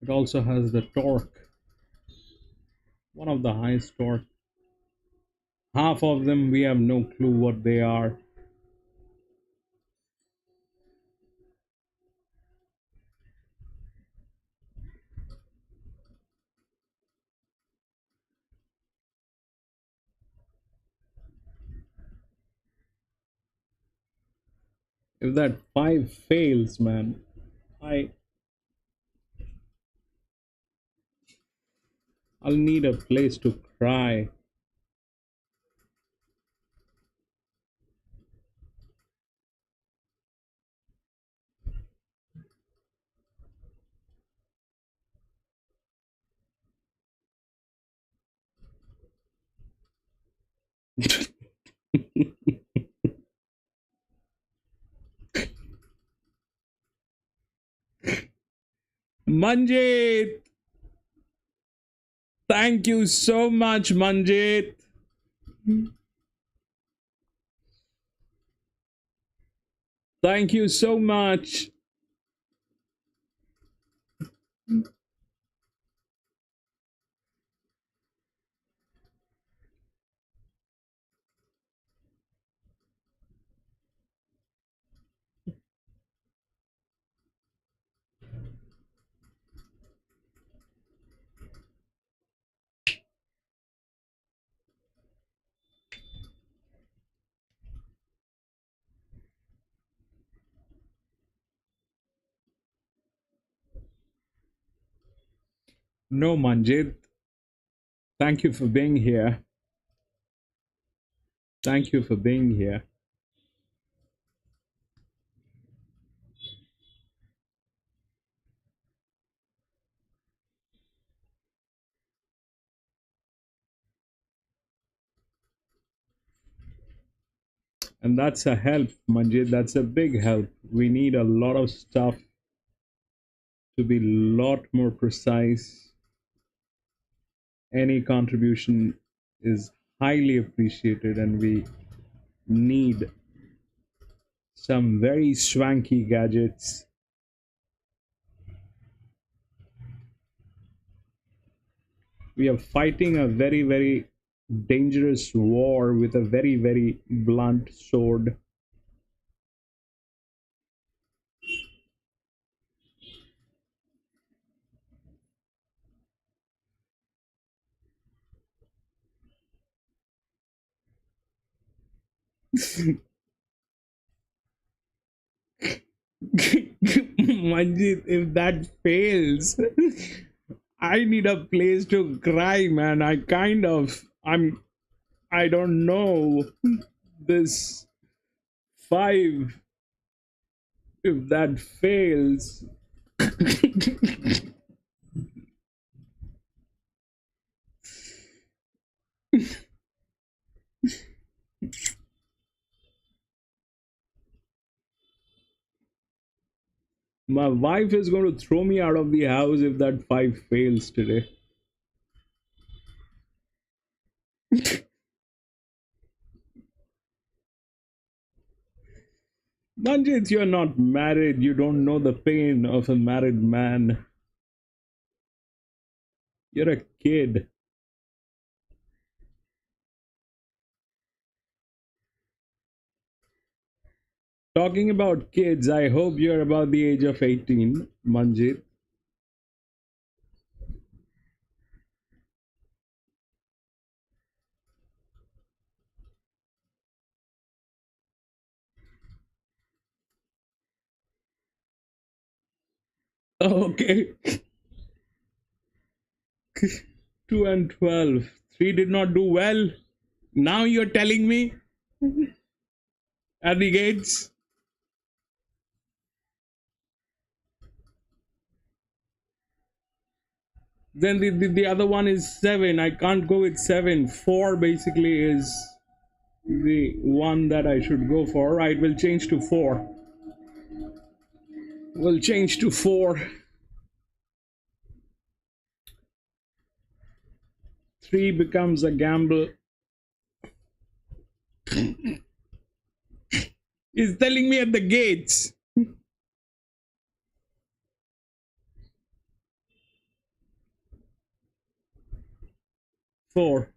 It also has the torque. One of the highest torque. Half of them we have no clue what they are. If that 5 fails, man, I'll need a place to cry. Manjit! Thank you so much, Manjit! Thank you so much! No, Manjit. Thank you for being here. Thank you for being here. And that's a help, Manjit. That's a big help. We need a lot of stuff to be a lot more precise. Any contribution is highly appreciated, and we need some very swanky gadgets. We are fighting a very, very dangerous war with a very, very blunt sword. Manjit, if that fails, I need a place to cry, man. I don't know. This 5, if that fails. My wife is going to throw me out of the house if that 5 fails today. Manjit, you're not married. You don't know the pain of a married man. You're a kid. Talking about kids, I hope you're about the age of 18, Manjit. Okay. 2 and 12. 3 did not do well. Now you're telling me at the gates. Then the other one is 7. I can't go with 7. 4 basically is the one that I should go for. Right, we'll change to 4. We'll change to 4. 3 becomes a gamble. He's telling me at the gates. Four.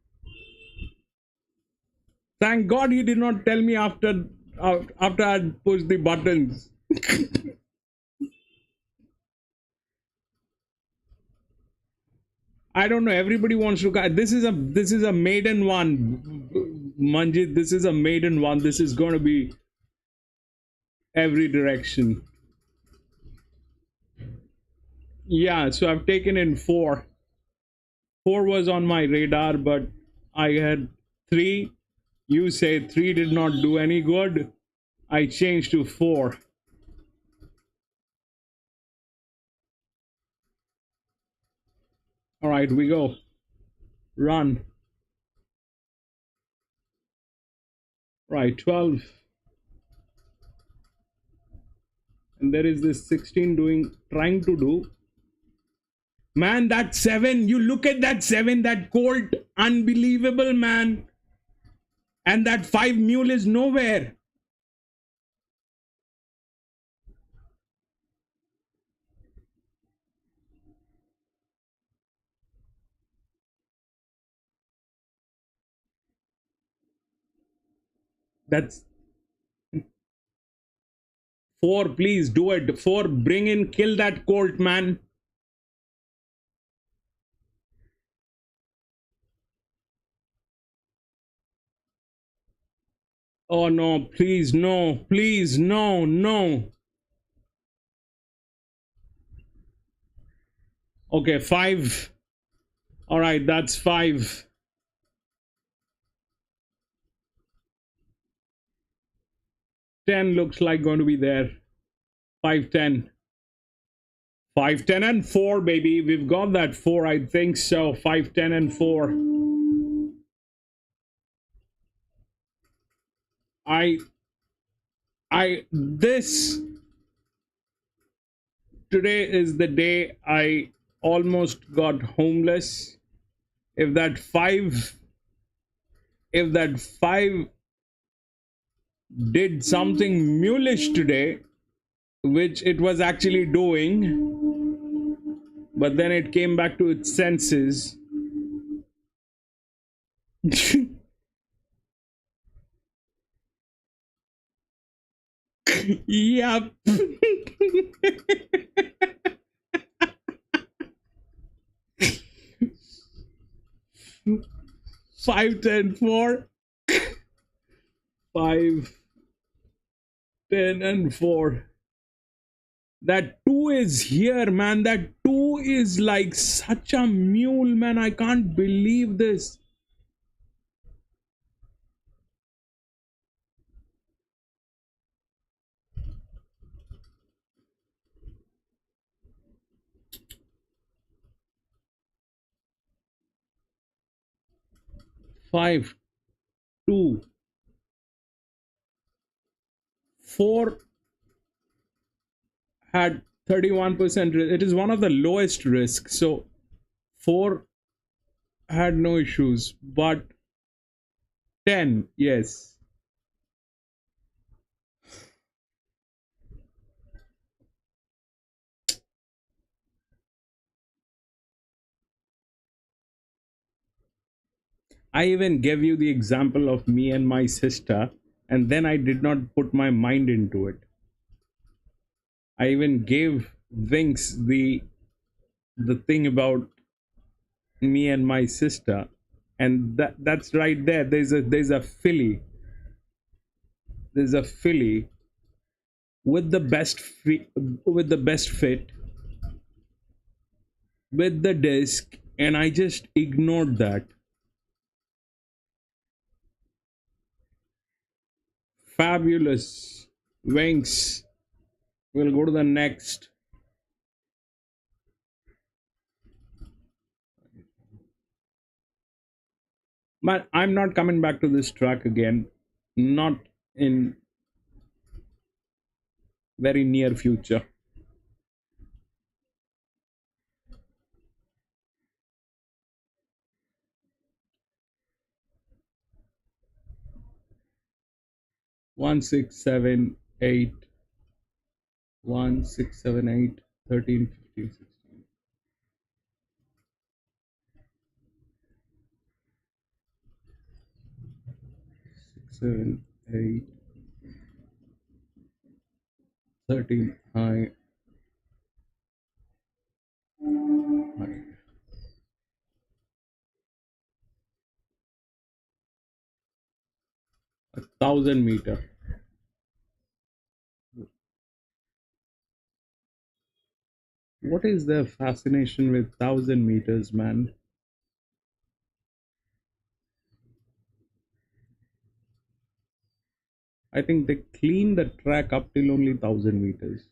Thank God he did not tell me after I'd pushed the buttons. I don't know. Everybody wants to. This is a maiden one, Manjit. This is a maiden one. This is going to be every direction. Yeah. So I've taken in 4. 4 was on my radar, but I had 3. You say 3 did not do any good. I changed to 4. All right, we go. Run. Right, 12. And there is this 16 trying to do. Man, that 7, you look at that 7, that colt, unbelievable, man. And that 5 mule is nowhere. That's 4, please do it. 4, bring in, kill that colt, man. Oh no, please, no, please, no, no. Okay, 5. All right, that's 5. 10 looks like going to be there. 5, 10. 5, 10 and 4, baby. We've got that 4, I think so. 5, 10 and 4. This today is the day I almost got homeless. If that 5 did something mulish today, which it was actually doing, but then it came back to its senses. Yep. 5, 10, 4. 5, 10 and 4. That 2 is here, man. That 2 2 is like such a mule, man. I can't believe this. Five, 2, 4 had 31%. It is one of the lowest risks. So 4 had no issues, but 10, yes. I even gave you the example of me and my sister, and then I did not put my mind into it. I even gave Winks the thing about me and my sister, and that's right there. There's a filly. There's a filly with the best with the best fit with the disc, and I just ignored that. Fabulous. Winks. We'll go to the next. But I'm not coming back to this track again. Not in very near future. One six seven eight 1678 13 15 16 678 13 high. 1,000 meter. What is the fascination with 1,000 meters, man? I think they clean the track up till only 1,000 meters.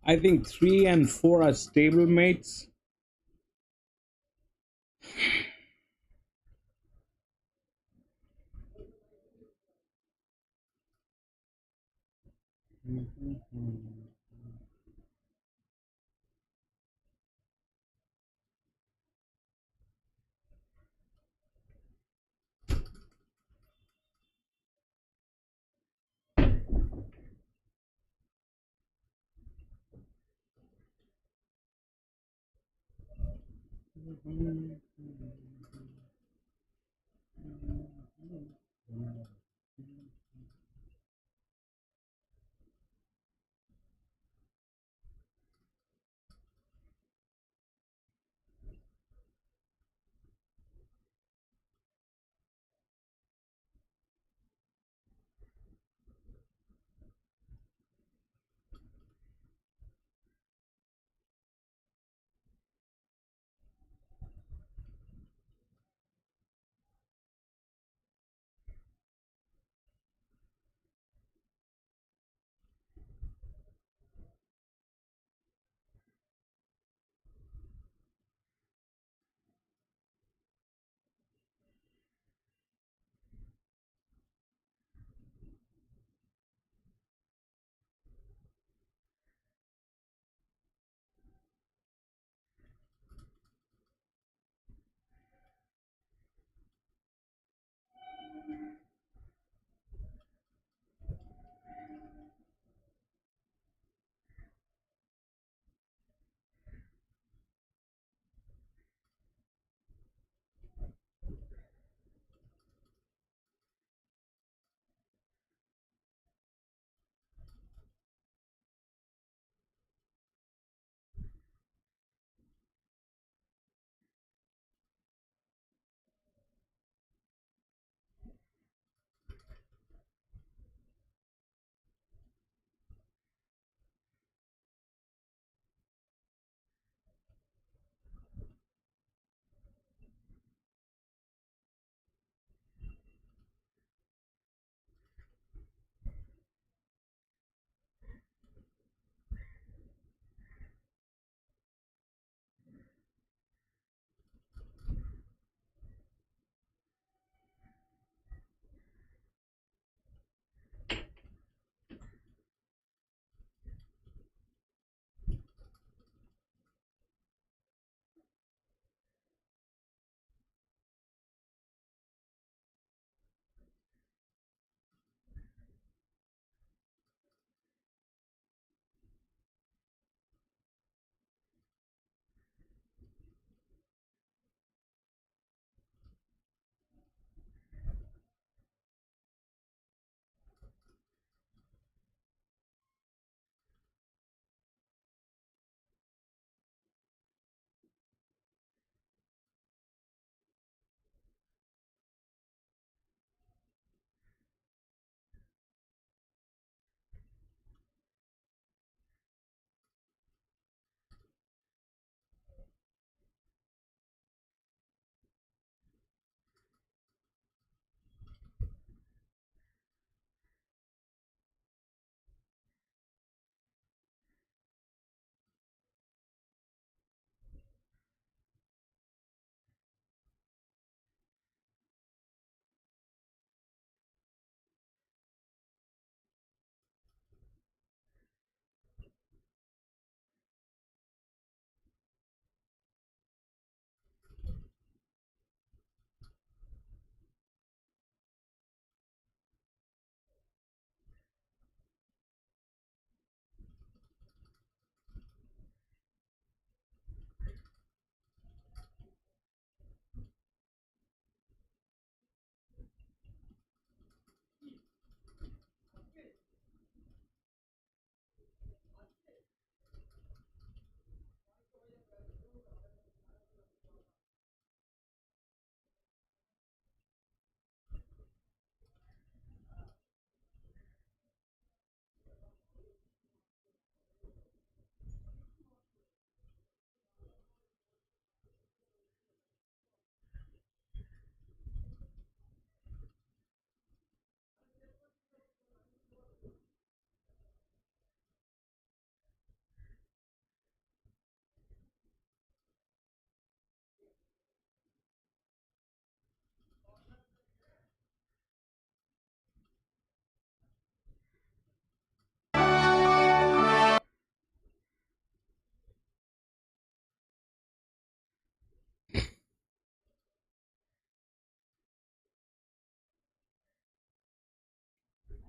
I think 3 and 4 are stablemates.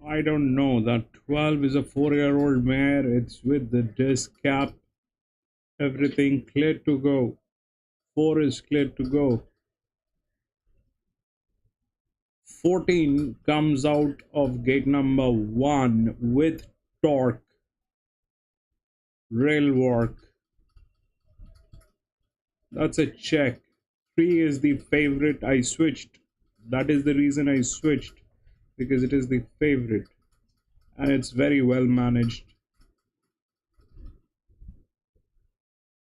I don't know. That 12 is a 4-year-old mare. It's with the disc cap. Everything clear to go. 4 is clear to go. 14 comes out of gate number 1 with torque. Rail work. That's a check. 3 is the favorite. I switched. That is the reason I switched. Because it is the favorite. And it's very well managed.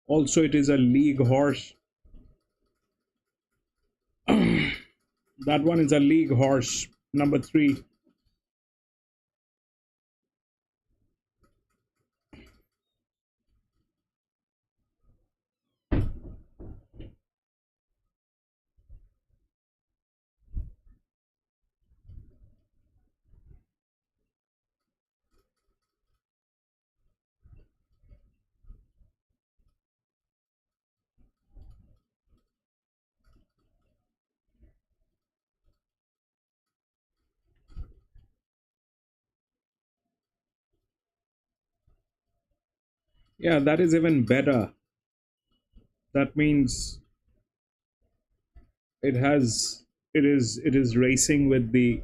Also, it is a league horse. That one is a league horse. Number 3. Yeah, that is even better. That means it is racing with the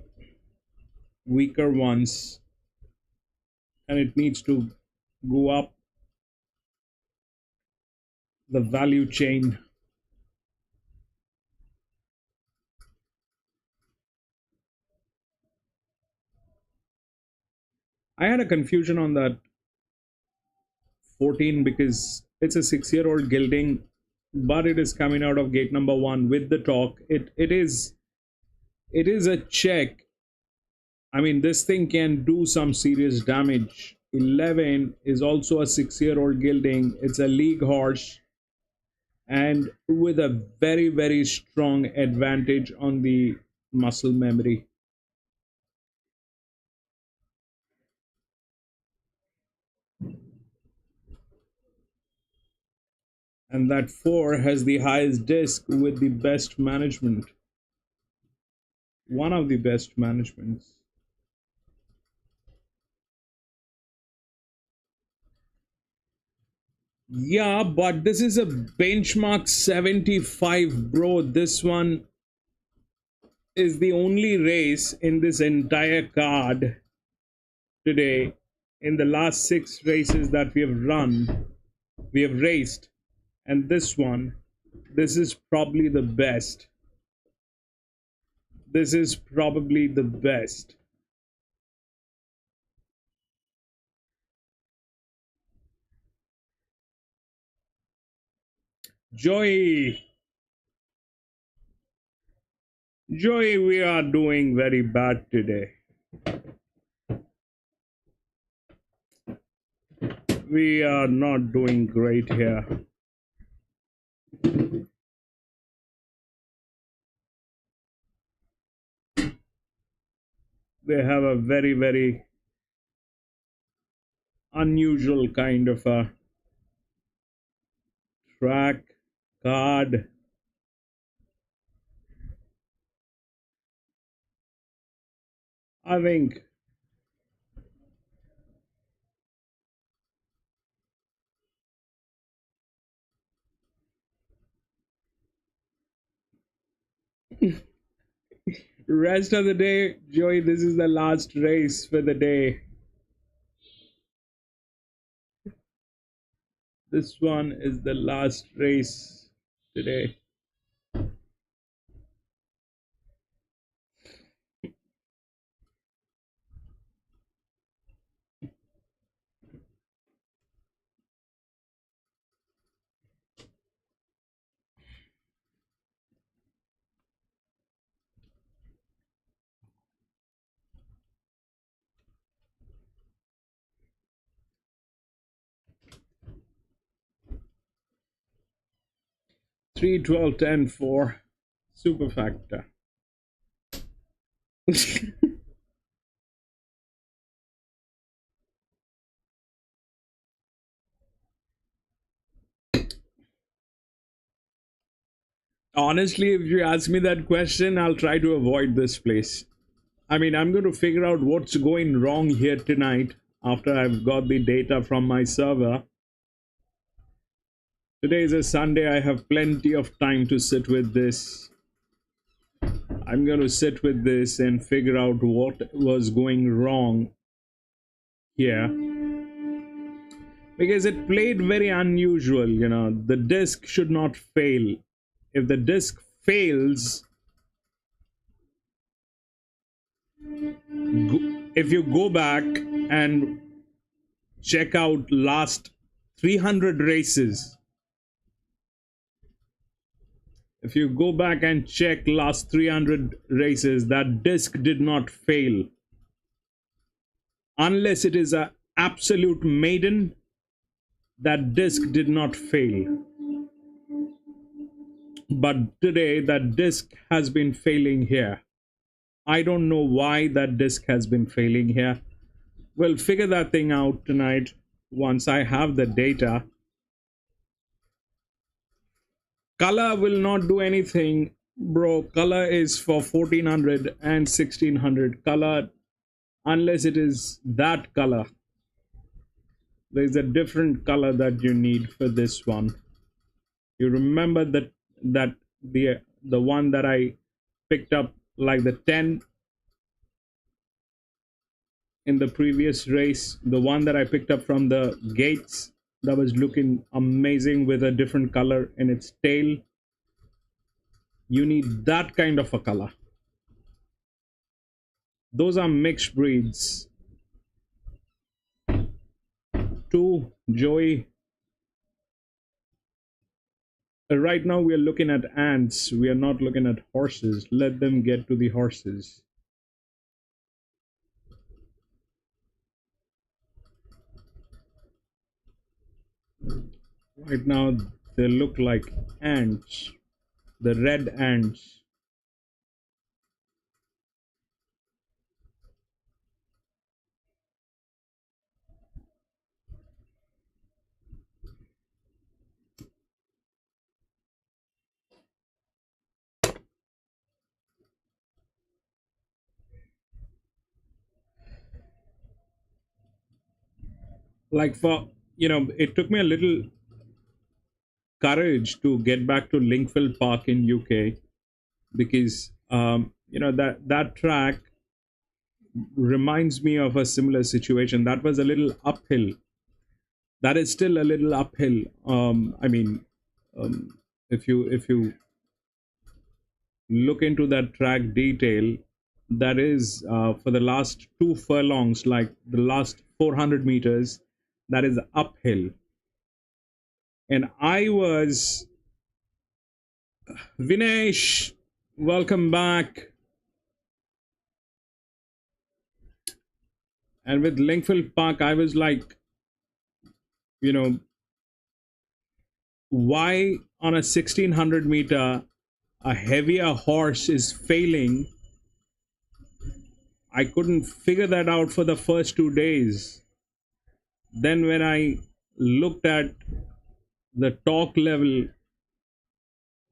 weaker ones, and it needs to go up the value chain. I had a confusion on that 14 because it's a 6-year-old gelding, but it is coming out of gate number 1 with the torque. It is a check. I mean, this thing can do some serious damage. 11 is also a 6-year-old gelding. It's a league horse and with a very, very strong advantage on the muscle memory. And that 4 has the highest disc with the best management. One of the best managements. Yeah, but this is a benchmark 75, bro. This one is the only race in this entire card today. In the last 6 races that we have raced. And this is probably the best. This is probably the best. Joey, we are doing very bad today. We are not doing great here. They have a very, very unusual kind of a track card. I think rest of the day, Joey, this is the last race for the day. This one is the last race today. Three, 12, 10, 4. Super factor. Honestly, if you ask me that question, I'll try to avoid this place. I mean, I'm going to figure out what's going wrong here tonight after I've got the data from my server. Today is a Sunday. I have plenty of time to sit with this. I'm going to sit with this and figure out what was going wrong here. Because it played very unusual, you know. The disc should not fail. If the disc fails, if you go back and check out last 300 races, if you go back and check last 300 races, that disc did not fail. Unless it is an absolute maiden, that disc did not fail. But today, that disc has been failing here. I don't know why that disc has been failing here. We'll figure that thing out tonight once I have the data. Color will not do anything, bro. Color is for 1400 and 1600. Color, unless it is that color. There's a different color that you need for this one. You remember that the one that I picked up, like the 10 in the previous race, the one that I picked up from the gates, that was looking amazing with a different color in its tail. You need that kind of a color. Those are mixed breeds. 2, Joey. Right now we are looking at ants. We are not looking at horses. Let them get to the horses. Right now they look like ants. The red ants. Like, for, you know, it took me a little courage to get back to Linkfield Park in UK, because you know, that track reminds me of a similar situation. That was a little uphill. That is still a little uphill. I mean, if you look into that track detail, that is for the last 2 furlongs, like the last 400 meters, that is uphill. And I was, Vinesh, welcome back. And with Linkfield Park, I was like, you know, why on a 1600 meter a heavier horse is failing? I couldn't figure that out for the first 2 days. Then when I looked at the torque level,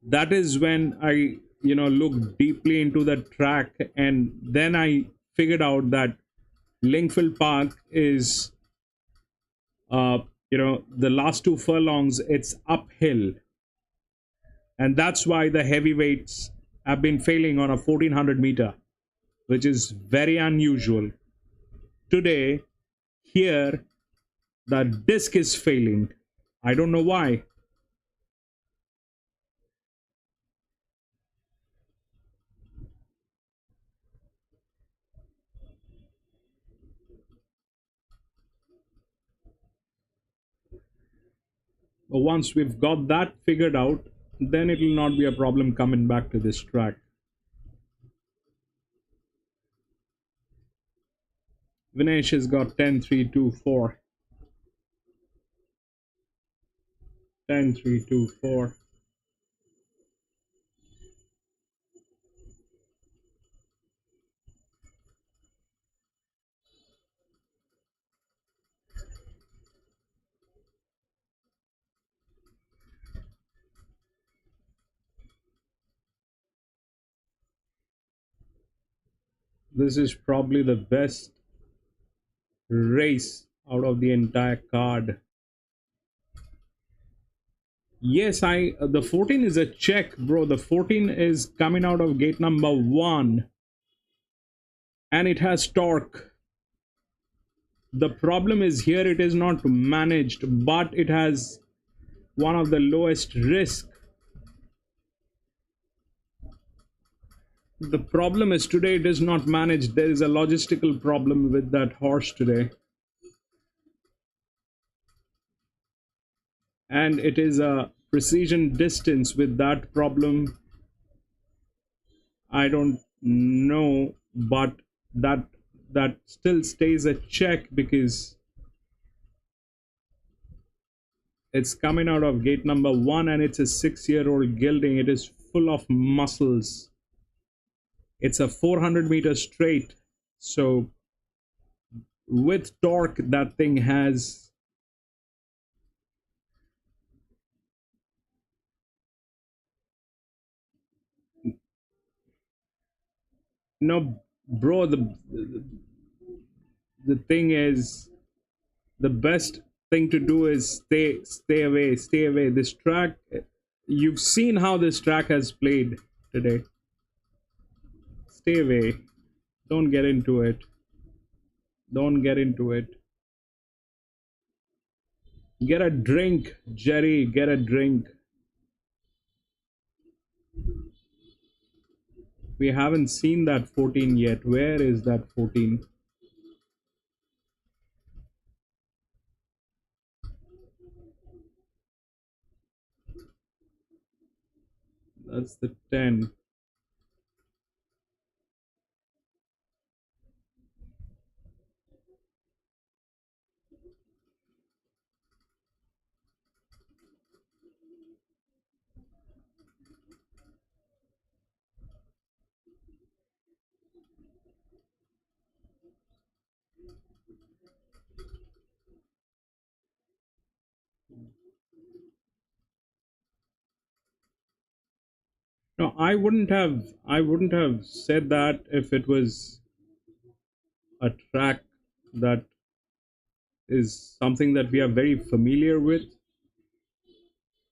that is when I, you know, looked deeply into the track, and then I figured out that Linkfield Park is, you know, the last 2 furlongs, it's uphill. And that's why the heavyweights have been failing on a 1400 meter, which is very unusual. Today, here, the disc is failing. I don't know why. But once we've got that figured out, then it will not be a problem coming back to this track. Vinesh has got 10-3-2-4. 10-3-2-4. This is probably the best race out of the entire card. Yes, the 14 is a check, bro. The 14 is coming out of gate number 1. And it has torque. The problem is here it is not managed, but it has one of the lowest risk. The problem is today it is not managed. There is a logistical problem with that horse today. And it is a precision distance with that problem. I don't know, but that still stays a check because it's coming out of gate number 1 and it's a 6-year-old gelding. It is full of muscles. It's a 400-meter straight. So with torque, that thing has no, bro. The thing is, the best thing to do is stay away. This track, you've seen how this track has played today. Stay away. Don't get into it. Don't get into it. Get a drink, Jerry. Get a drink. We haven't seen that 14 yet. Where is that 14? That's the 10. No, I wouldn't have said that if it was a track that is something that we are very familiar with.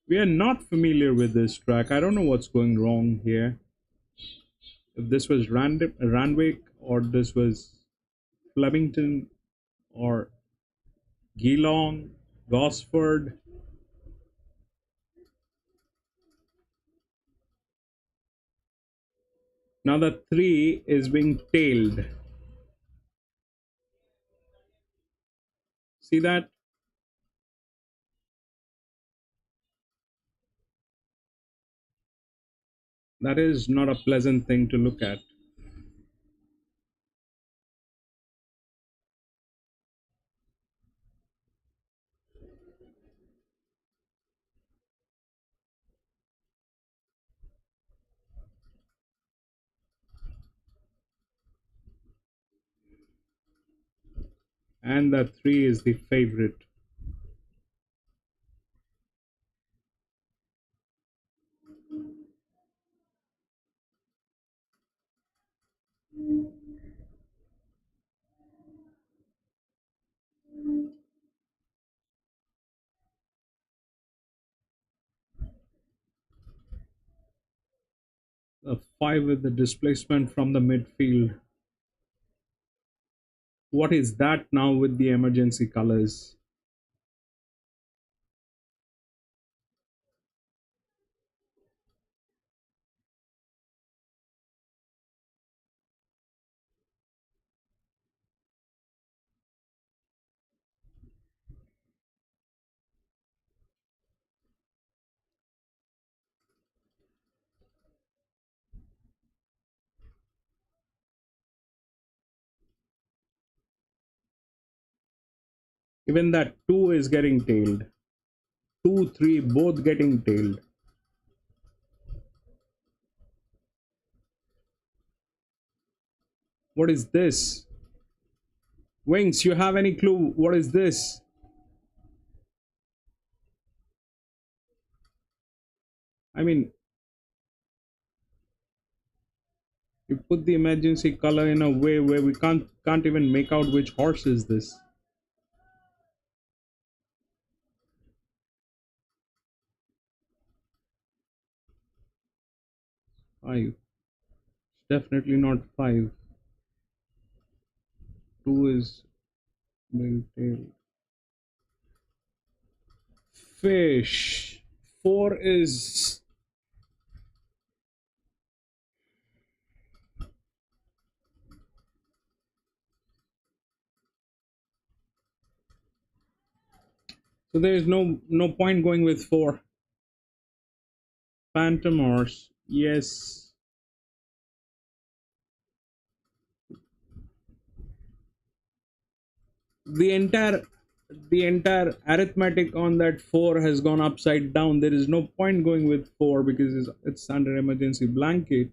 We are not familiar with this track. I don't know what's going wrong here. If this was Randwick or this was Flemington or Geelong, Gosford. Now the 3 is being tailed. See that? That is not a pleasant thing to look at. And that 3 is the favorite. A 5 with the displacement from the midfield. What is that now with the emergency colors? Even that 2 is getting tailed. 2, 3, both getting tailed. What is this? Wings, you have any clue? What is this? I mean, You put the emergency color in a way where we can't even make out which horse is this. 5. Definitely not 5. 2 is tail. Fish. 4 is... So there is no point going with 4. Phantom horse. Yes. The entire arithmetic on that 4 has gone upside down. There is no point going with 4 because it's under emergency blanket.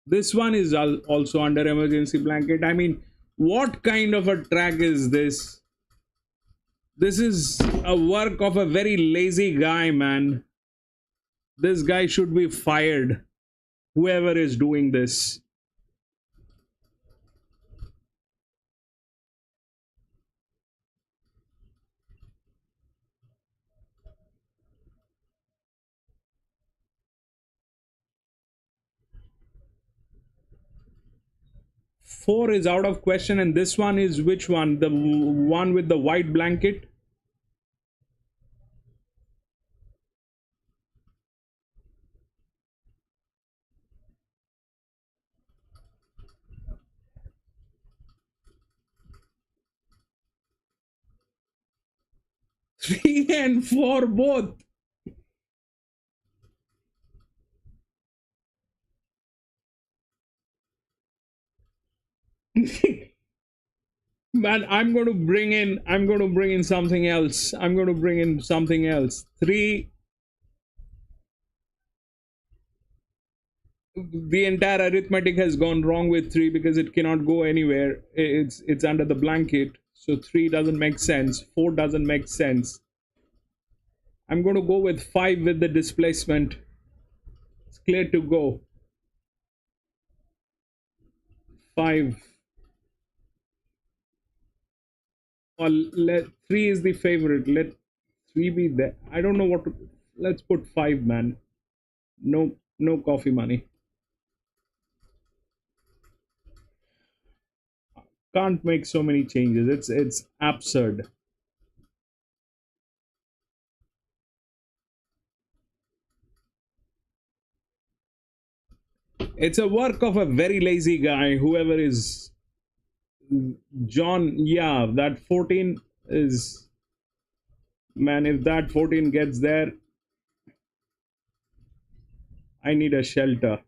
This one is also under emergency blanket. I mean, what kind of a track is this? This is a work of a very lazy guy, man. This guy should be fired. Whoever is doing this. Four is out of question, and this one is which one? The one with the white blanket? Three and 4 both. Man, I'm going to bring in something else. 3. The entire arithmetic has gone wrong with 3 because it cannot go anywhere. It's under the blanket. So 3 doesn't make sense. 4 doesn't make sense. I'm going to go with 5 with the displacement. It's clear to go. 5. Or 3 is the favorite. Let 3 be there. I don't know what to... Let's put 5, man. No coffee money. Can't make so many changes. It's absurd. It's a work of a very lazy guy, whoever is John. Yeah, that 14 is... Man, if that 14 gets there, I need a shelter.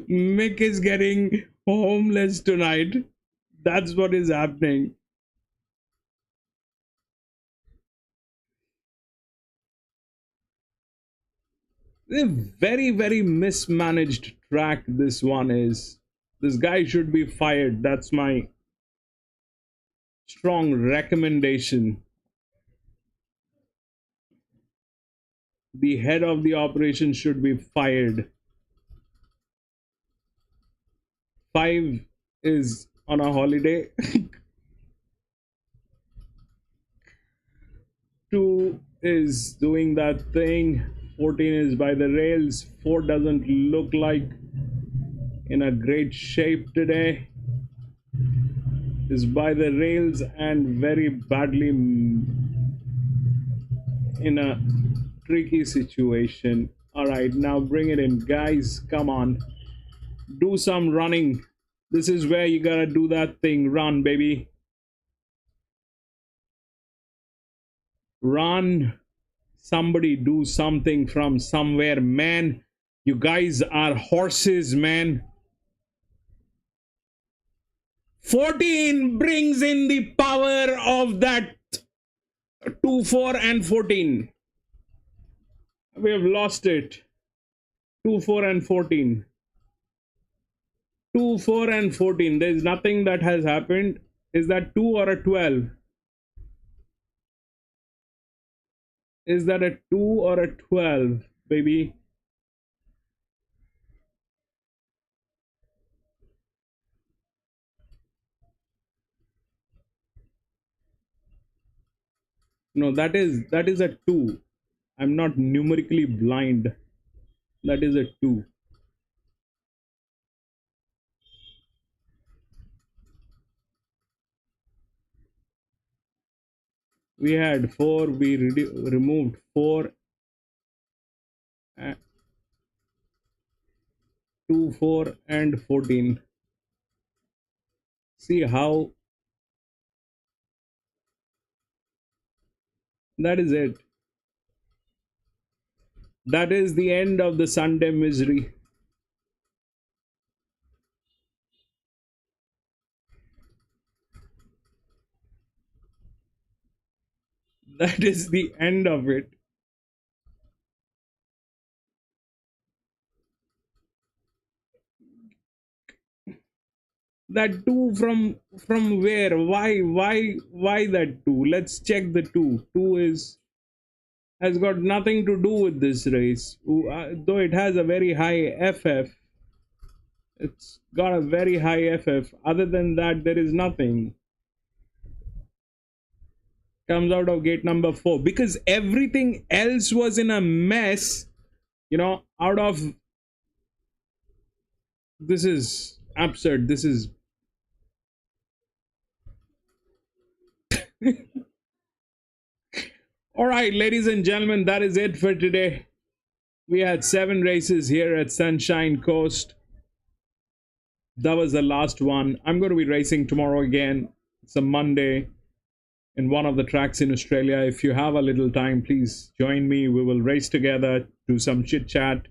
Mick is getting homeless tonight. That's what is happening. A very, very mismanaged track this one is. This guy should be fired. That's my strong recommendation. The head of the operation should be fired. 5 is on a holiday. 2 is doing that thing. 14 is by the rails. 4 doesn't look like in a great shape today. Is by the rails and very badly in a tricky situation. All right, now bring it in, guys. Come on, do some running. This is where you gotta do that thing. Run, baby. Run. Somebody do something from somewhere, man. You guys are horses, man. 14 brings in the power of that 2, 4 and 14. We have lost it. 2, 4 and 14. 2, 4 and 14. There's nothing that has happened. Is that 2 or a 12? Is that a 2 or a 12, baby? No, that is a 2. I'm not numerically blind. That is a 2. We had 4, we removed 4. 2, 4 and 14. See how that is it. That is the end of the Sunday misery. That is the end of it. That 2 from where? Why that 2? Let's check the 2. 2 has got nothing to do with this race. Though it has a very high FF. It's got a very high FF. Other than that, there is nothing. Comes out of gate number 4. Because everything else was in a mess. You know, out of... This is absurd. This is... All right, ladies and gentlemen, that is it for today. We had 7 races here at Sunshine Coast. That was the last one. I'm going to be racing tomorrow again. It's a Monday in one of the tracks in Australia. If you have a little time, please join me. We will race together, do some chit chat.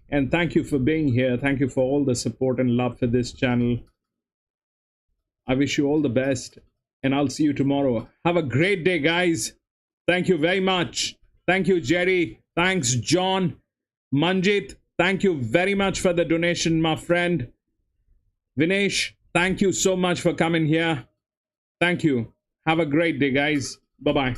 And thank you for being here. Thank you for all the support and love for this channel. I wish you all the best. And I'll see you tomorrow. Have a great day, guys. Thank you very much. Thank you, Jerry. Thanks, John. Manjit, thank you very much for the donation, my friend. Vinesh, thank you so much for coming here. Thank you. Have a great day, guys. Bye-bye.